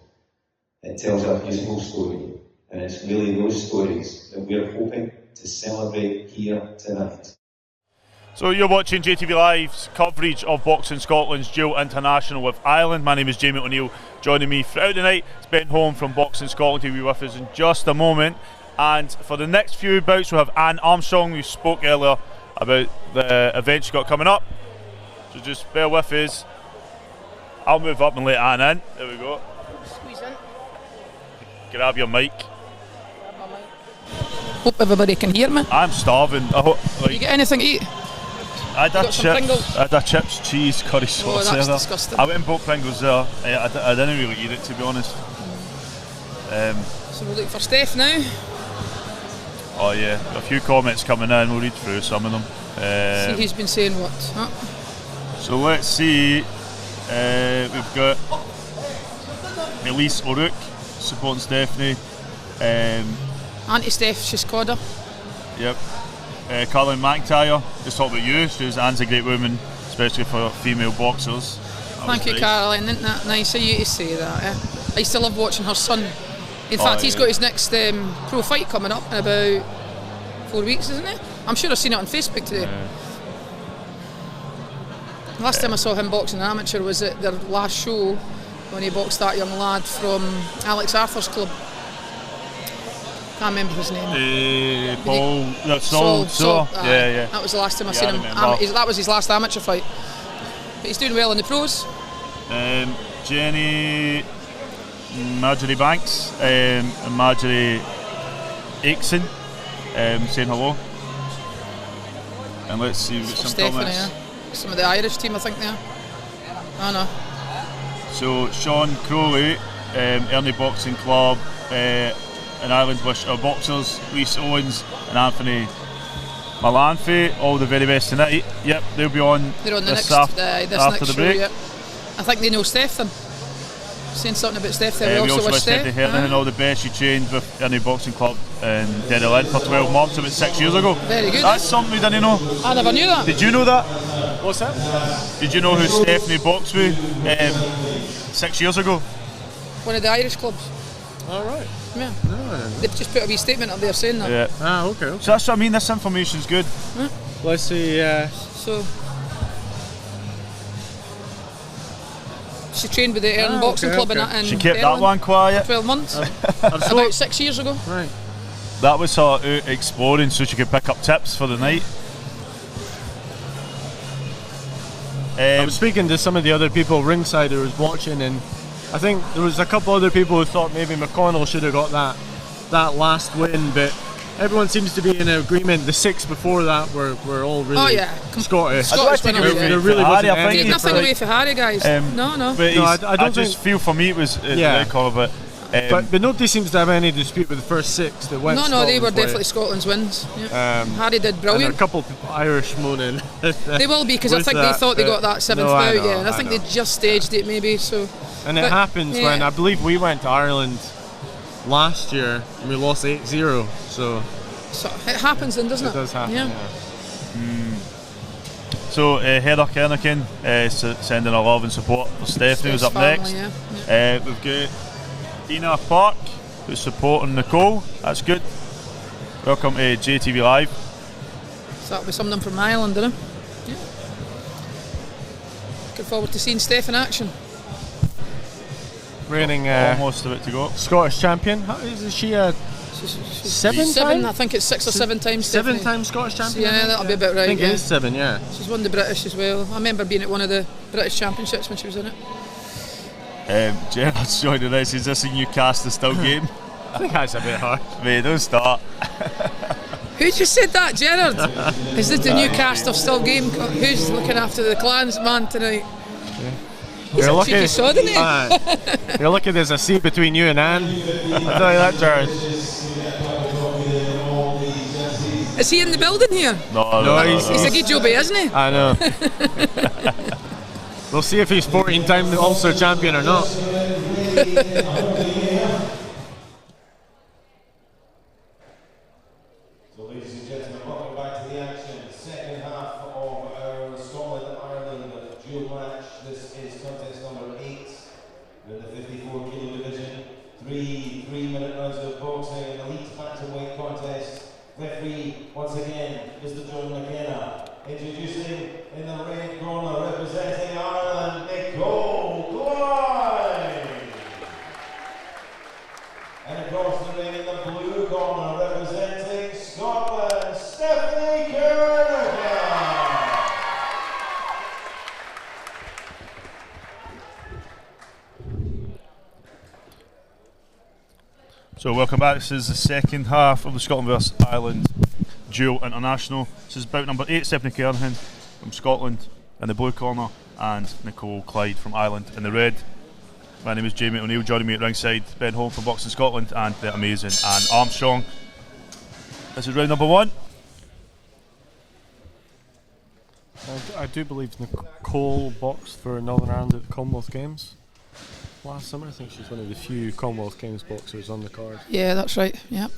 It tells a beautiful story. And it's really those stories that we're hoping to celebrate here tonight. So you're watching JTV Live's coverage of Boxing Scotland's Dual International with Ireland. My name is Jamie O'Neill. Joining me throughout the night is Ben Holm from Boxing Scotland. He'll be with us in just a moment. And for the next few bouts, we'll have Anne Armstrong, who spoke earlier about the event she's got coming up. So just bear with us. I'll move up and let Anne in. There we go. Squeeze in. Grab your mic. Hope everybody can hear me. I'm starving. You get anything to eat? I had chips, cheese, curry sauce. Oh, that's disgusting. I went and bought Pringles there. I didn't really eat it, to be honest. So we're looking for Steph now. Oh yeah, a few comments coming in. We'll read through some of them. See who's been saying what. Huh? So let's see. We've got Elise O'Rourke supporting Stephanie. Auntie Steph, she's called her. Yep. Carlin McIntyre, just talk about you. Anne's a great woman, especially for female boxers. Thank you, nice. Caroline. Isn't that nice of you to say that? Eh? I used to love watching her son. In fact, he's got his next pro fight coming up in about 4 weeks, isn't it? I'm sure I've seen it on Facebook today. Last time I saw him boxing an amateur was at their last show when he boxed that young lad from Alex Arthur's club. Can't remember his name. Saul. Yeah. That was the last time I seen him. That was his last amateur fight. But he's doing well in the pros. Jenny, Marjorie Banks, and Marjorie Aitken saying hello. And let's see, we've got some Stephanie, comments. yeah. Some of the Irish team, I think they are. I know. So Sean Crowley, Ernie Boxing Club, in Ireland wish our boxers, Reece Owens and Anthony Malanfe, all the very best tonight. Yep, they'll be on. They're on the this next, after next the show, break. yeah. I think they know Steph then. Saying something about Steph there. We also wish Steph Kernahan all the best. She trained with any boxing club in Eleventh for 12 months about 6 years ago. Very good. That's something we didn't know. I never knew that. Did you know that? What's that? Did you know who Stephanie boxed with 6 years ago? One of the Irish clubs. All right. Yeah. No. They've just put a wee statement up there saying that. Yeah. Ah, okay. So that's what I mean. This information's good. Yeah. Let's see. So she trained with the Erin Boxing Club in She kept Devlin that one quiet. 12 months. About 6 years ago. Right. That was her out exploring so she could pick up tips for the night. I was speaking to some of the other people ringside who was watching, and I think there was a couple other people who thought maybe McConnell should have got that last win, but everyone seems to be in agreement. The 6 before that were all really Scottish. Scottish winners, There really wasn't any. Take nothing away for Harry, guys. No. But No, I don't just think- feel for me it was Connor, but nobody seems to have any dispute with the first 6 that went. No, they were Scotland's way. definitely Scotland's wins. Yeah. Harry did brilliant. And a couple of Irish moaning. They will be, because I think they thought they got that 7th bout, and I think they just staged it maybe. So. And it happens when, I believe we went to Ireland last year and we lost 8-0, so it happens then, doesn't it? It does happen, yeah. So Heather Kernahan sending our love and support for Stephanie, who's up family, next. We've got Dina Park, who's supporting Nicole. That's good. Welcome to JTV Live. So that'll be something from Ireland, isn't it? Yeah. Looking forward to seeing Steph in action. Reigning almost about to go. Scottish champion. Is she a seven? I think it's 6 or 7 times. 7-time Scottish champion. Yeah, that'll be about right. I think it is 7. Yeah. She's won the British as well. I remember being at one of the British Championships when she was in it. Gerard's joining us. Is this a new cast of still game? I think that's a bit hard. Mate, don't start. Who just said that, Gerard? Is this the new cast of still game? Who's looking after the clans man tonight? He's a cheeky sod, isn't he? You're lucky there's a seat between you and Anne. I'll tell you that, Jared. Is he in the building here? No, he's a good jobby, isn't he? I know. We'll see if he's 14-time Ulster champion or not. Ladies and gentlemen, welcome back to the action. Second half of our Scotland-Ireland dual match. This is contest number 8. We're in the 54 kilo division. 3 3-minute rounds of boxing, an elite bantamweight contest. Referee, once again, Mr. John McKenna. Introducing in the red corner, representing Ireland, Clyde. And across the ring in the blue corner, representing Scotland, Stephanie Kernahan. So welcome back. This is the second half of the Scotland vs Ireland dual international. This is bout number 8. Stephanie Kernahan from Scotland in the blue corner and Nicole Clyde from Ireland in the red. My name is Jamie O'Neill. Joining me at ringside, Ben Holm from Boxing Scotland and the amazing Anne Armstrong. This is round number 1. I do believe Nicole boxed for Northern Ireland at the Commonwealth Games last summer. I think she's one of the few Commonwealth Games boxers on the card. Yeah, that's right. Yep.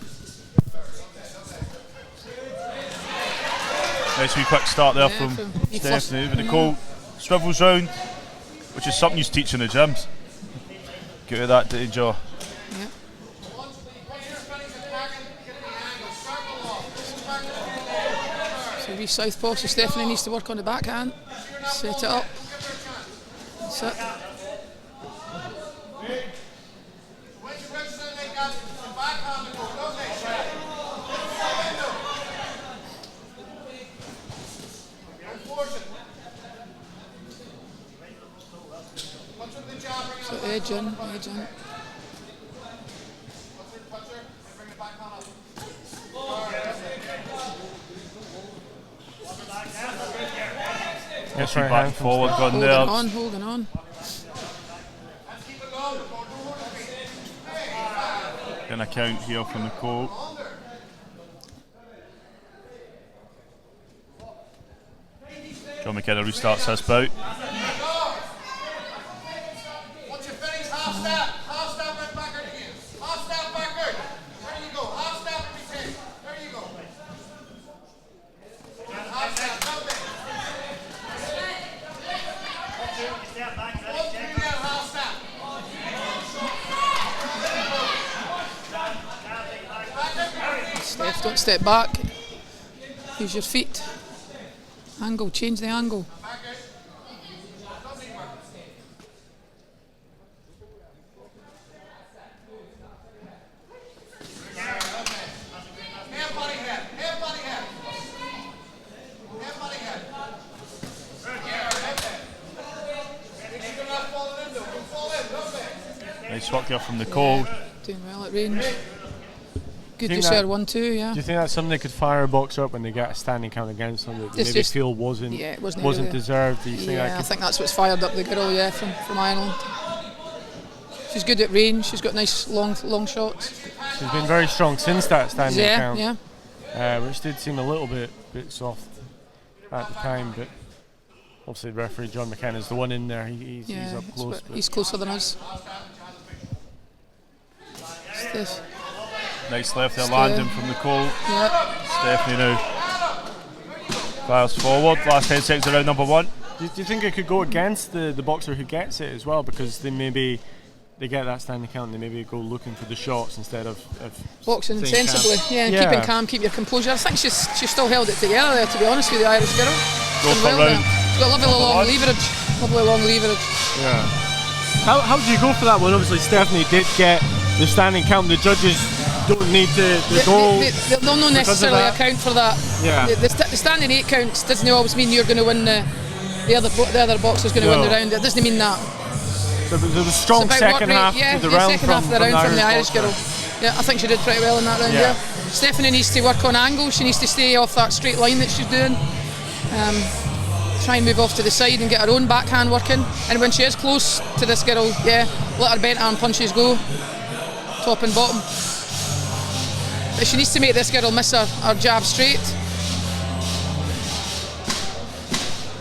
Nice wee quick start there from Stephanie. But Nicole swivels round, which is something you teach in the gyms. Get to that danger. Yep. So wee southpaw, so Stephanie needs to work on the backhand. Set it up. That's it. So edge in. Yes, right back forward, gone there. Holding on. An account here from Nicole. So McKenna restarts this bout. Once you finish, half step right backward again. Half step backward. There you go. Half step and retain. There you go. And half step, jump in. 1, 2 there, half step. Steph, don't step back. Use your feet. Angle, change the angle. Nice work here from Nicole. Doing well at range. Good to share 1-2, yeah. Do you think that's something they could fire a box up when they get a standing count against them that they maybe feel wasn't deserved? Do you think I think that's what's fired up the girl, from Ireland. She's good at range. She's got nice long shots. She's been very strong since that standing count. Yeah. Which did seem a little bit soft at the time, but obviously the referee John McKenna's the one in there. He's up close. He's closer than us. Steph. Nice left there landing from Nicole. Yep. Stephanie now fires forward. Last 10 seconds of round number 1. Do you think it could go against the boxer who gets it as well, because they get that standing count and they maybe go looking for the shots instead of boxing sensibly, keeping calm, keep your composure. I think she's still held it together there, to be honest with the Irish girl. Go for round. She's got lovely long leverage. Yeah. How do you go for that one? Obviously Stephanie did get the standing count. The judges don't need to go. They'll not necessarily account for that. Yeah. The standing 8 counts doesn't always mean you're going to win the other boxer's going to win the round. It doesn't mean that. So there was a strong second half of the round from the Irish girl. Yeah, I think she did pretty well in that round. Yeah. Stephanie needs to work on angle. She needs to stay off that straight line that she's doing. Try and move off to the side and get her own backhand working. And when she is close to this girl, let her bent arm punches go, top and bottom. But she needs to make this girl miss her jab straight.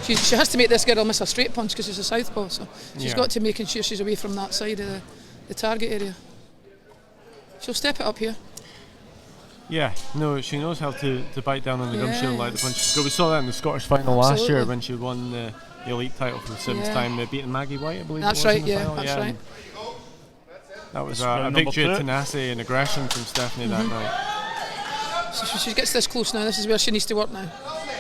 She has to make this girl miss a straight punch because she's a southpaw, so she's got to making sure she's away from that side of the target area. She'll step it up here. Yeah, no, she knows how to bite down on the gum shield like the punches go. We saw that in the Scottish final last year when she won the elite title for the 7th time, beating Maggie White, I believe. That's right, that's right. That was a victory of tenacity and aggression from Stephanie that night. So she gets this close now. This is where she needs to work now.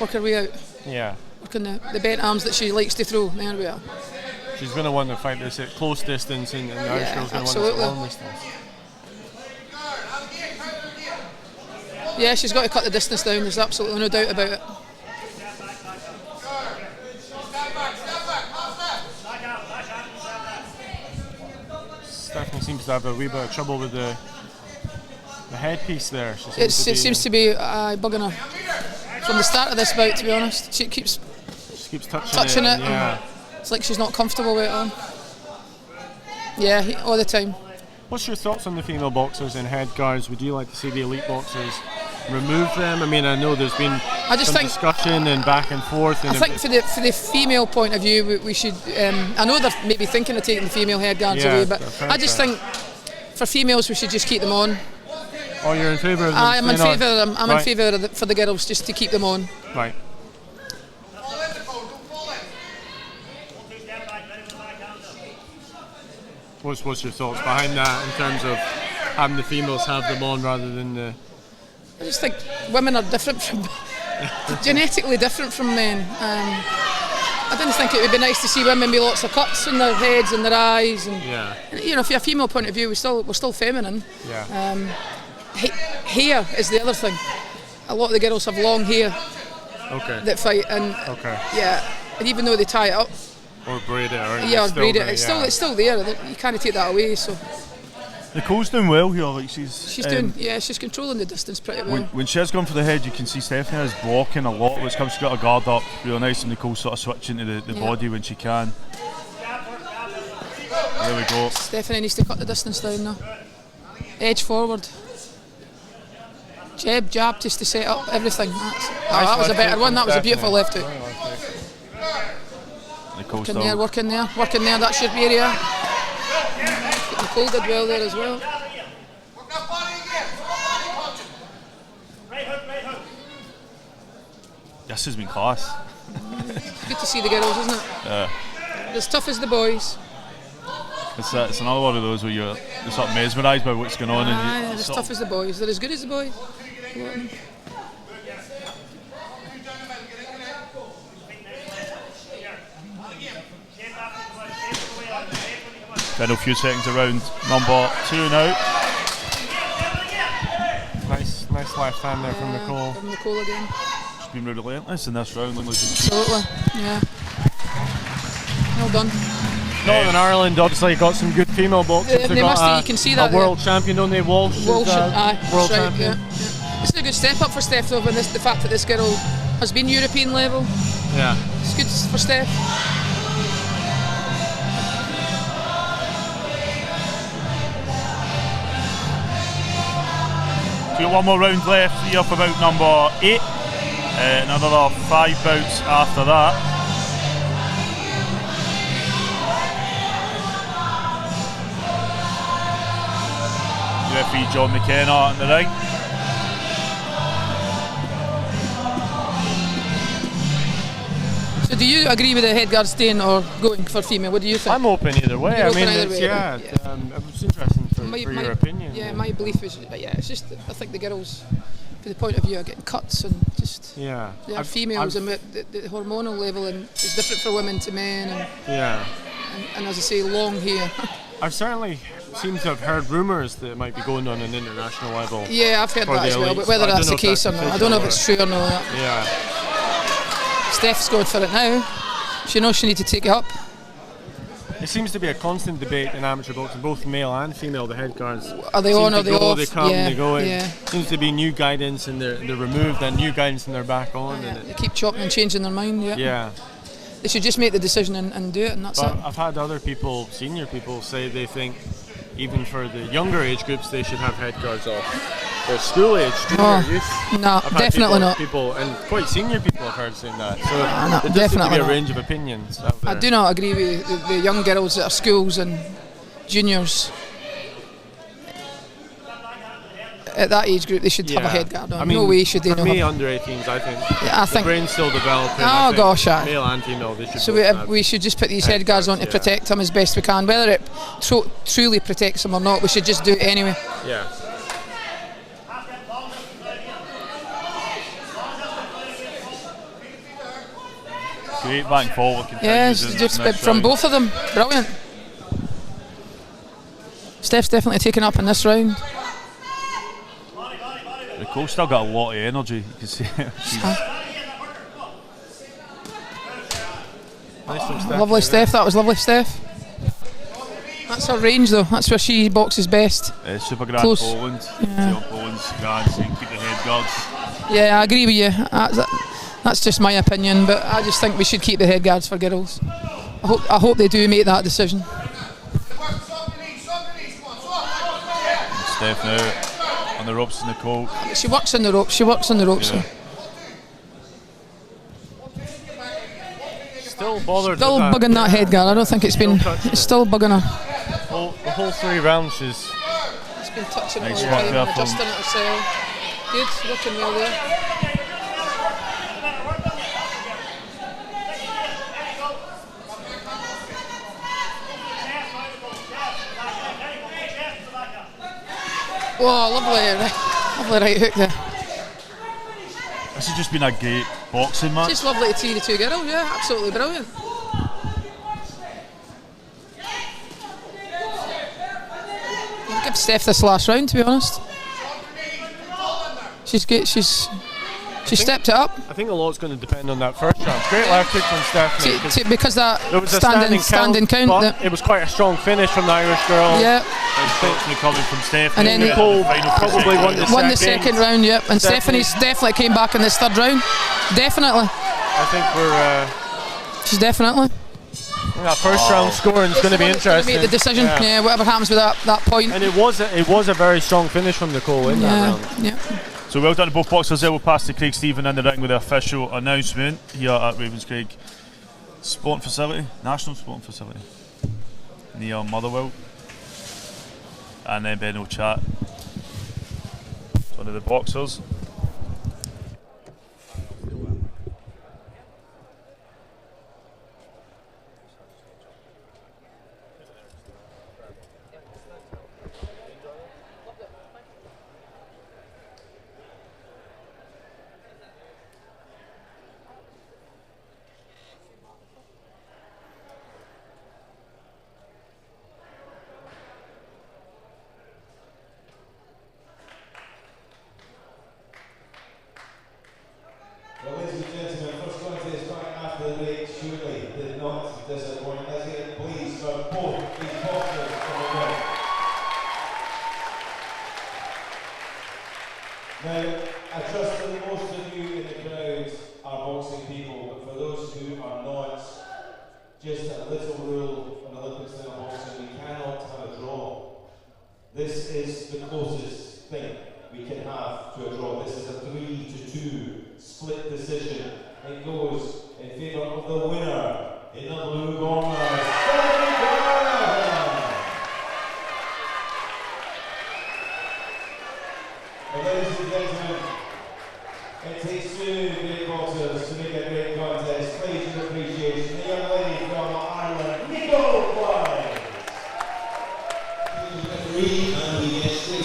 Work her way out. Yeah. Working the bent arms that she likes to throw. There we are. She's going to want to fight this at close distance, and the Irish girl's going to want this at long distance. Yeah, she's got to cut the distance down. There's absolutely no doubt about it. Stephanie seems to have a wee bit of trouble with the headpiece there. It seems to be bugging her from the start of this bout, to be honest. She keeps touching it. Yeah. It's like she's not comfortable with it on. Yeah, all the time. What's your thoughts on the female boxers in head guards? Would you like to see the elite boxers remove them? I mean, I know there's been some discussion and back and forth. I think for the female point of view, we should. I know they're maybe thinking of taking the female head guards away, but I just think for females we should just keep them on. Oh, you're in favour of them? I'm in favour of them. I'm in favour for the girls just to keep them on. Right. What's your thoughts behind that in terms of having the females have them on rather than the... I just think women are different genetically different from men. I didn't think it would be nice to see women with lots of cuts in their heads and their eyes. And, you know, from a female point of view, we're still feminine. Yeah. Hair is the other thing. A lot of the girls have long hair that fight, and and even though they tie it up or braid it, or braid it, it's still there. You can't take that away. So Nicole's doing well here. Like she's doing, she's controlling the distance pretty well. When she has gone for the head, you can see Stephanie is blocking a lot. When it comes, she's got her guard up real nice, and Nicole's sort of switching to the body when she can. There we go. Stephanie needs to cut the distance down now. Edge forward. Jab, just to set up everything. That was a better one. That was a beautiful left hook. McCall Working there, working there, working there. That's your area. McCall did well there as well. This has been class. Good to see the girls, isn't it? Yeah. As tough as the boys. It's another one of those where you're sort of mesmerised by what's going on. Aye, and they're as tough as the boys. They're as good as the boys. Final few seconds around number 2 now. Nice left hand there from McCall. From McCall again. She's been relentless in this round. Absolutely, yeah. Well done. Northern Ireland obviously got some good female boxers. They must have, you can see that. A world champion, don't they? Walsh. Walsh, aye, world right, champion. yeah. This is a good step up for Steph though, and the fact that this girl has been European level. Yeah. It's good for Steph. So we've got one more round left here for bout number 8. Another 5 bouts after that. Referee John McKenna in the ring. So do you agree with the headguard staying or going for female? What do you think? I'm open either way. You're I mean, either it's, way, yeah, right? it's interesting for your opinion. Yeah, my belief is, it's just, I think the girls, from the point of view, are getting cuts and just, they're females and the hormonal level and it's different for women to men and as I say, long hair. I've certainly seem to have heard rumours that it might be going on an international level. Yeah, I've heard that as well, but whether that's the case or not, I don't know if it's true or not. Yeah. Steph's going for it now. She knows she needs to take it up. It seems to be a constant debate in amateur boxing, both male and female. The head guards are they on or they off? They come, they go. Yeah. Seems to be new guidance and they're removed, and new guidance and they're back on. Yeah, and they keep chopping and changing their mind. Yeah. They should just make the decision and do it, and that's it. I've had other people, senior people, say they think even for the younger age groups they should have head guards off. For school age, junior youth. No, definitely not. People and quite senior people I've heard saying that. So no, there does seem to be a range of opinions out there. I do not agree with the young girls at our schools and juniors. At that age group, they should have a head guard on. I mean, no way should they not. For me, under 18s, I think. Yeah, I think the brain's still developing. Oh gosh, male and female, they should. So we should just put these head guards on to protect them as best we can. Whether it truly protects them or not, we should just do it anyway. Yeah. Great back and forward. Yes, just from both of them. Brilliant. Steph's definitely taken up in this round. Nicole's still got a lot of energy. You can see. Lovely Steph. That was lovely Steph. That's her range though. That's where she boxes best. Super Grand Poland. Poland's grand, so you can keep the head guards. Yeah, I agree with you. That's just my opinion, but I just think we should keep the head guards for girls. I hope they do make that decision. Steph now on the ropes, Nicole. She works on the ropes. She works on the ropes. Yeah. Still bothered. Still bugging that head guard. I don't think it's been. It's still bugging her. The whole 3 rounds she's. It's been touching all the time and adjusting it herself. Good, looking well there. Whoa, lovely right hook there. This has just been a great boxing match. Just lovely to see the two girls, yeah, absolutely brilliant. I'll give Steph this last round, to be honest. She's good. She stepped it up. I think a lot's going to depend on that first round. Great left hook from Stephanie. Because that standing count. It was quite a strong finish from the Irish girl. Yeah. Coming from Stephanie. And then Nicole probably won the second round. Yep. And Stephanie's definitely came back in this 3rd round. Definitely. I think we're. She's definitely. That first round scoring is going to be interesting. Make the decision. Yeah. Whatever happens with that point. And it was a very strong finish from Nicole in that round. Yeah. So well done to both boxers there. We'll pass to Craig Stephen in the ring with the official announcement here at Ravenscraig sporting facility, national sporting facility, near Motherwell, and then Ben will chat. It's one of the boxers.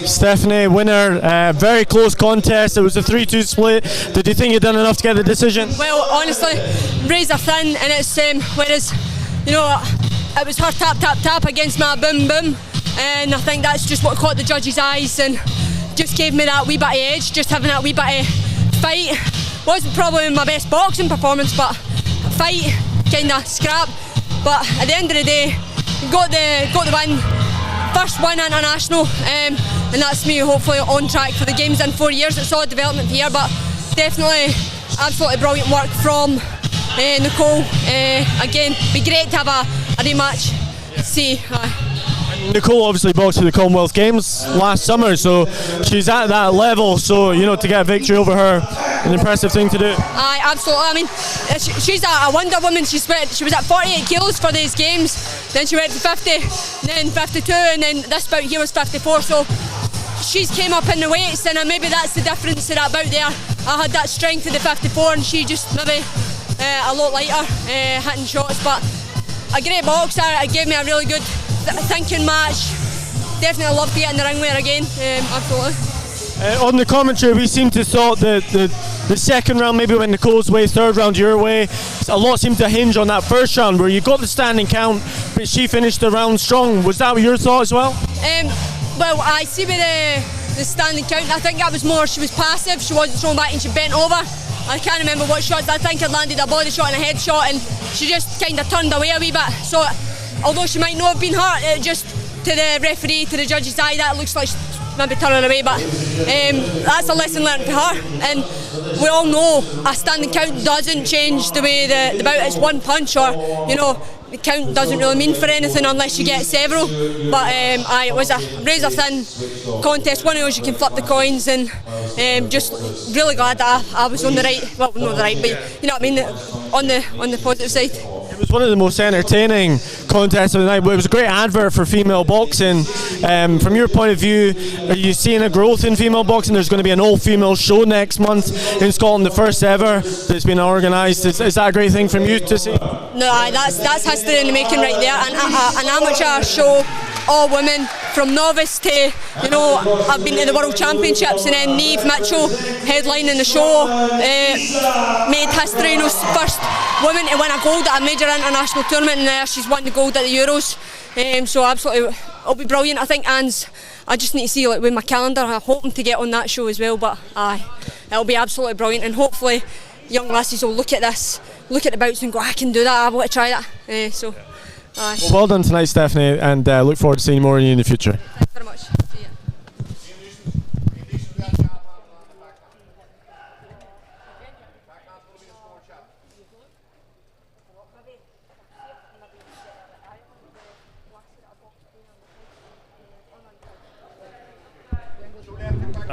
Stephanie, winner, very close contest. It was a 3-2 split. Did you think you'd done enough to get the decision? Well, honestly, razor thin, and it's whereas, you know, it was her tap tap tap against my boom boom, and I think that's just what caught the judges' eyes and just gave me that wee bit of edge. Just having that wee bit of fight wasn't probably my best boxing performance, but fight, kind of scrap. But at the end of the day, got the win. First win international, and that's me hopefully on track for the games in 4 years. It's all development here, but definitely absolutely brilliant work from Nicole. Again, be great to have a rematch. See. Nicole obviously boxed at the Commonwealth Games last summer, so she's at that level, so you know, to get a victory over her, an impressive thing to do. Aye, absolutely. I mean, she's a Wonder Woman. She was at 48 kilos for these games, then she went to 50, then 52, and then this bout here was 54, so she's came up in the weights, and maybe that's the difference to that bout there. I had that strength of the 54, and she just maybe a lot lighter, hitting shots, but a great boxer. It gave me a really good thinking match. Definitely love to get in the ring with her again. Absolutely. On the commentary, we seem to thought that the second round maybe went Nicole's way, third round your way. A lot seemed to hinge on that first round where you got the standing count, but she finished the round strong. Was that your thought as well? Well, I see with the standing count, I think that was more she was passive, she wasn't thrown back and she bent over. I can't remember what shots. I think I landed a body shot and a head shot, and she just kind of turned away a wee bit. So although she might not have been hurt, it just to the referee, to the judge's eye, that looks like she's maybe turning away, but that's a lesson learned for her. And we all know a standing count doesn't change the way the bout is one punch, or you know, the count doesn't really mean for anything unless you get several. But it was a razor thin contest, one of those you can flip the coins, and just really glad that I was on the right, well not the right, but you know what I mean, on the positive side. It was one of the most entertaining contests of the night, but it was a great advert for female boxing. From your point of view, are you seeing a growth in female boxing? There's going to be an all-female show next month in Scotland, the first ever that's been organised. Is that a great thing from you to see? No, that's history in the making right there. An amateur show, all women, from novice to, you know, I've been to the World Championships, and then Niamh Mitchell headlining the show, made history, you know, first woman to win a gold at a major international tournament, and she's won the gold at the Euros. So absolutely, it'll be brilliant. I think I just need to see like with my calendar. I'm hoping to get on that show as well, but it'll be absolutely brilliant, and hopefully young lassies will look at this, look at the bouts and go, I can do that, I want to try that. Well done tonight, Stephanie, and look forward to seeing more of you in the future. Thanks very much. See ya.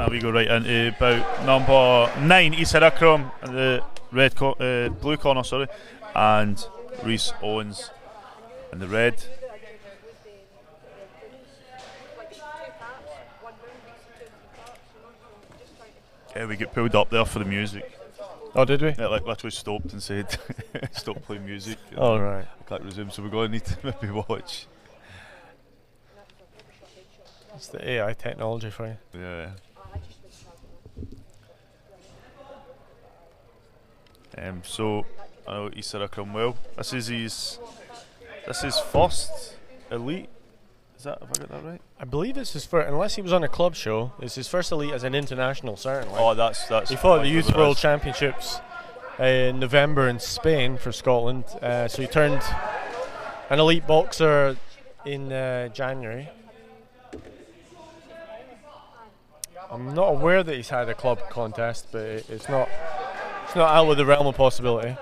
We go right into bout number 9, Akram in the blue corner, and Reese, Owens in the red. Yeah, we get pulled up there for the music. Oh, did we? Yeah, like literally stopped and said, stop playing music. Oh, right. I can't resume, so we're going to need to maybe watch. It's the AI technology for you. Yeah. So I know Issa Akram well. This is his first elite. Is that, have I got that right? I believe it's his first, unless he was on a club show, it's his first elite as an international, certainly. Oh, that's. He fought at the Youth World Championships in November in Spain for Scotland. So he turned an elite boxer in January. I'm not aware that he's had a club contest, but it's not out of the realm of possibility.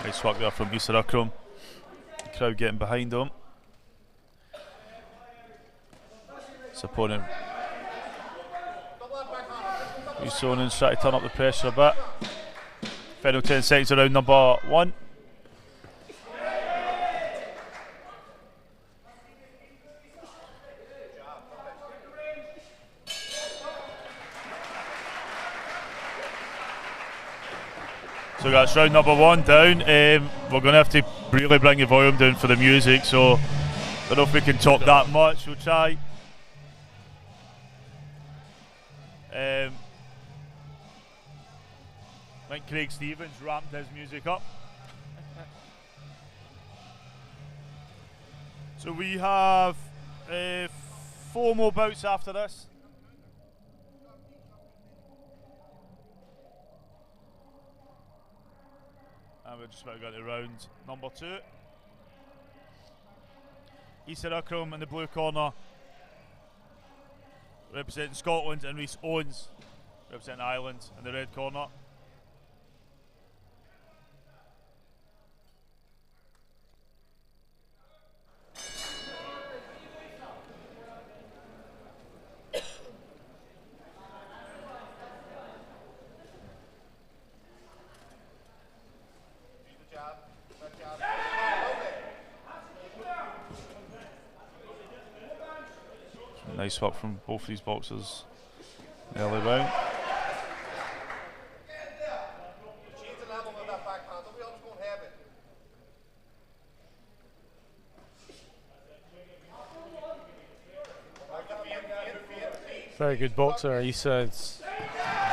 Nice work there from Issa Akram. The crowd getting behind him. His opponent Reese trying to turn up the pressure a bit. Final 10 seconds of round number 1. So that's round number 1 down. We're going to have to really bring the volume down for the music, so I don't know if we can talk that much. We'll try. I think Craig Stevens ramped his music up. So we have 4 more bouts after this. And we're just about to go to round number 2. Issa Akram in the blue corner, representing Scotland, and Reese Owens representing Ireland in the red corner. Nice work from both of these boxers early round. Very good boxer, Issa.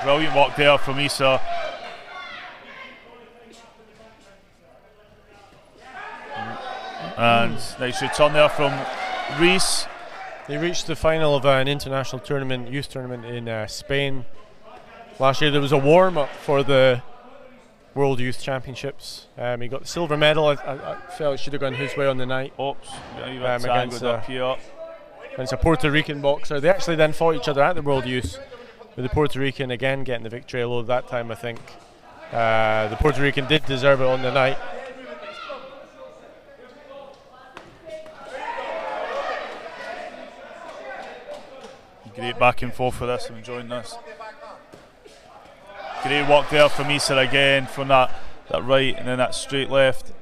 Brilliant work there from Issa. And nice return there from Reese. He reached the final of an international tournament, youth tournament in Spain last year. There was a warm-up for the World Youth Championships. He got the silver medal. I felt it should have gone his way on the night. Oops, against a Puerto Rican boxer. They actually then fought each other at the World Youth, with the Puerto Rican again getting the victory, although that time I think the Puerto Rican did deserve it on the night. Great back and forth for this. I'm enjoying this. Great work there from Issa again, from that right and then that straight left.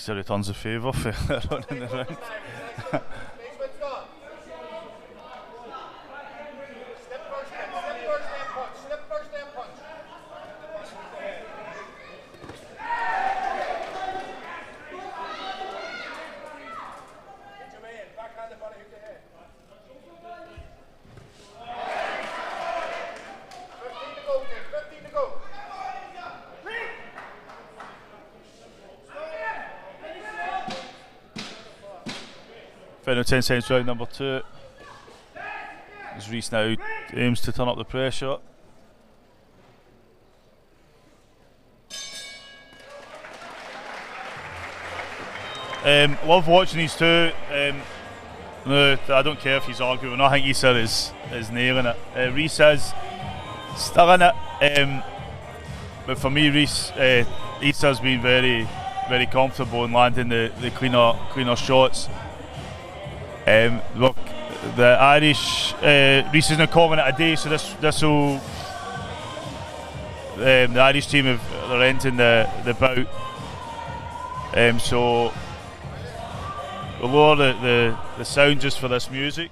Issa returns the favour for running the round. Final 10 seconds round number 2. As Reese now aims to turn up the pressure. Love watching these two. No, I don't care if he's arguing. I think Issa is nailing it. Reese is still in it, but for me, Issa's been very, very comfortable in landing the cleaner shots. Look, the Irish, Reese is now calling it a day, so this will the Irish team are ending the bout. So we'll lower the sound just for this music.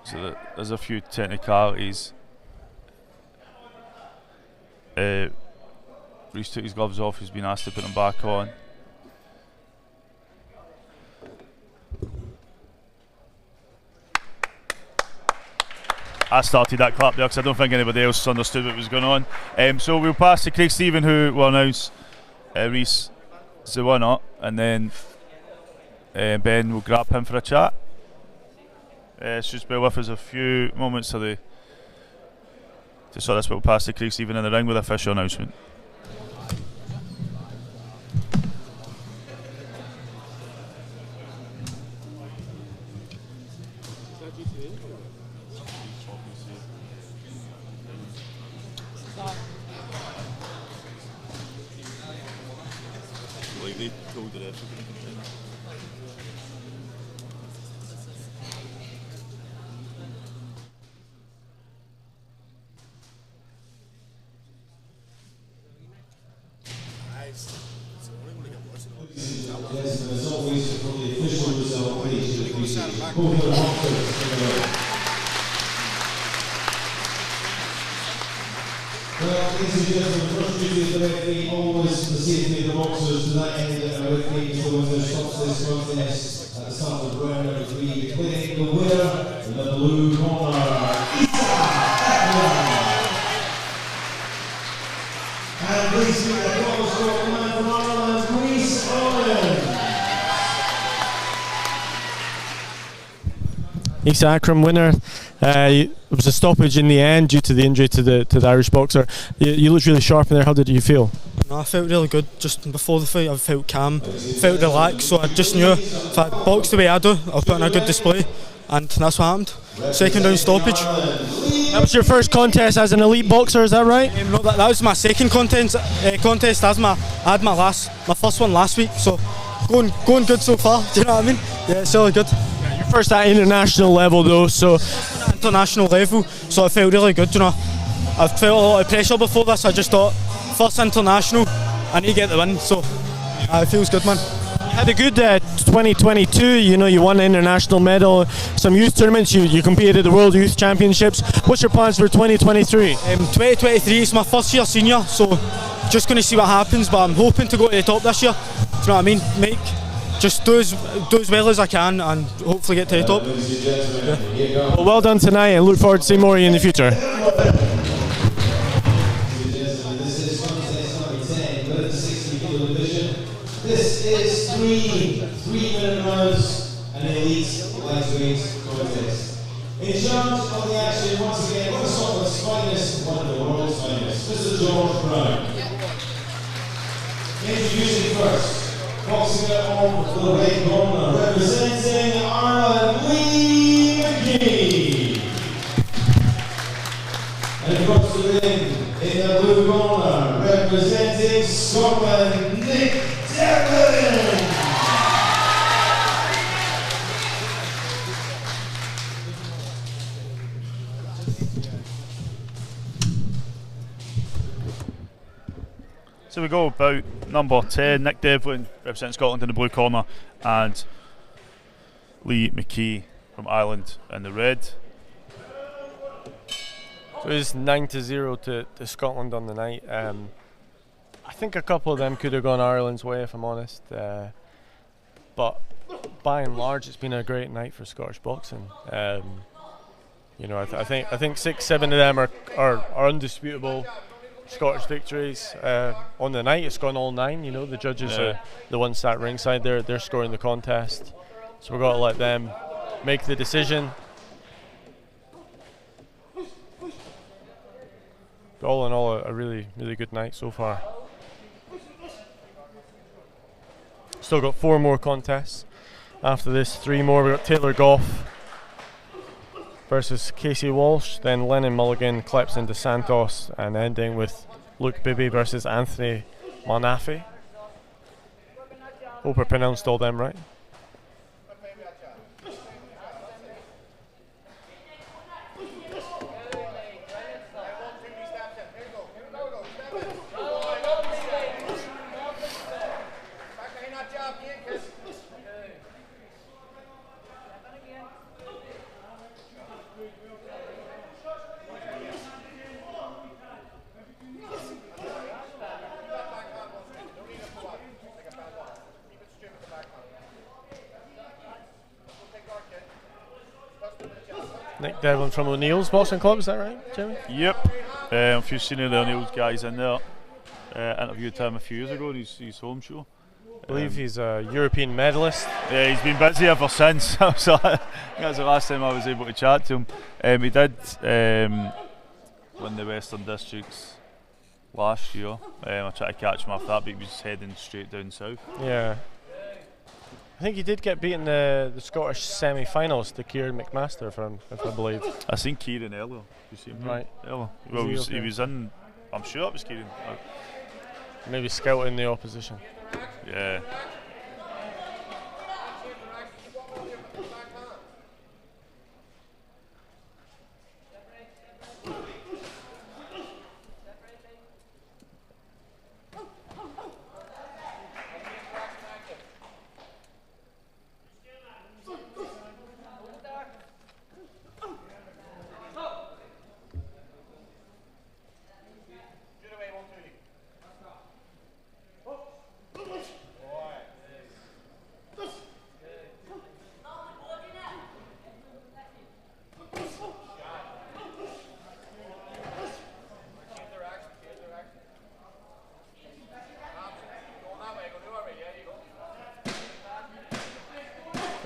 So there's a few technicalities. Reese took his gloves off, he's been asked to put them back on. I started that clap there because I don't think anybody else understood what was going on. So we'll pass to Craig Stephen, who will announce Reese as the winner, and then Ben will grab him for a chat. Just bear with us a few moments to sort this, but we'll pass to Craig Stephen in the ring with the official announcement. Well, ladies and gentlemen, first duty of the referee, always the safety of the boxers. To that end, the referee so when there stops this contest at the start of round number 3, declaring the winner in the blue corner, Akram. And please give a applause for the man from Ireland, Owens. Akram, winner. It was a stoppage in the end due to the injury to the Irish boxer. You looked really sharp in there. How did you feel? No, I felt really good. Just before the fight, I felt calm, felt relaxed. So I just knew if I boxed the way I do, I'll put in a good display, and that's what happened. Second round stoppage. That was your first contest as an elite boxer, is that right? No, that was my second contest. I had my first one last week. So going good so far. Do you know what I mean? Yeah, it's really good. Your first at international level though, so international level, so I felt really good. You know, I felt a lot of pressure before this. I just thought, first international, I need to get the win. So it feels good, man. You had a good 2022. You know, you won an international medal, some youth tournaments. You competed at the World Youth Championships. What's your plans for 2023? 2023 is my first year senior, so just going to see what happens. But I'm hoping to go to the top this year. Do you know what I mean? Just do as well as I can and hopefully get to the top. Yeah. Well done tonight and look forward to seeing more of you in the future. This is three-minute rounds and elite lightweight contest. In charge of the action, once again, one of Scotland's finest, one of the world's finest, Mr. George Brown. Introducing first, boxing out on the red corner, representing Ireland, McKee. And across the ring, in the blue corner, representing Scotland, Devlin. So we go about number 10, Nick Devlin, representing Scotland in the blue corner, and Lee McKee from Ireland in the red. So it was 9-0 to Scotland on the night. I think a couple of them could have gone Ireland's way, if I'm honest. But by and large, it's been a great night for Scottish boxing. You know, I think 6-7 of them are undisputable Scottish victories. On the night, it's gone all 9. You know, the judges are the ones sat ringside. They're scoring the contest, so we've got to let them make the decision. But all in all, a really good night so far. Still got 4 more contests after this. 3 more. We've got Taylor Goff versus Casey Walsh, then Lennon Mulligan, Kleps into Santos, and ending with Luke Bibby versus Anthony Marnafi. Hope I pronounced all them right. Nick Devlin from O'Neill's Boxing Club, is that right, Jimmy? Yep. A few senior O'Neill's guys in there. Interviewed him a few years ago on his home show. I believe he's a European medalist. Yeah, he's been busy ever since. So that's the last time I was able to chat to him. He did win the Western Districts last year. I tried to catch him after that, but he was heading straight down south. Yeah. I think he did get beaten the Scottish semi-finals to Kieran McMaster, if I believe. I seen Kieran earlier. You see him right? Earlier. Well, he was in. I'm sure it was Kieran. Maybe scouting the opposition. Yeah.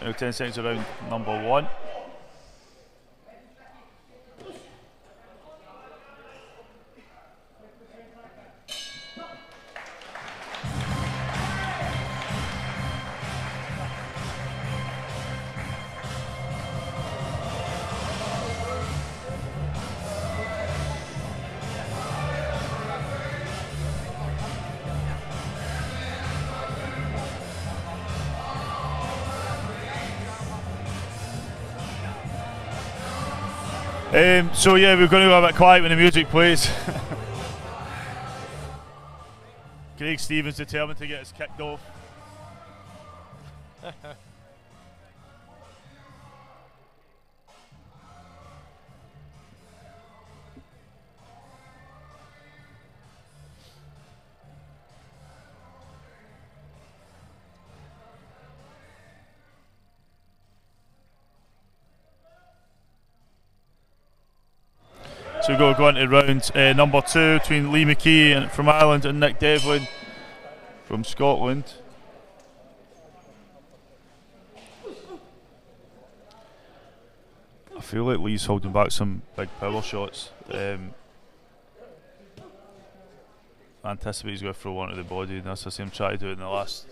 Now 10 seconds around number 1. So yeah, we're going to go a bit quiet when the music plays. Craig Stevens determined to get us kicked off. So we're going to round number 2 between Lee McKee from Ireland and Nick Devlin from Scotland. I feel like Lee's holding back some big power shots. I anticipate he's going to throw one to the body, and that's the same try to do it in the last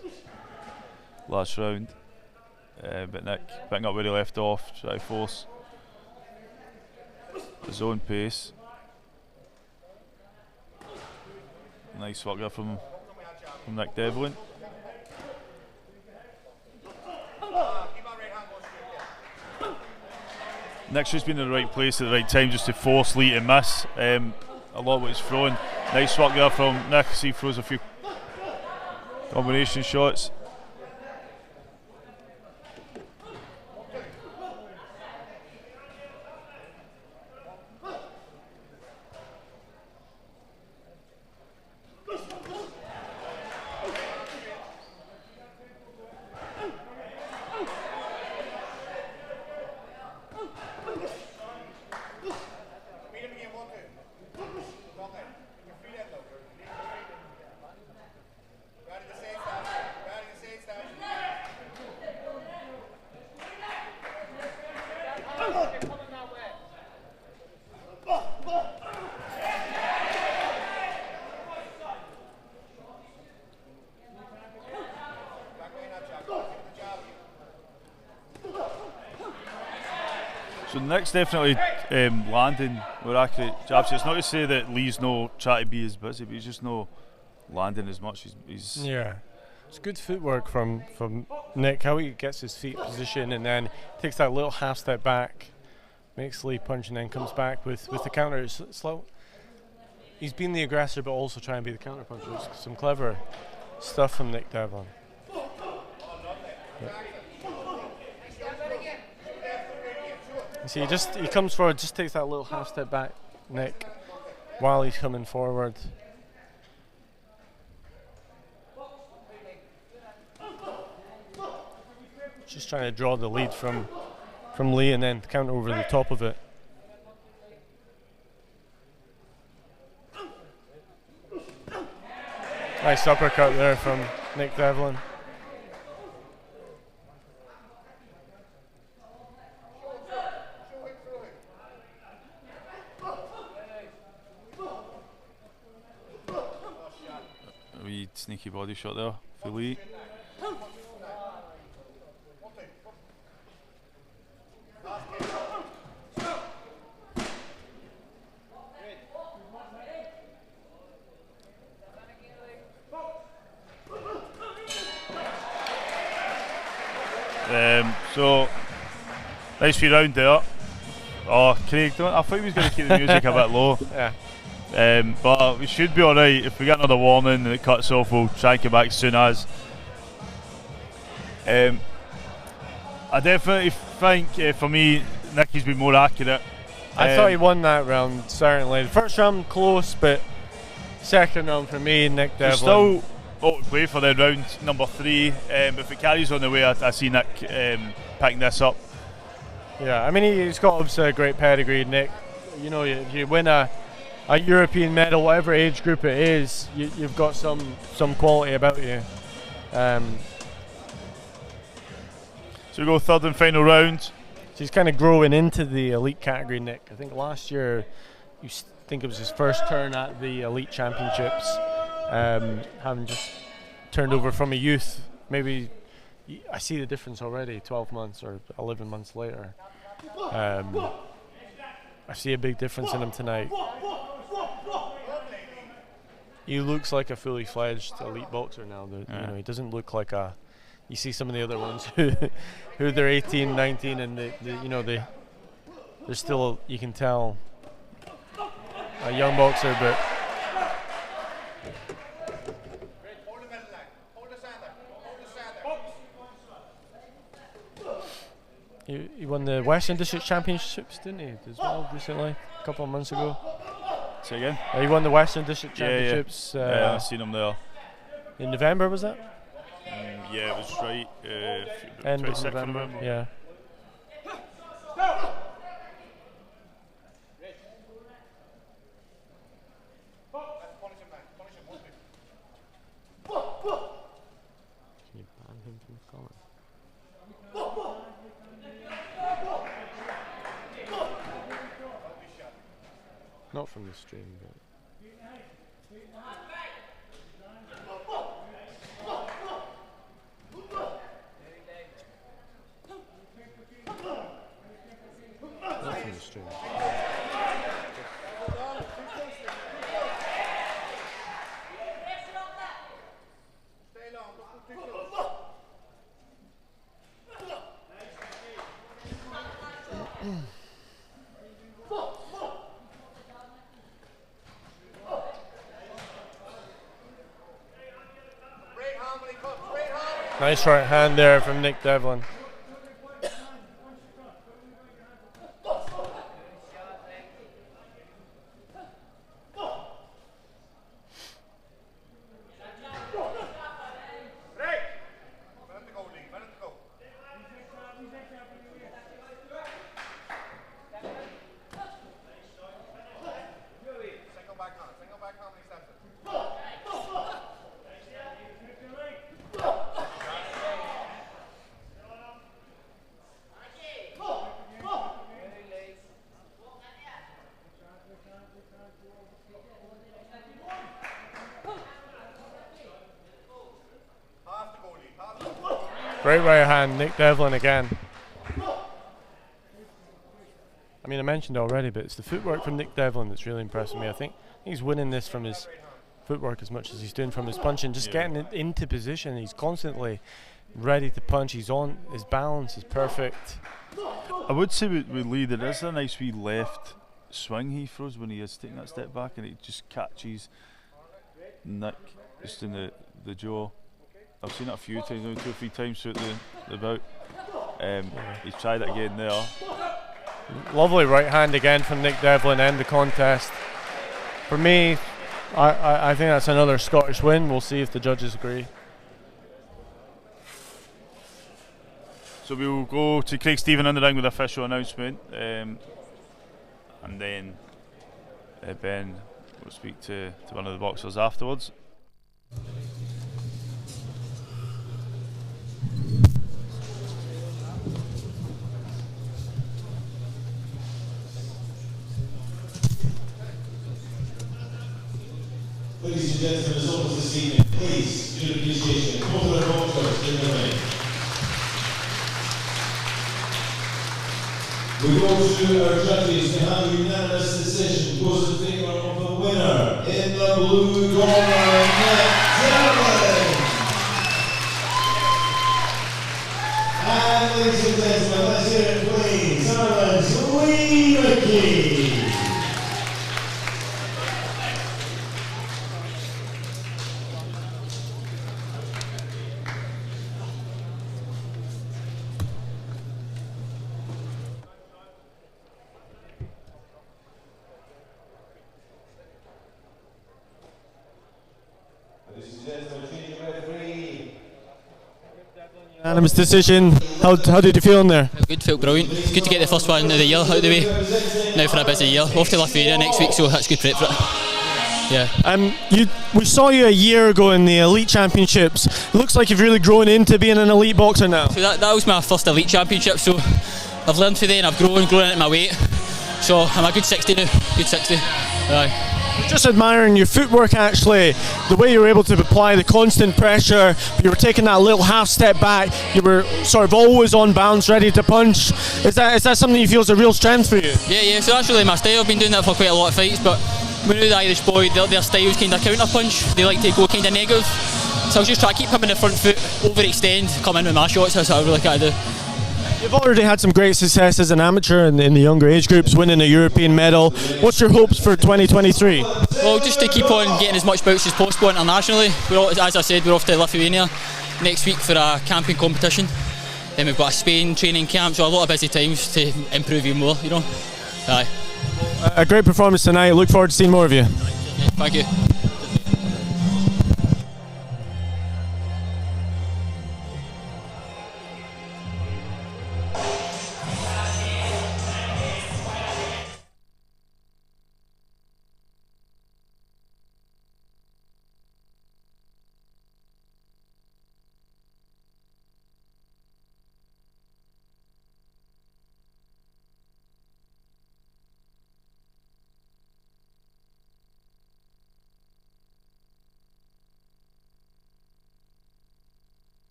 round. But Nick picking up where he left off, try to force his own pace. Nice work there from Nick Devlin. Nick's just been in the right place at the right time just to force Lee to miss a lot of what he's throwing. Nice work there from Nick as he throws a few combination shots. So Nick's definitely landing with accurate jabs. It's not to say that Lee's no trying to be as busy, but he's just no landing as much. He's yeah, it's good footwork from Nick. How he gets his feet position and then takes that little half step back, makes Lee punch and then comes back with the counter. It's slow. He's been the aggressor, but also trying to be the counter puncher. It's some clever stuff from Nick Devlin. Yeah. See, he comes forward, just takes that little half step back, Nick, while he's coming forward. Just trying to draw the lead from Lee and then counter over the top of it. Nice uppercut there from Nick Devlin. Sneaky body shot there for Lee. So nice wee round there. Oh, Craig, I thought he was going to keep the music a bit low. Yeah. But we should be alright. If we get another warning and it cuts off, we'll try and get back as soon as. I definitely think, for me, Nicky's been more accurate. I thought he won that round, certainly. The first round close, but second round for me, Nick Devlin. Still ought to play for then round number 3, but if it carries on the way, I see Nick picking this up. Yeah, I mean, he's got obviously a great pedigree, Nick. You know, if you win a European medal, whatever age group it is, you've got some quality about you. So we go third and final round. So he's kind of growing into the elite category, Nick. I think last year, think it was his first turn at the elite championships, having just turned over from a youth. Maybe I see the difference already, 12 months or 11 months later. I see a big difference in him tonight. He looks like a fully fledged elite boxer now. You know, he doesn't look like a. You see some of the other ones who they're 18, 19, and they're still, you can tell, a young boxer, but. He won the Western District Championships, didn't he, as well, recently, a couple of months ago? Say again? He won the Western District Championships. Yeah, I've seen him there. In November, was that? Yeah, it was right. End of November, yeah. Can you ban him from the comment? Not from the stream, but. Not from the stream. Nice right hand there from Nick Devlin. Great right hand, Nick Devlin again. I mean, I mentioned it already, but it's the footwork from Nick Devlin that's really impressing me. I think he's winning this from his footwork as much as he's doing from his punching. Just getting it into position. He's constantly ready to punch. He's on. His balance is perfect. I would say with Lee, there is a nice wee left swing he throws when he is taking that step back, and it just catches Nick just in the jaw. I've seen it a few times, maybe 2 or 3 times throughout the bout. He's tried it again there. Lovely right hand again from Nick Devlin, end the contest. For me, I think that's another Scottish win. We'll see if the judges agree. So we'll go to Craig Stephen in the ring with the official announcement, and then Ben will speak to one of the boxers afterwards. Ladies and gentlemen, as always this evening, please, due appreciation, both of our boxers in the ring. We go to our judges to have a unanimous decision. Goes in favour of the winner in the blue corner, Devlin. And ladies and gentlemen, let's hear it please, Ireland's McKee. Unanimous decision. How did you feel in there? Good, felt brilliant. Good to get the first one of the year out of the way. Now for a busy year. Off to Lithuania next week, so that's good prep for it. Yeah. We saw you a year ago in the Elite Championships. It looks like you've really grown into being an elite boxer now. So that was my first Elite Championship, so I've learned from there and I've grown into my weight. So I'm a good 60 now. Good 60. Aye. Just admiring your footwork actually, the way you were able to apply the constant pressure, you were taking that little half step back, you were sort of always on bounce, ready to punch. Is that something you feel is a real strength for you? Yeah, so that's really my style. I've been doing that for quite a lot of fights, but we knew the Irish boy, their style is kind of counter punch. They like to go kind of negative. So I was just trying to keep him in the front foot, overextend, come in with my shots. That's what I really kind of do. You've already had some great success as an amateur in the younger age groups, winning a European medal. What's your hopes for 2023? Well, just to keep on getting as much bouts as possible internationally. As I said, we're off to Lithuania next week for a camping competition. Then we've got a Spain training camp, so a lot of busy times to improve even more, you know. Aye. A great performance tonight. Look forward to seeing more of you. Yeah, thank you.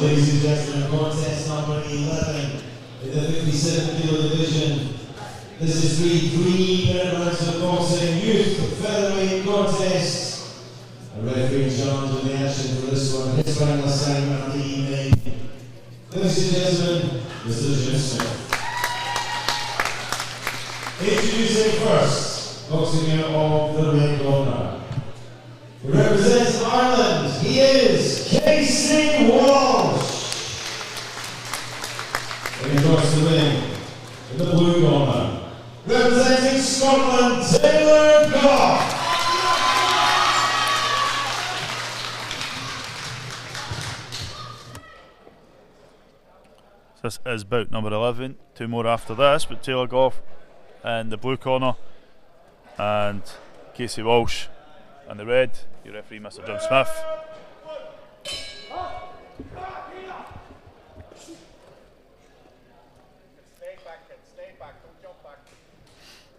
ladies and gentlemen, contest number 11 in the 57 kilo division. This is the pre-minute rounds of boxing youth featherweight contest. A referee in charge of the action for this one, his final assignment of the evening. Ladies and gentlemen, Mr. Jim Smith. Introducing first, boxing out of the ring corner. He represents Ireland, he is Casey Walsh. And across the ring, in the blue corner, representing Scotland, Taylor Goff. This is bout number 11. Two more after this, but Taylor Goff in the blue corner and Casey Walsh in the red. Your referee, Mr. Jim Smith.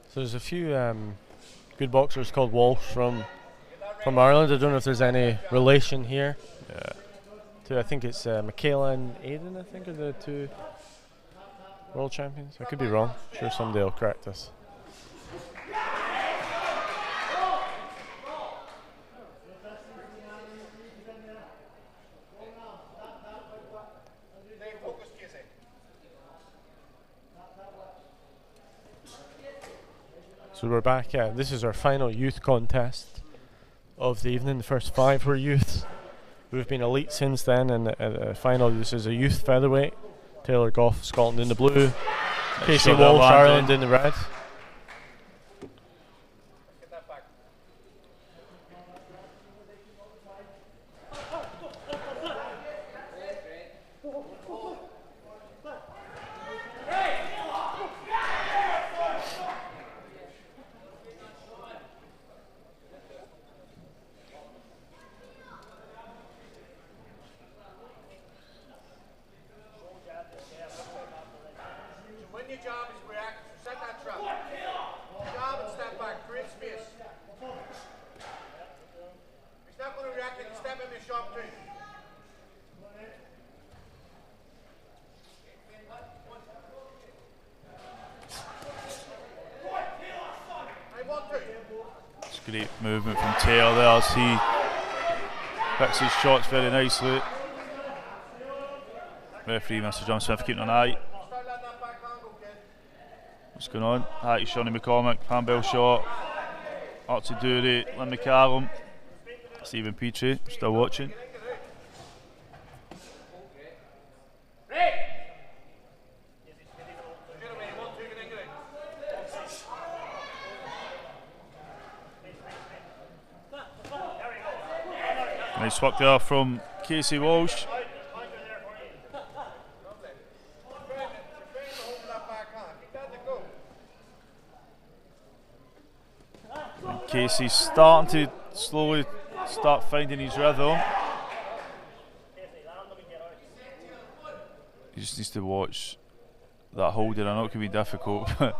So there's a few good boxers called Walsh from Ireland. I don't know if there's any relation here. Yeah. I think it's McKee and Aiden, I think, are the two world champions. I could be wrong. I'm sure somebody will correct us. So we're back. This is our final youth contest of the evening. The first 5 were youths. We've been elite since then, and the final, this is a youth featherweight. Taylor Goff, Scotland in the blue. Casey Walsh, Ireland in the red. Great movement from Taylor there as he picks his shots very nicely. Referee Mr. John Smith keeping an eye. What's going on? Hi to Shawnee McCormick, handbell shot. Archie Dury, Lynn McCallum, Stephen Petrie still watching. Nice work there from Casey Walsh. And Casey's starting to slowly start finding his rhythm. He just needs to watch that holding. I know it can be difficult, but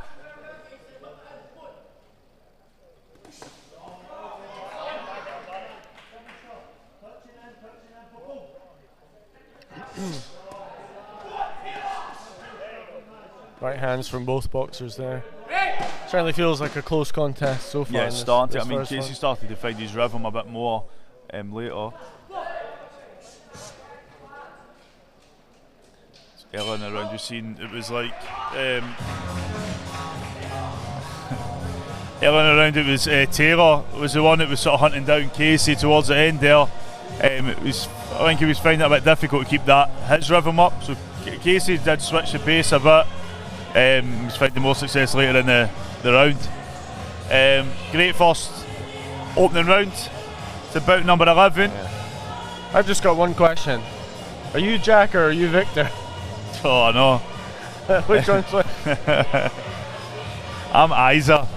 right hands from both boxers there. Certainly feels like a close contest so far. Yeah, it's starting to. I mean, Casey started to find his rhythm a bit more later. Earlier in the round, you've seen it was like earlier in the round it was Taylor was the one that was sort of hunting down Casey towards the end there. It was, I think he was finding it a bit difficult to keep his rhythm up. So Casey did switch the pace a bit. He was finding more success later in the round. Great first opening round to bout number 11. Yeah. I've just got one question. Are you Jack or are you Victor? Oh, I know. Which one's which? I'm Isa.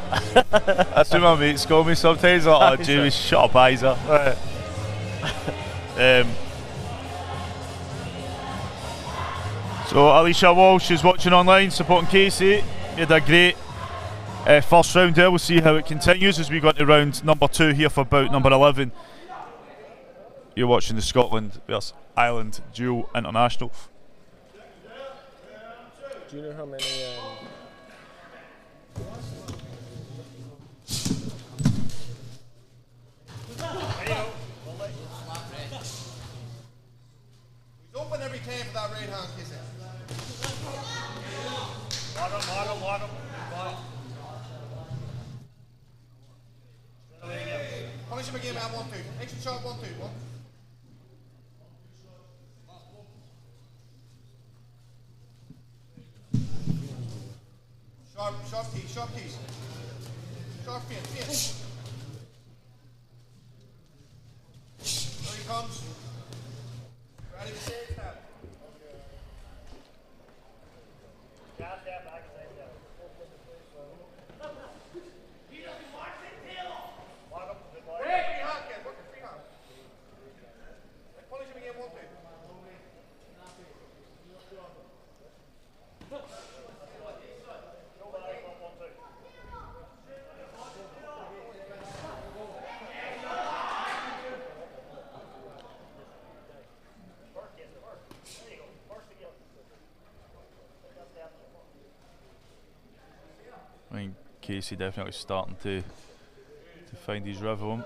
That's what my mates call me sometimes. Like, oh, Jamie, shut up, Isa. Right. So Alicia Walsh is watching online, supporting Casey. He had a great first round there. We'll see how it continues as we go into round number 2 here for bout number 11. You're watching the Scotland vs Ireland dual international. Do you know how many? He's open every time for that right hand kissing. Lock him. Punish him again, man. 1-2. Extra shot, 1-2. Sharp keys. Sharp fin. There he comes. Ready to save that. I mean, Casey definitely starting to find his rhythm.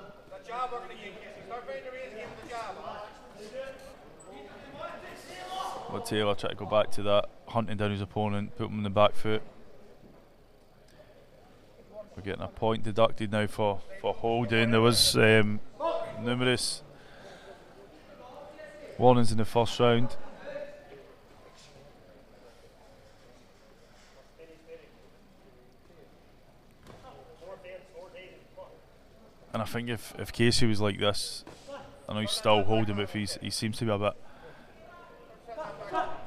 But Taylor trying to go back to that, hunting down his opponent, put him in the back foot. We're getting a point deducted now for holding. There was numerous warnings in the first round. And I think if Casey was like this, I know he's still holding, but if he seems to be a bit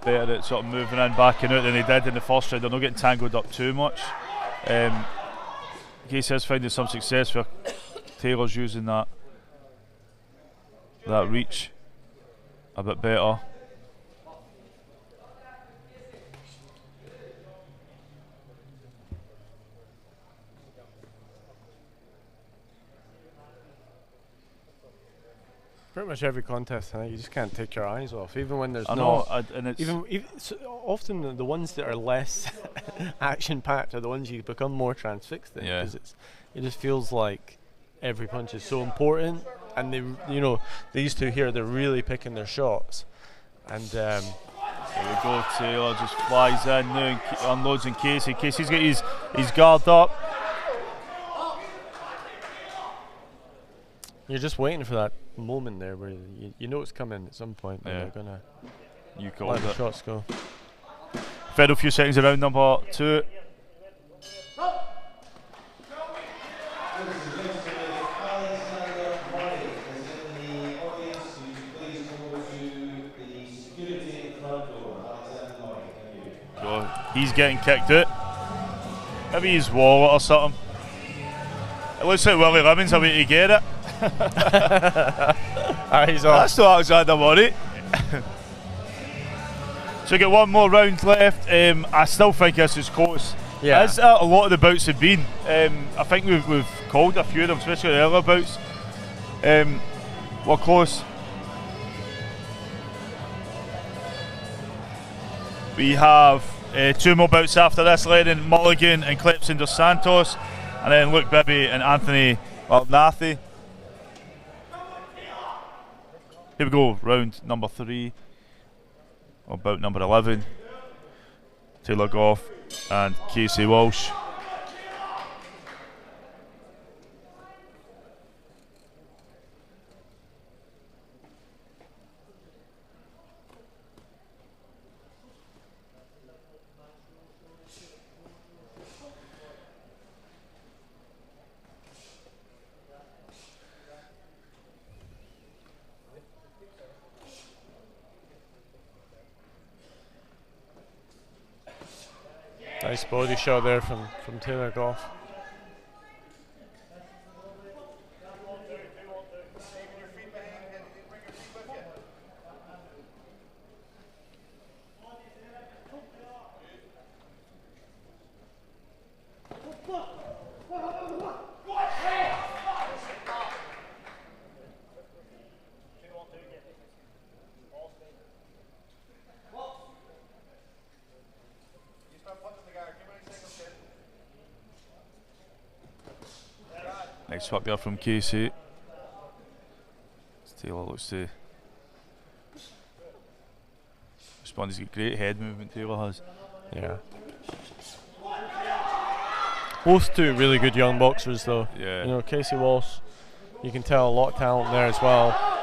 better at sort of moving in, backing out than he did in the first round. They're not getting tangled up too much. Casey is finding some success where Taylor's using that reach a bit better. Pretty much every contest, I think you just can't take your eyes off, even when there's and it's even so often the ones that are less action-packed are the ones you become more transfixed in, because it just feels like every punch is so important, and these two here, they're really picking their shots, and there we go. Taylor just flies in now and unloads in Casey. Casey's got his guard up. You're just waiting for that moment there where you know it's coming at some point. Yeah. They're gonna let the shots go. Final few seconds around number 2. So he's getting kicked out. Maybe his wallet or something. It looks like Willie Lemon's a way to get it. He's off. That's not Alexander Murray. So we get one more round left. I still think this is close. Yeah. As a lot of the bouts have been. I think we've called a few of them, especially the earlier bouts. We're close. We have 2 more bouts after this, Lennon, Mulligan and Clyde dos Santos, and then Luke Bibby and Anthony Nathi. Here we go, round number 3, or bout number 11. Taylor Goff and Casey Walsh. Nice body shot there from Taylor Goff. Nice work there from Casey. Taylor looks to respond. He's got great head movement, Taylor has. Yeah. Both two really good young boxers though. Yeah. You know, Casey Walsh, you can tell a lot of talent there as well.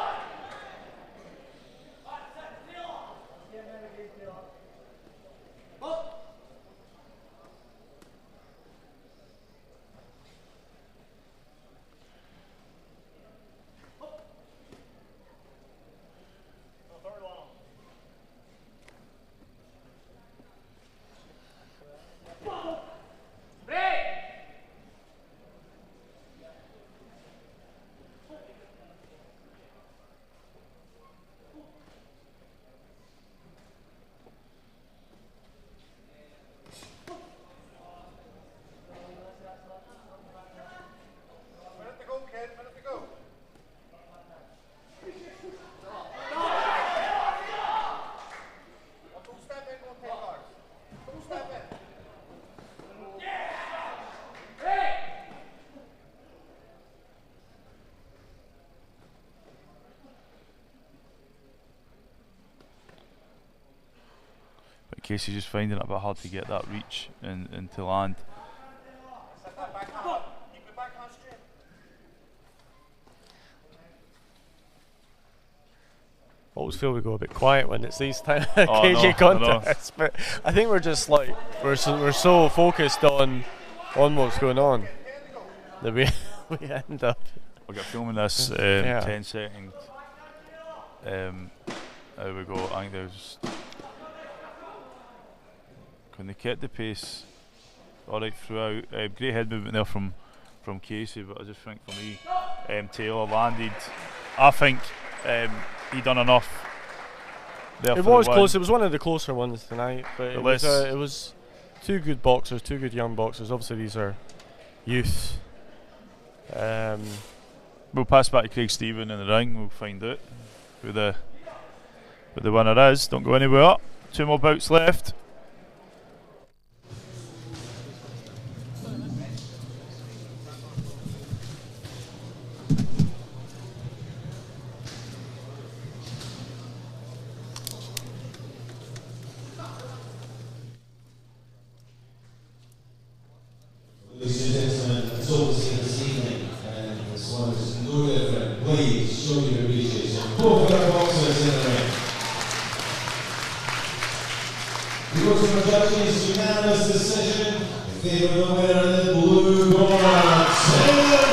Casey's just finding it a bit hard to get that reach and to land. Always feel we go a bit quiet when it's these kind of Oh, KG no, contests, but I think we're just like we're so focused on what's going on that we end up. We'll get filming this 10 seconds. There we go. I think there's. Can they keep the pace all right throughout? Great head movement there from Casey, but I just think for me, Taylor landed. I think he done enough. There It for was the close. win. It was one of the closer ones tonight, but it was two good boxers, two good young boxers. Obviously, these are youth. We'll pass back to Craig Stephen in the ring. We'll find out who the winner is. Don't go anywhere. 2 more bouts left. Ladies and gentlemen, it's obviously this evening, and this one is no different. Please show your appreciation. Both our boxers in the ring. We go to the judges' unanimous decision in favour of the winner in the blue corner, Taylor.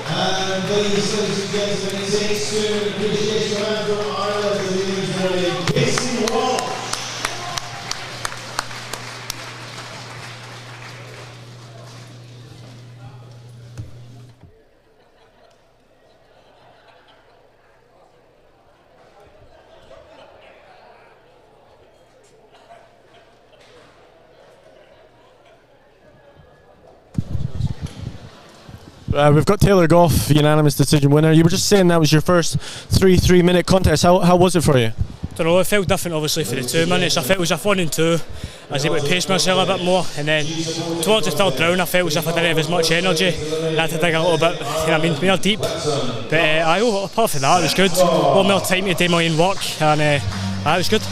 And ladies and gentlemen, it takes to appreciation round from Ireland as the evening Casey Walsh. We've got Taylor Goff, unanimous decision winner. You were just saying that was your first 3-minute contest. How was it for you? I don't know, it felt different obviously for the 2 minutes. I felt it was a 1 and 2. I was able to pace myself a bit more, and then towards the third round I felt as if I didn't have as much energy. I had to dig a little bit, more deep. But apart from that, it was good. A lot more time to do my own work, and it was good.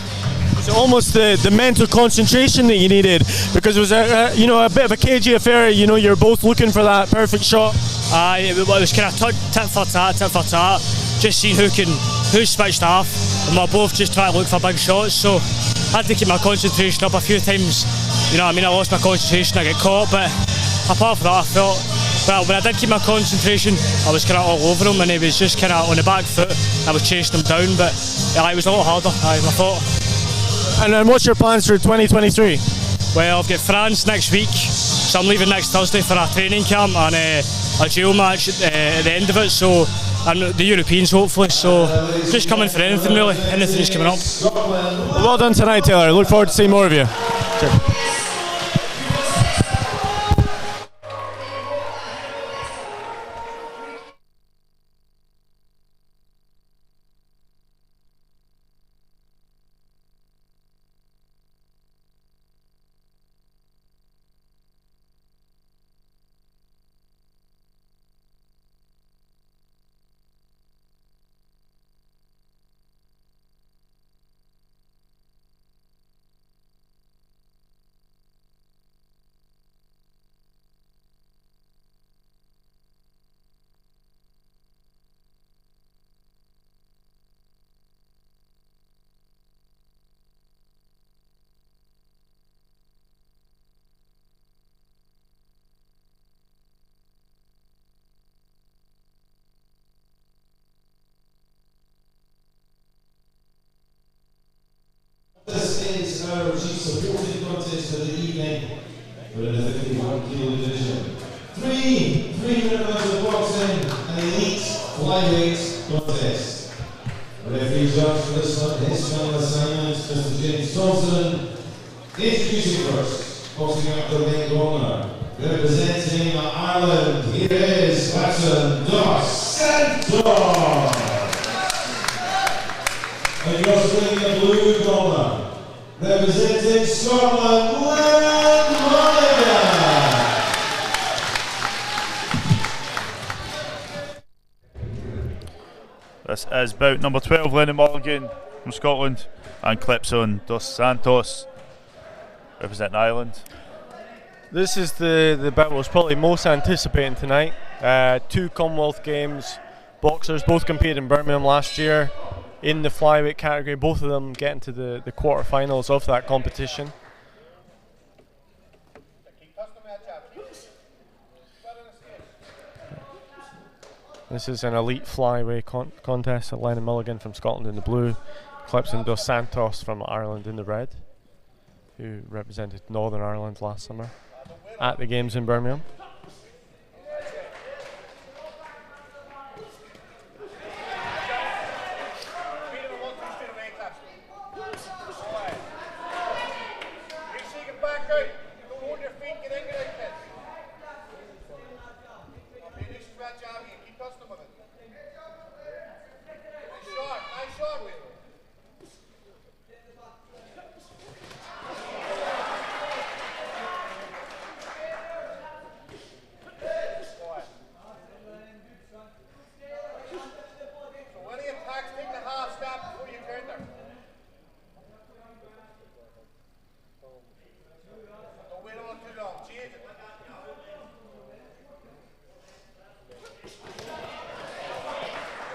Was it almost the mental concentration that you needed? Because it was a bit of a cagey affair. You know, you're both looking for that perfect shot. It was kind of tit for tat, just seeing who's switched off, and we're both just trying to look for big shots. So I had to keep my concentration up a few times. You know what I mean? I lost my concentration, I get caught, but apart from that, I felt, well, when I did keep my concentration, I was kind of all over him, and he was just kind of on the back foot. I was chasing him down, but it was a lot harder, I thought. And then what's your plans for 2023? Well, I've got France next week, so I'm leaving next Thursday for a training camp and a duel match at the end of it, so and the Europeans hopefully, so just coming for anything really, anything's coming up. Well done tonight, Taylor. Look forward to seeing more of you. Cheers. This is our chief supporting contest for the evening. We're in the 51 kilo division. Three-minute rounds of boxing, an elite flyweight contest. The referee judge for this one, his final assignment, Mr. James Thompson. Introducing first, boxing out the ring corner, representing Ireland, here is Akram Santos. And just bringing the blue corner, representing Scotland, Mulligan. This is bout number 12, Lennon Mulligan from Scotland, and Clyde dos Santos representing Ireland. This is the bout was probably most anticipating tonight. 2 Commonwealth Games boxers, both competed in Birmingham last year in the flyweight category, both of them getting to the quarterfinals of that competition. This is an elite flyweight contest. Lennon Mulligan from Scotland in the blue, Clyde dos Santos from Ireland in the red, who represented Northern Ireland last summer at the games in Birmingham.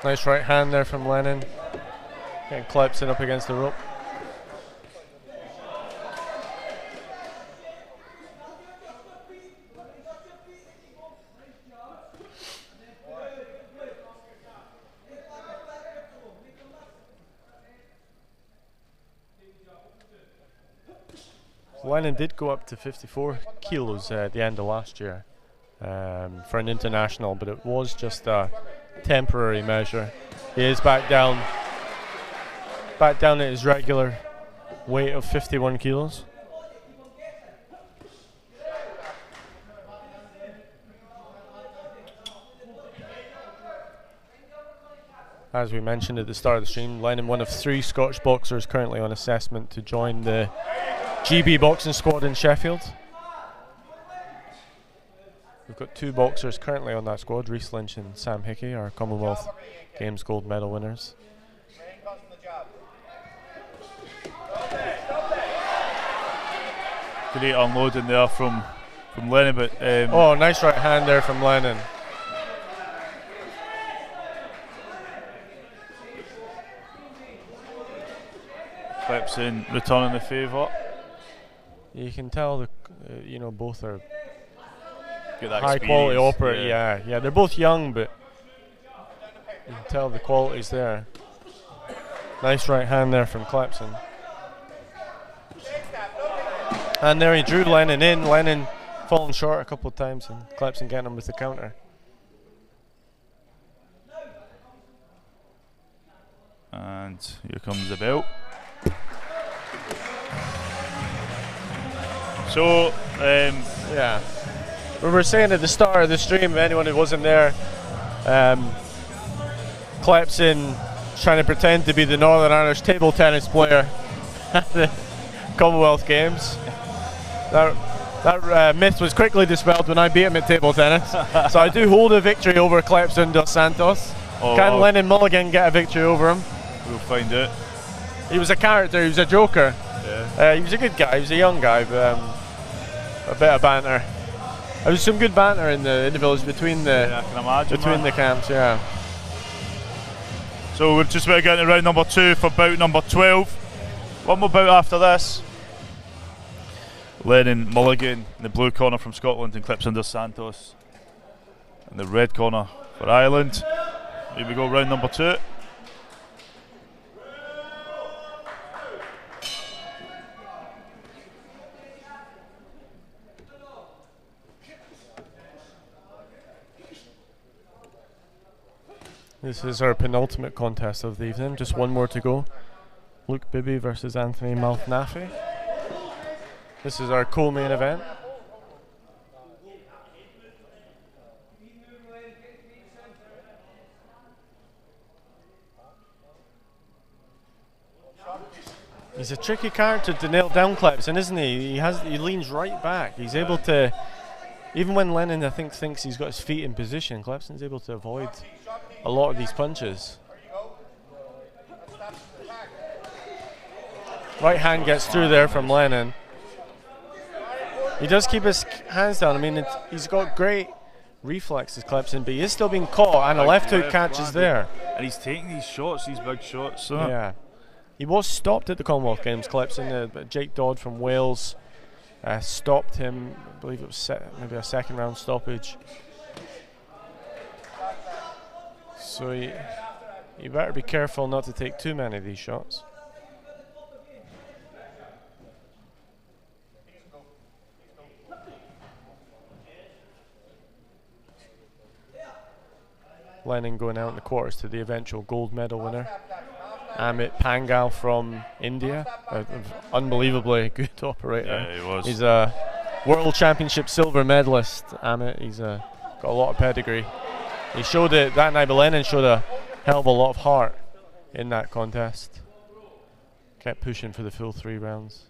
Nice right hand there from Lennon. Getting Clyde up against the rope. Lennon did go up to 54 kilos at the end of last year for an international, but it was just a temporary measure. He is back down at his regular weight of 51 kilos. As we mentioned at the start of the stream, Lennon, one of 3 Scottish boxers currently on assessment to join the GB boxing squad in Sheffield. We've got 2 boxers currently on that squad, Rhys Lynch and Sam Hickey, our Commonwealth Games gold medal winners. Great unloading there from Lennon, but oh, nice right hand there from Lennon. Clyde returning the favour. You can tell both are high quality operators. Yeah, they're both young, but you can tell the quality's there. Nice right hand there from Clyde. And there he drew Lennon in. Lennon falling short a couple of times, and Clyde getting him with the counter. And here comes the belt. So, yeah. We were saying at the start of the stream, anyone who wasn't there, Clyde trying to pretend to be the Northern Irish table tennis player at the Commonwealth Games. That myth was quickly dispelled when I beat him at table tennis. So I do hold a victory over Clyde dos Santos. Can Lennon Mulligan get a victory over him? We'll find out. He was a character, he was a joker. Yeah. He was a good guy, he was a young guy, but a bit of banter. There was some good banter in the village between the camps, yeah. So we're just about to get into round number 2 for bout number 12. One more bout after this. Lennon Mulligan in the blue corner from Scotland and Clyde dos Santos in the red corner for Ireland. Here we go, round number 2. This is our penultimate contest of the evening. Just one more to go. Luke Bibby versus Anthony Malnafi. This is our co-main event. He's a tricky character to nail down, Clepson, isn't he? He leans right back. He's able to, even when Lennon I think thinks he's got his feet in position, Clepson's able to avoid a lot of these punches. Right hand gets through there from Lennon. He does keep his hands down. I mean, he's got great reflexes, Clepson, but he is still being caught, and a left hook catches there. And he's taking these shots, these big shots. So. Yeah. He was stopped at the Commonwealth Games, Clepson. But Jake Dodd from Wales stopped him. I believe it was maybe a second round stoppage. So you better be careful not to take too many of these shots. Lennon going out in the quarters to the eventual gold medal winner, Amit Pangal from India, unbelievably good operator. Yeah, he was. He's a World Championship silver medalist, Amit. He's got a lot of pedigree. He showed it that night, but Lennon showed a hell of a lot of heart in that contest. Kept pushing for the full 3 rounds.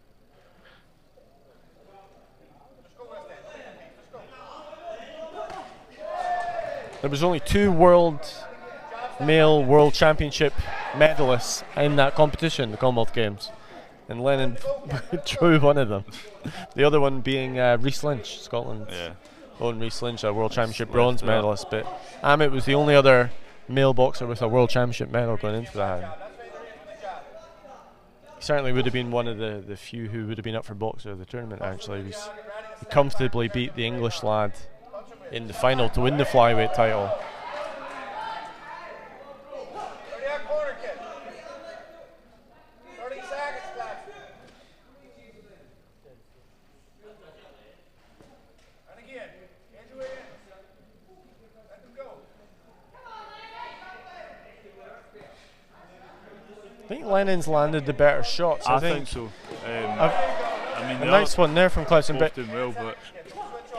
There was only 2 male World Championship medalists in that competition, the Commonwealth Games, and Lennon drew one of them. The other one being Rhys Lynch, Scotland's own Rhys Lynch, a World Championship bronze medalist. But Ahmed was the only other male boxer with a World Championship medal going into that. He certainly would have been one of the few who would have been up for boxer of the tournament. Actually, he comfortably beat the English lad in the final to win the flyweight title. I think Lennon's landed the better shots. I think so. I mean, a nice one there from Clepson, but well, but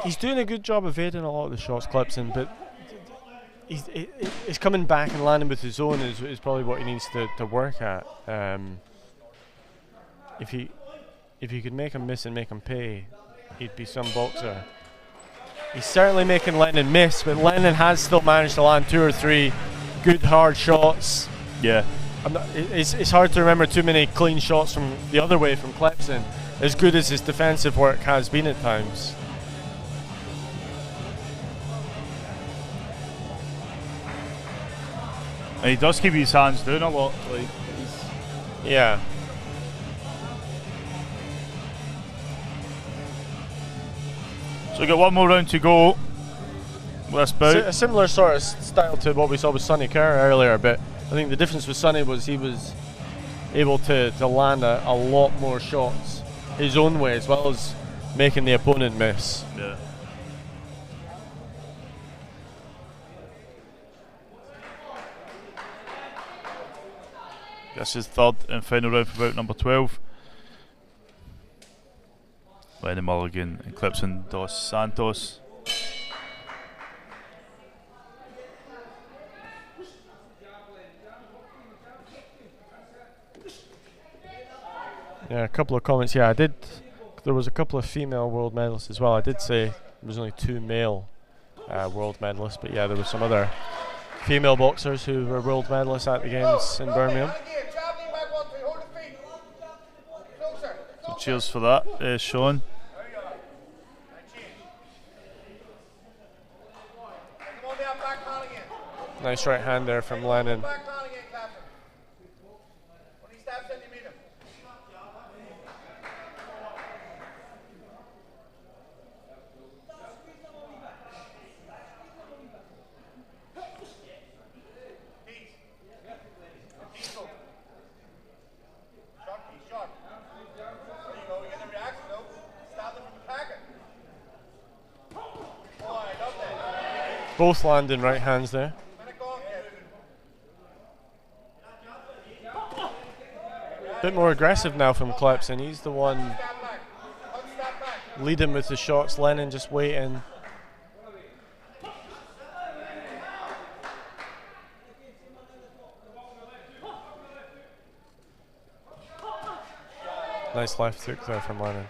he's doing a good job evading a lot of the shots, Clepson, but he's coming back and landing with his own is probably what he needs to work at. If he could make him miss and make him pay, he'd be some boxer. He's certainly making Lennon miss, but Lennon has still managed to land 2 or 3 good hard shots. Yeah. It's hard to remember too many clean shots from the other way from Clepson, as good as his defensive work has been at times. And he does keep his hands down a lot. Yeah. So we got one more round to go. This bout. A similar sort of style to what we saw with Sonny Kerr earlier, but I think the difference with Sonny was he was able to land a lot more shots his own way, as well as making the opponent miss. Yeah. This is third and final round for bout number 12. Lennon Mulligan and Clepson dos Santos. Yeah, a couple of comments. Yeah, there was a couple of female world medalists as well. I did say there was only 2 male world medalists, but yeah, there were some other female boxers who were world medalists at the games in Birmingham. So cheers for that, Sean. Nice right hand there from Lennon. Both landing right hands there. bit more aggressive now from Clepson. He's the one leading with the shots. Lennon just waiting. Nice left hook there from Lennon.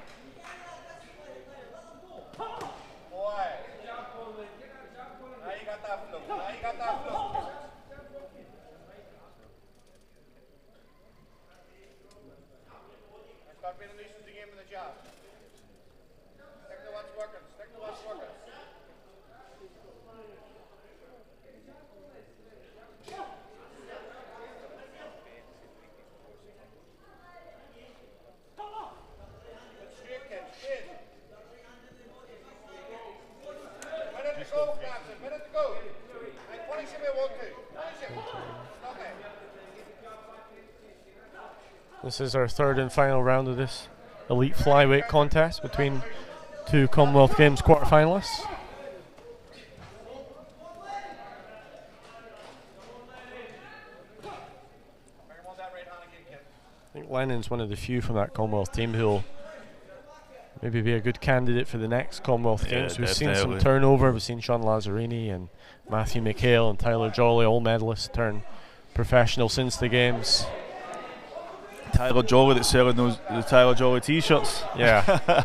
This is our third and final round of this elite flyweight contest between two Commonwealth Games quarterfinalists. I think Lennon's one of the few from that Commonwealth team who'll maybe be a good candidate for the next Commonwealth Games. We've seen some turnover. We've seen Sean Lazzarini and Matthew McHale and Tyler Jolly, all medalists, turn professional since the Games. Tyler Jolly that's selling the Tyler Jolly t-shirts. Yeah.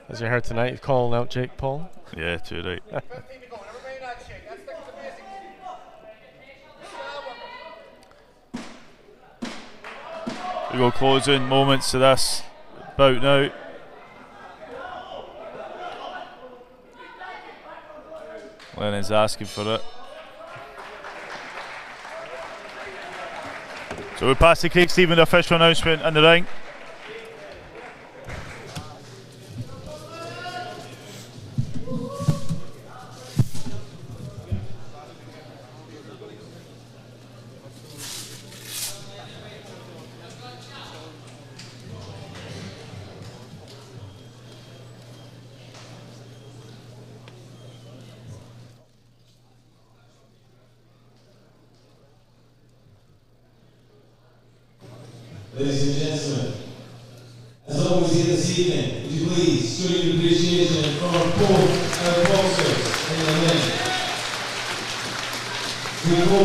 As you heard tonight, he's calling out Jake Paul. Yeah, too right. We go closing moments to this bout now. Lennon's asking for it. So we pass to Craig Stephen, the official announcement in the ring. Ladies and gentlemen, as always here this evening, would you please show your appreciation for both our boxers in the ring. We go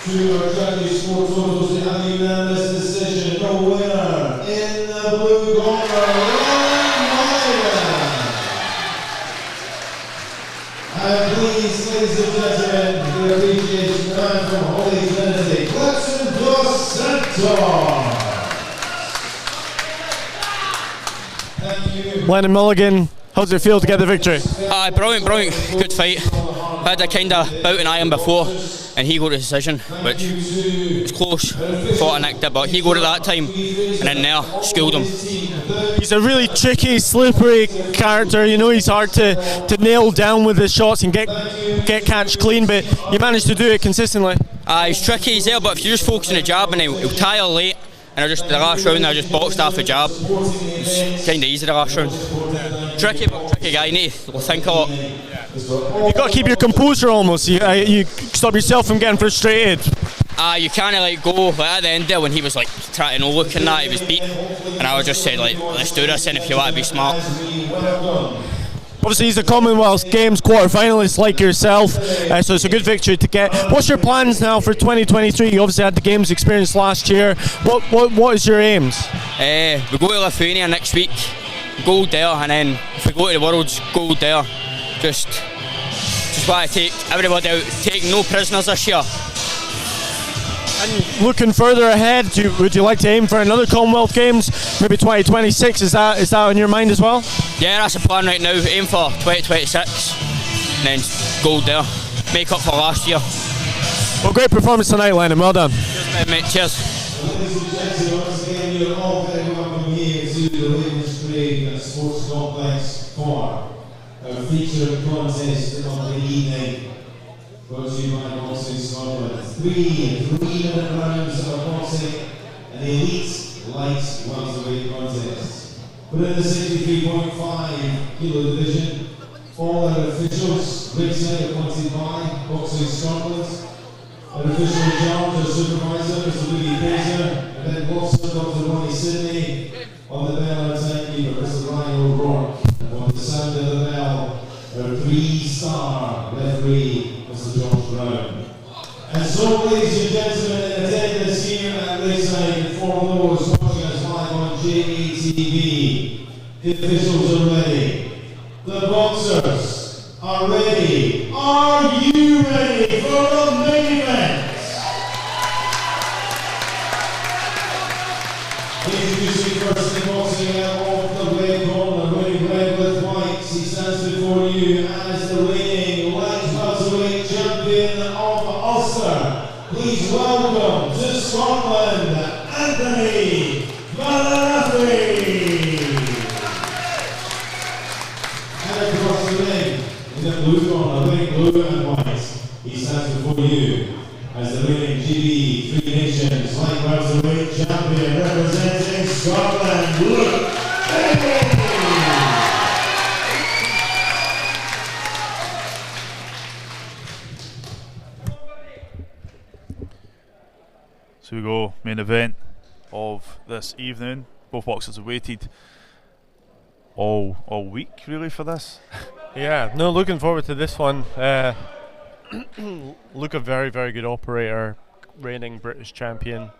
to our JATV Sports Photos to have a unanimous decision. The winner in the blue corner, Mulligan. And please, ladies and gentlemen, the appreciation man from Holy Trinity, Clyde plus Santos. Lennon Mulligan, how does it feel to get the victory? Brilliant, good fight. I had a kind of bout in iron before, and he got a decision, which was close. Thought I nicked it, but he got it that time, and then there, schooled him. He's a really tricky, slippery character. You know, he's hard to nail down with his shots and get catch clean, but you managed to do it consistently. He's tricky, he's there, but if you just focus on the jab and he'll tire late, and the last round I just boxed off a jab. It's kind of easy the last round. Tricky, but tricky guy. You need to think a lot. You've got to keep your composure almost. You stop yourself from getting frustrated. You can't go at the end there when he was trying to no look and that, he was beat. And I would just say let's do this, and if you want to be smart. Obviously he's a Commonwealth Games quarter-finalist like yourself, so it's a good victory to get. What's your plans now for 2023? You obviously had the Games experience last year. What is your aims? We go to Lithuania next week, gold there, and then if we go to the Worlds, gold there. Just want to take everybody out, take no prisoners this year. And looking further ahead, would you like to aim for another Commonwealth Games, maybe 2026? Is that on your mind as well? Yeah, that's the plan right now. Aim for 2026, and then gold there. Make up for last year. Well, great performance tonight, Lennon. Well done. Cheers, mate. Cheers. Ladies and gentlemen, once again, you're all very welcome here to the Ravens Grave Sports Complex for our feature contest of the evening. Brought to you by Boxing Scotland. 3 3-minute rounds of boxing and the elite light welterweight contest. Within the 63.5 kilo division, all our officials ringside appointed by Boxing Scotland. Official in charge of supervisor, Mr. Louis Fraser, event boxer, Dr. Ronnie Sidney, on the bell, our timekeeper, Mr. Ryan O'Rourke, and on the sound of the bell, our 3-star referee, Mr. George Brown. And so, ladies and gentlemen, in attendance here at Lakeside, for those watching us live on JATV, the officials are ready. The boxers are ready. Are you ready for the main event? Introducing first in boxing off the red corner, wearing red with white, he stands before you as the reigning light welterweight champion of Ulster. Please welcome to Scotland, Anthony Mulligan. And across the ring, in the blue corner, wearing blue and white, he stands before you as the reigning GB Three Nations light welterweight champion representing Scotland, Luke Payne. So we go, main event of this evening. Both boxers have waited all week really for this. Yeah, no, looking forward to this one. Luke, a very, very good operator, reigning British champion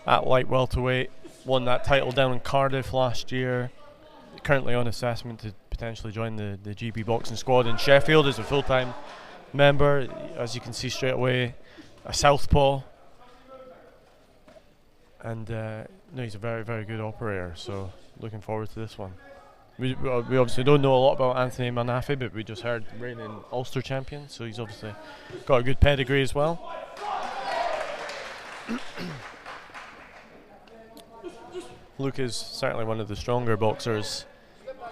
at light welterweight, won that title down in Cardiff last year, currently on assessment to potentially join the GB boxing squad in Sheffield as a full-time member. As you can see straight away, a southpaw, and no, he's a very, very good operator, so looking forward to this one. We obviously don't know a lot about Anthony Manafi, but we just heard reigning Ulster champion, so he's obviously got a good pedigree as well. Luke is certainly one of the stronger boxers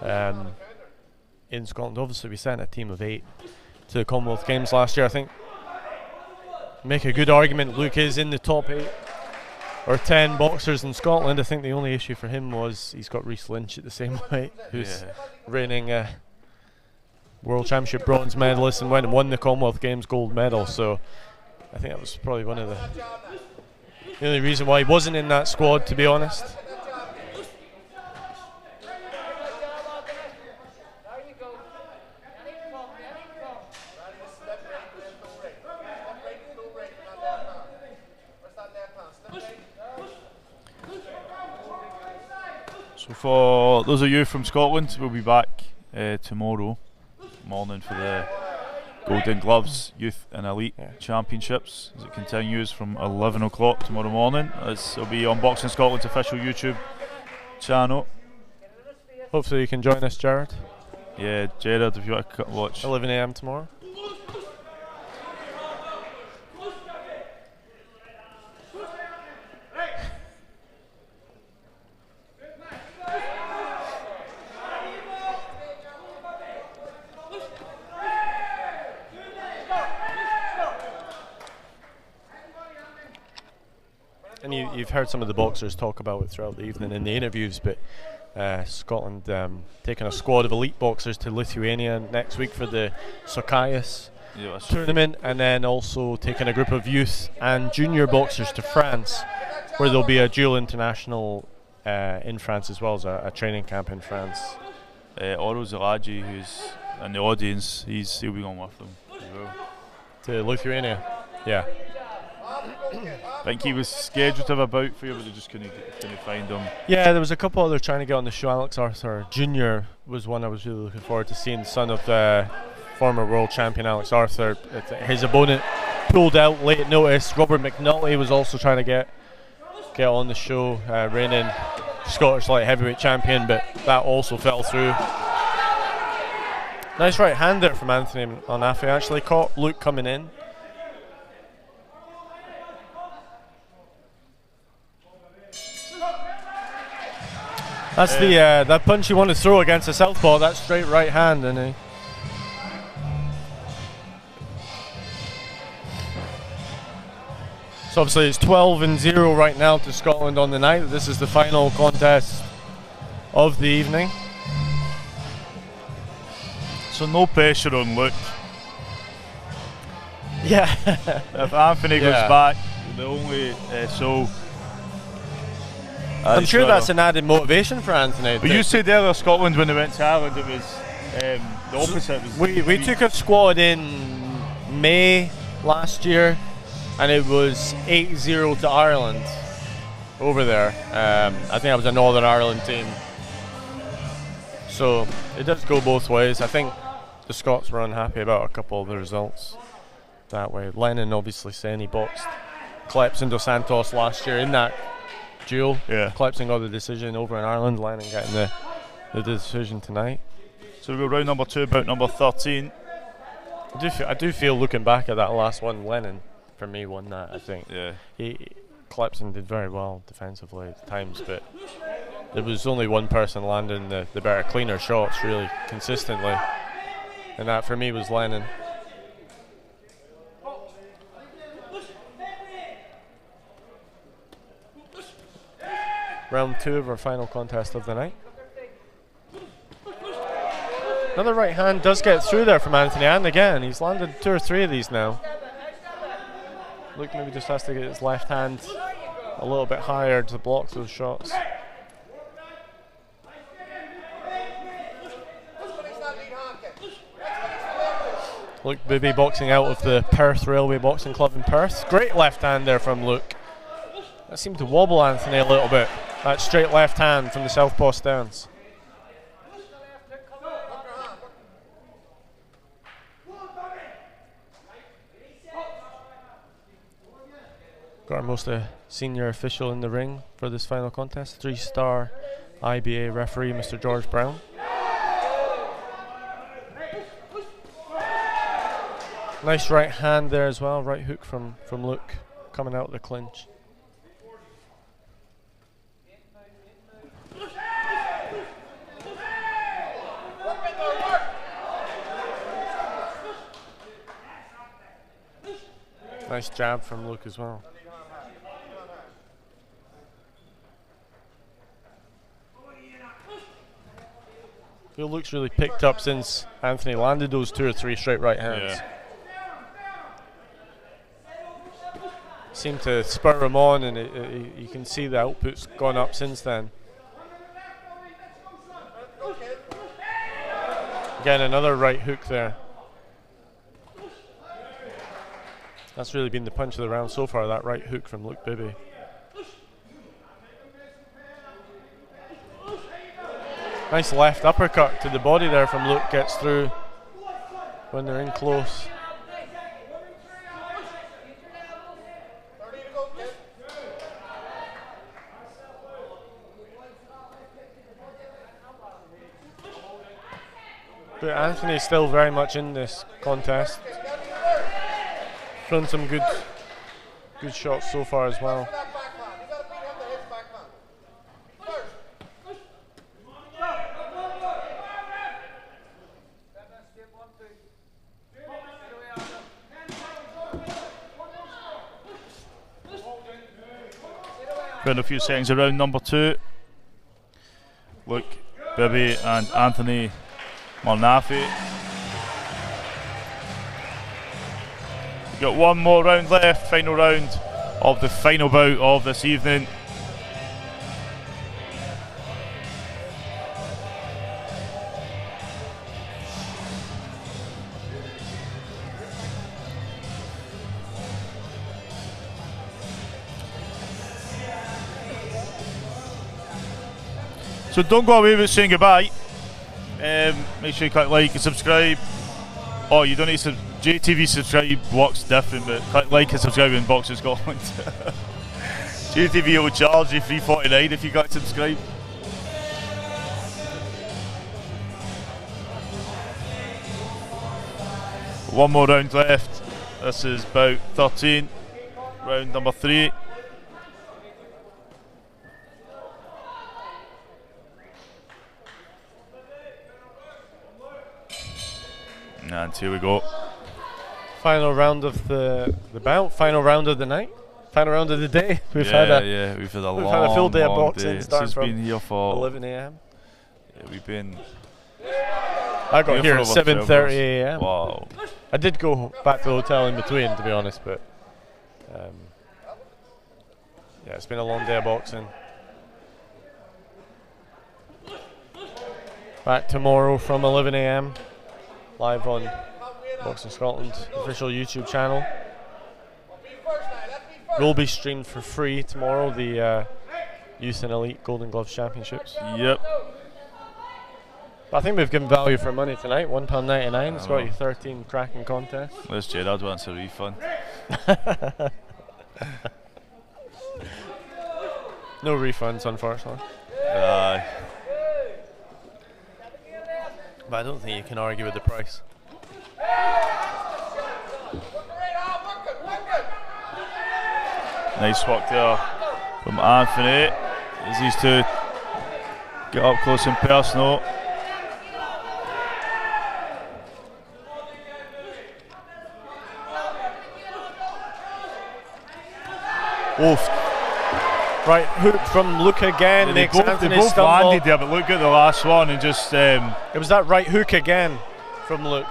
in Scotland. Obviously, we sent a team of 8 to the Commonwealth Games last year. I think make a good argument Luke is in the top 8 or 10 boxers in Scotland. I think the only issue for him was he's got Rhys Lynch at the same weight, who's reigning World Championship bronze medalist and went and won the Commonwealth Games gold medal. So I think that was probably one of the only reason why he wasn't in that squad, to be honest. So for those of you from Scotland, we'll be back tomorrow morning for the Golden Gloves Youth and Elite Championships as it continues from 11 o'clock tomorrow morning. It'll be on Boxing Scotland's official YouTube channel. Hopefully you can join us, Jared. Yeah, Jared, if you want to watch. 11 AM tomorrow. And you've heard some of the boxers talk about it throughout the evening in the interviews, but Scotland taking a squad of elite boxers to Lithuania next week for the Sokaias tournament, and then also taking a group of youth and junior boxers to France, where there'll be a dual international in France as well as a training camp in France. Oro Zalaji, who's in the audience, he'll be going with them as well. To Lithuania, yeah. I think he was scheduled to have a bout for you, but they just couldn't find him. Yeah, there was a couple other trying to get on the show. Alex Arthur Jr. was one I was really looking forward to seeing, son of the former world champion Alex Arthur. His opponent pulled out late notice. Robert McNulty was also trying to get on the show, reigning Scottish light heavyweight champion, but that also fell through. Nice right hand there from Anthony Manafi. Actually caught Luke coming in. That's that punch you want to throw against a southpaw, that straight right hand, and so obviously it's 12-0 right now to Scotland on the night. This is the final contest of the evening. So no pressure on Luke. Yeah. If Anthony goes back, the only I'm sure that's an added motivation for Anthony. But you said earlier Scotland when they went to Ireland, it was the opposite. We took a squad in May last year, and it was 8-0 to Ireland over there. I think that was a Northern Ireland team. So it does go both ways. I think the Scots were unhappy about a couple of the results that way. Lennon obviously saying he boxed Clepson to Santos last year in that duel. Yeah. Clepson got the decision over in Ireland, Lennon getting the decision tonight. So we go round number 2, bout number 13. I do feel looking back at that last one, Lennon for me won that, I think. Yeah. Clepson did very well defensively at times, but there was only one person landing the better, cleaner shots really consistently, and that for me was Lennon. Round 2 of our final contest of the night. Another right hand does get through there from Anthony, and again he's landed 2 or 3 of these now. Luke maybe just has to get his left hand a little bit higher to block those shots. Luke Bibby boxing out of the Perth Railway Boxing Club in Perth. Great left hand there from Luke. That seemed to wobble Anthony a little bit. That straight left hand from the southpaw stance. Got our most senior official in the ring for this final contest, 3-star IBA referee, Mr. George Brown. Nice right hand there as well, right hook from Luke coming out of the clinch. Nice jab from Luke as well. Feel Luke's really picked up since Anthony landed those 2 or 3 straight right hands. Yeah. Seemed to spur him on, and you can see the output's gone up since then. Again, another right hook there. That's really been the punch of the round so far, that right hook from Luke Bibby. Nice left uppercut to the body there from Luke, gets through when they're in close. But Anthony's still very much in this contest. Thrown some good shots so far as well. Got a few seconds around number 2. Luke Bibby and Anthony Mulligan. Got one more round left, final round of the final bout of this evening. So don't go away without saying goodbye. Make sure you click like and subscribe. Oh, you don't need to JATV subscribe works different, but click like and subscribe in Boxing Scotland. JATV will charge you $3.49 if you got to subscribe. One more round left. This is bout 13, round number 3. And here we go. Final round of the bout, final round of the night, final round of the day. We've had a full day of boxing. This has been here for 11 AM. Yeah, we've been I got here at 7:30 a.m. Wow. I did go back to the hotel in between, to be honest, but yeah, it's been a long day of boxing. Back tomorrow from 11 a.m. live on Boxing Scotland official YouTube channel. Will be streamed for free tomorrow, the Youth and Elite Golden Gloves Championships. Yep. I think we've given value for money tonight, £1.99. It's got you 13 cracking contests. Where's Gerard wants a refund? No refunds, unfortunately. Aye. But I don't think you can argue with the price. Nice work there from Anthony as these two get up close and personal. Wolf. Right hook from Luke again. They both landed there, but look at the last one and just. It was that right hook again from Luke.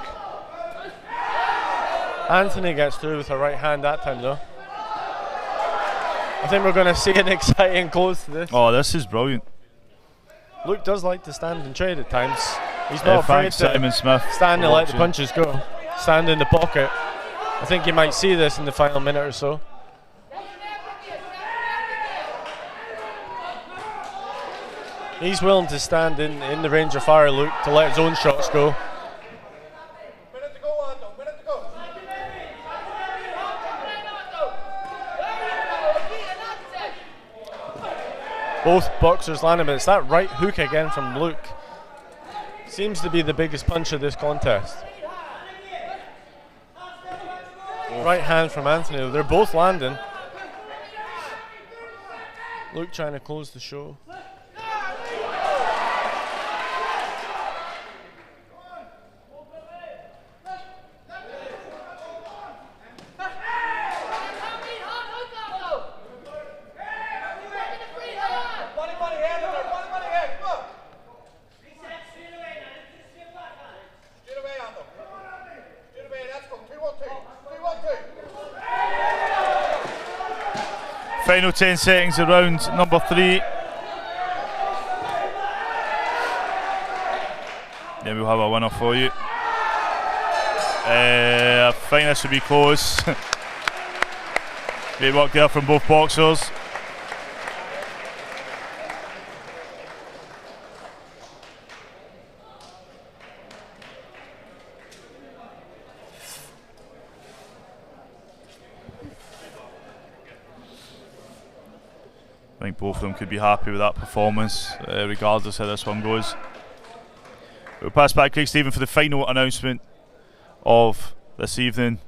Anthony gets through with a right hand that time though. I think we're going to see an exciting close to this. Oh, this is brilliant. Luke does like to stand and trade at times. He's not afraid to Simon Smith stand and let the punches go. Stand in the pocket. I think you might see this in the final minute or so. He's willing to stand in the range of fire, Luke, to let his own shots go. Both boxers landing, but it's that right hook again from Luke. Seems to be the biggest punch of this contest. Right hand from Anthony. They're both landing. Luke trying to close the show. Final 10 seconds of round number 3. Then we'll have a winner for you. I think this will be close. Great work there from both boxers. I think both of them could be happy with that performance, regardless how this one goes. We'll pass back Craig Stephen for the final announcement of this evening.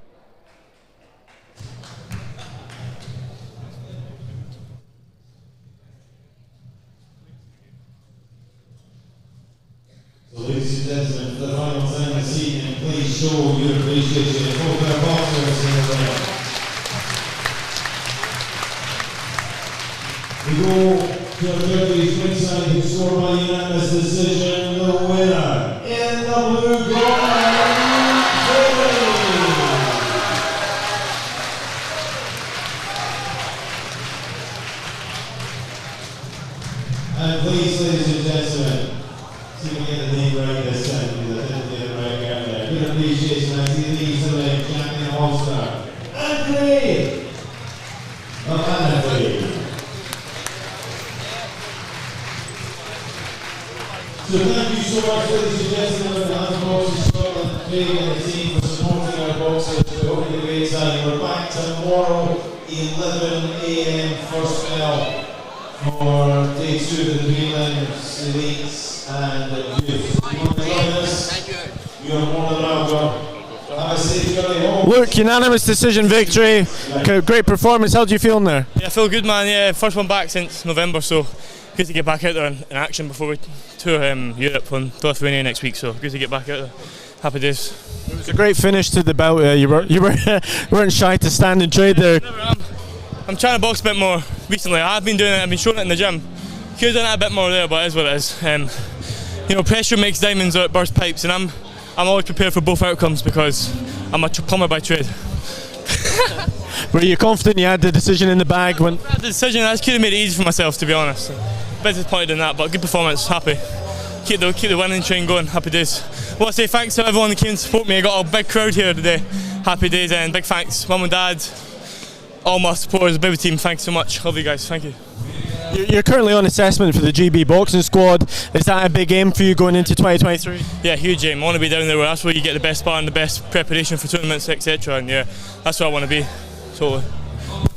So ladies and gentlemen, for the final time this evening, please show your appreciation to both our boxers in the ring. We go to our judges ringside who score by unanimous decision, the winner in the blue corner, and please, ladies and gentlemen, see if we get the name right this time, because I didn't get it right out there. Good appreciation, I see the leads of the champion All-Star, Anthony! So thank you so much, ladies and gentlemen, of the Hands Boxing Scotland, Craig and the team for supporting our boxers. We hope you have a great time. We're back tomorrow, 11 a.m. first bell for day 2 of the prelims, elites and youth. If you want to join us, you are more than welcome. Have a safe journey home. Luke, unanimous decision victory. Great performance. How do you feel in there? Yeah, I feel good, man. Yeah, first one back since November, so good to get back out there in action before we tour Europe on Lithuania next week. So good to get back out there. Happy days. It was a great finish to the bout. You weren't shy to stand and trade there. I'm trying to box a bit more recently. I've been doing it. I've been showing it in the gym. Could have done it a bit more there, but it is what it is. you know, pressure makes diamonds or it bursts pipes, and I'm always prepared for both outcomes because I'm a plumber by trade. Were you confident you had the decision in the bag when? The decision, I just could have made it easy for myself, to be honest. A bit disappointed in that, but good performance, happy. Keep the winning train going, happy days. I want to say thanks to everyone that came to support me. I got a big crowd here today, happy days, and big thanks, Mum and Dad, all my supporters, the baby team, thanks so much, love you guys, thank you. You're currently on assessment for the GB boxing squad. Is that a big aim for you going into 2023? Yeah, huge aim. I want to be down there where that's where you get the best sparring, the best preparation for tournaments, etc. And yeah, that's where I want to be, totally.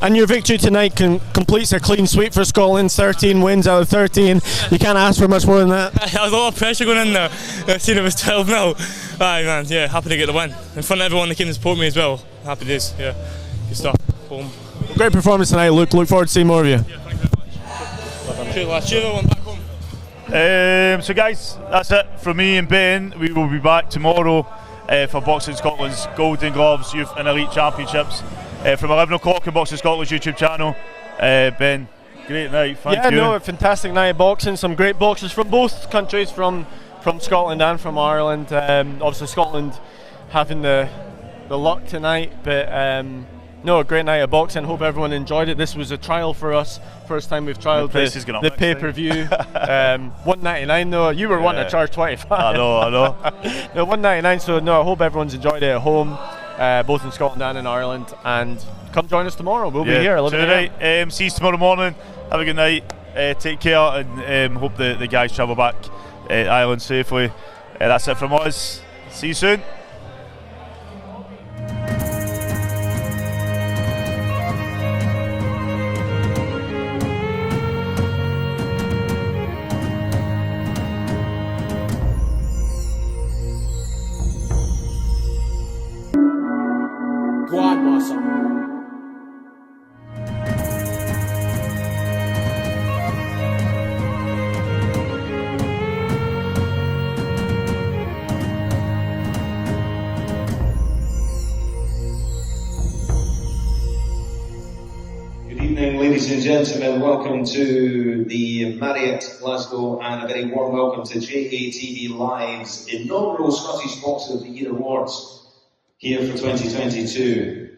And your victory tonight completes a clean sweep for Scotland, 13 wins out of 13. You can't ask for much more than that. There was a lot of pressure going in there. I seen it was 12-0. Aye man, yeah, happy to get the win. In front of everyone that came to support me as well. Happy days, yeah. Good stuff. Boom. Great performance tonight, Luke. Look forward to seeing more of you. Yeah, thank you very much. Cheers, everyone, back home. So guys, that's it from me and Ben. We will be back tomorrow for Boxing Scotland's Golden Gloves Youth and Elite Championships from 11 o'clock on Boxing Scotland's YouTube channel. Ben, great night, thank you. Yeah, no, a fantastic night of boxing. Some great boxers from both countries, from Scotland and from Ireland. Obviously Scotland having the luck tonight, but no, a great night of boxing. Hope everyone enjoyed it. This was a trial for us. First time we've trialled the pay-per-view. $1.99 though. You were wanting to charge $25. I know. No, $1.99. So no, I hope everyone's enjoyed it at home, both in Scotland and in Ireland. And come join us tomorrow. We'll be here. Tonight. See you tomorrow morning. Have a good night. Take care, and hope the guys travel back Ireland safely. That's it from us. See you soon. Ladies and gentlemen, welcome to the Marriott Glasgow and a very warm welcome to JATV Live's inaugural Scottish Boxer of the Year Awards here for 2022.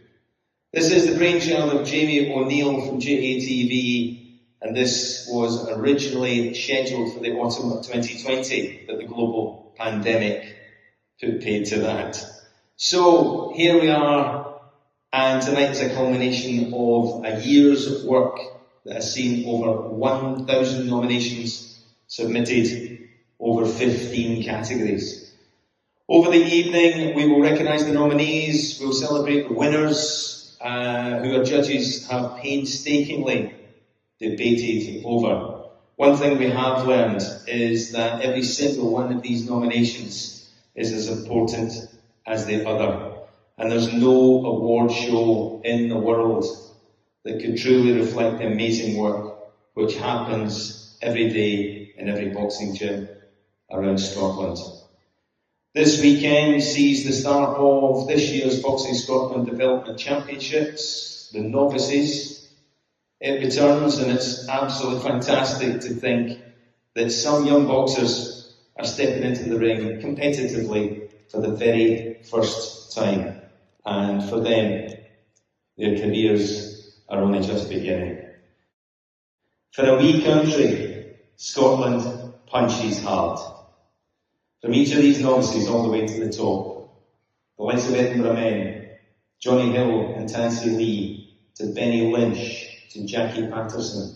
This is the brainchild of Jamie O'Neill from JATV, and this was originally scheduled for the autumn of 2020, but the global pandemic put paid to that. So here we are. And tonight is a culmination of a year's work that has seen over 1,000 nominations submitted, over 15 categories. Over the evening, we will recognise the nominees, we'll celebrate the winners, who our judges have painstakingly debated over. One thing we have learned is that every single one of these nominations is as important as the other. And there's no award show in the world that could truly reflect the amazing work which happens every day in every boxing gym around Scotland. This weekend sees the start of this year's Boxing Scotland Development Championships, the novices. It returns, and it's absolutely fantastic to think that some young boxers are stepping into the ring competitively for the very first time. And for them, their careers are only just beginning. For a wee country, Scotland punches hard. From each of these novices all the way to the top, the likes of Edinburgh men, Johnny Hill and Tansy Lee, to Benny Lynch, to Jackie Patterson,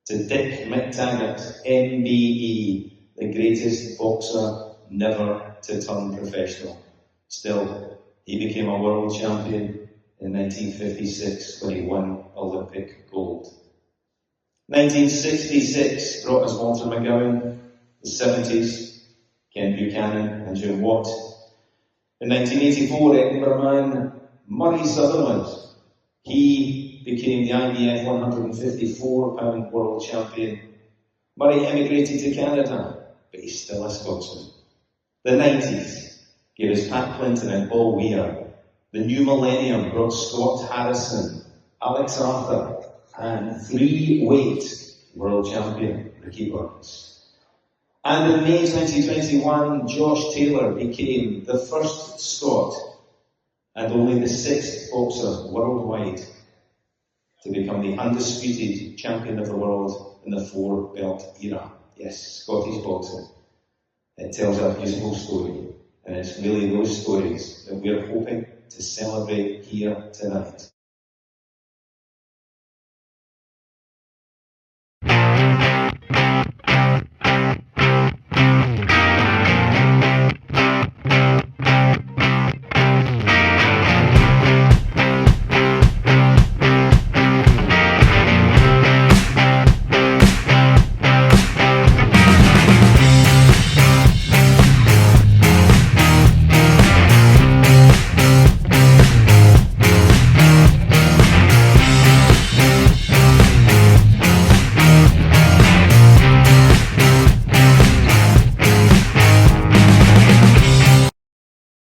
to Dick McTaggart, MBE, the greatest boxer never to turn professional. Still, he became a world champion in 1956 when he won Olympic gold. 1966 brought us Walter McGowan, the 70s, Ken Buchanan and Jim Watt. In 1984, Edinburgh man Murray Sutherland, he became the IBF 154-pound world champion. Murray emigrated to Canada, but he's still a Scotsman. The 90s gave us Pat Clinton and Paul Weir. The new millennium brought Scott Harrison, Alex Arthur, and 3-weight world champion Ricky Burns. And in May 2021, Josh Taylor became the first Scot and only the 6th boxer worldwide to become the undisputed champion of the world in the 4-belt era. Yes, Scottish boxing. It tells a beautiful story, and it's really those stories that we're hoping to celebrate here tonight.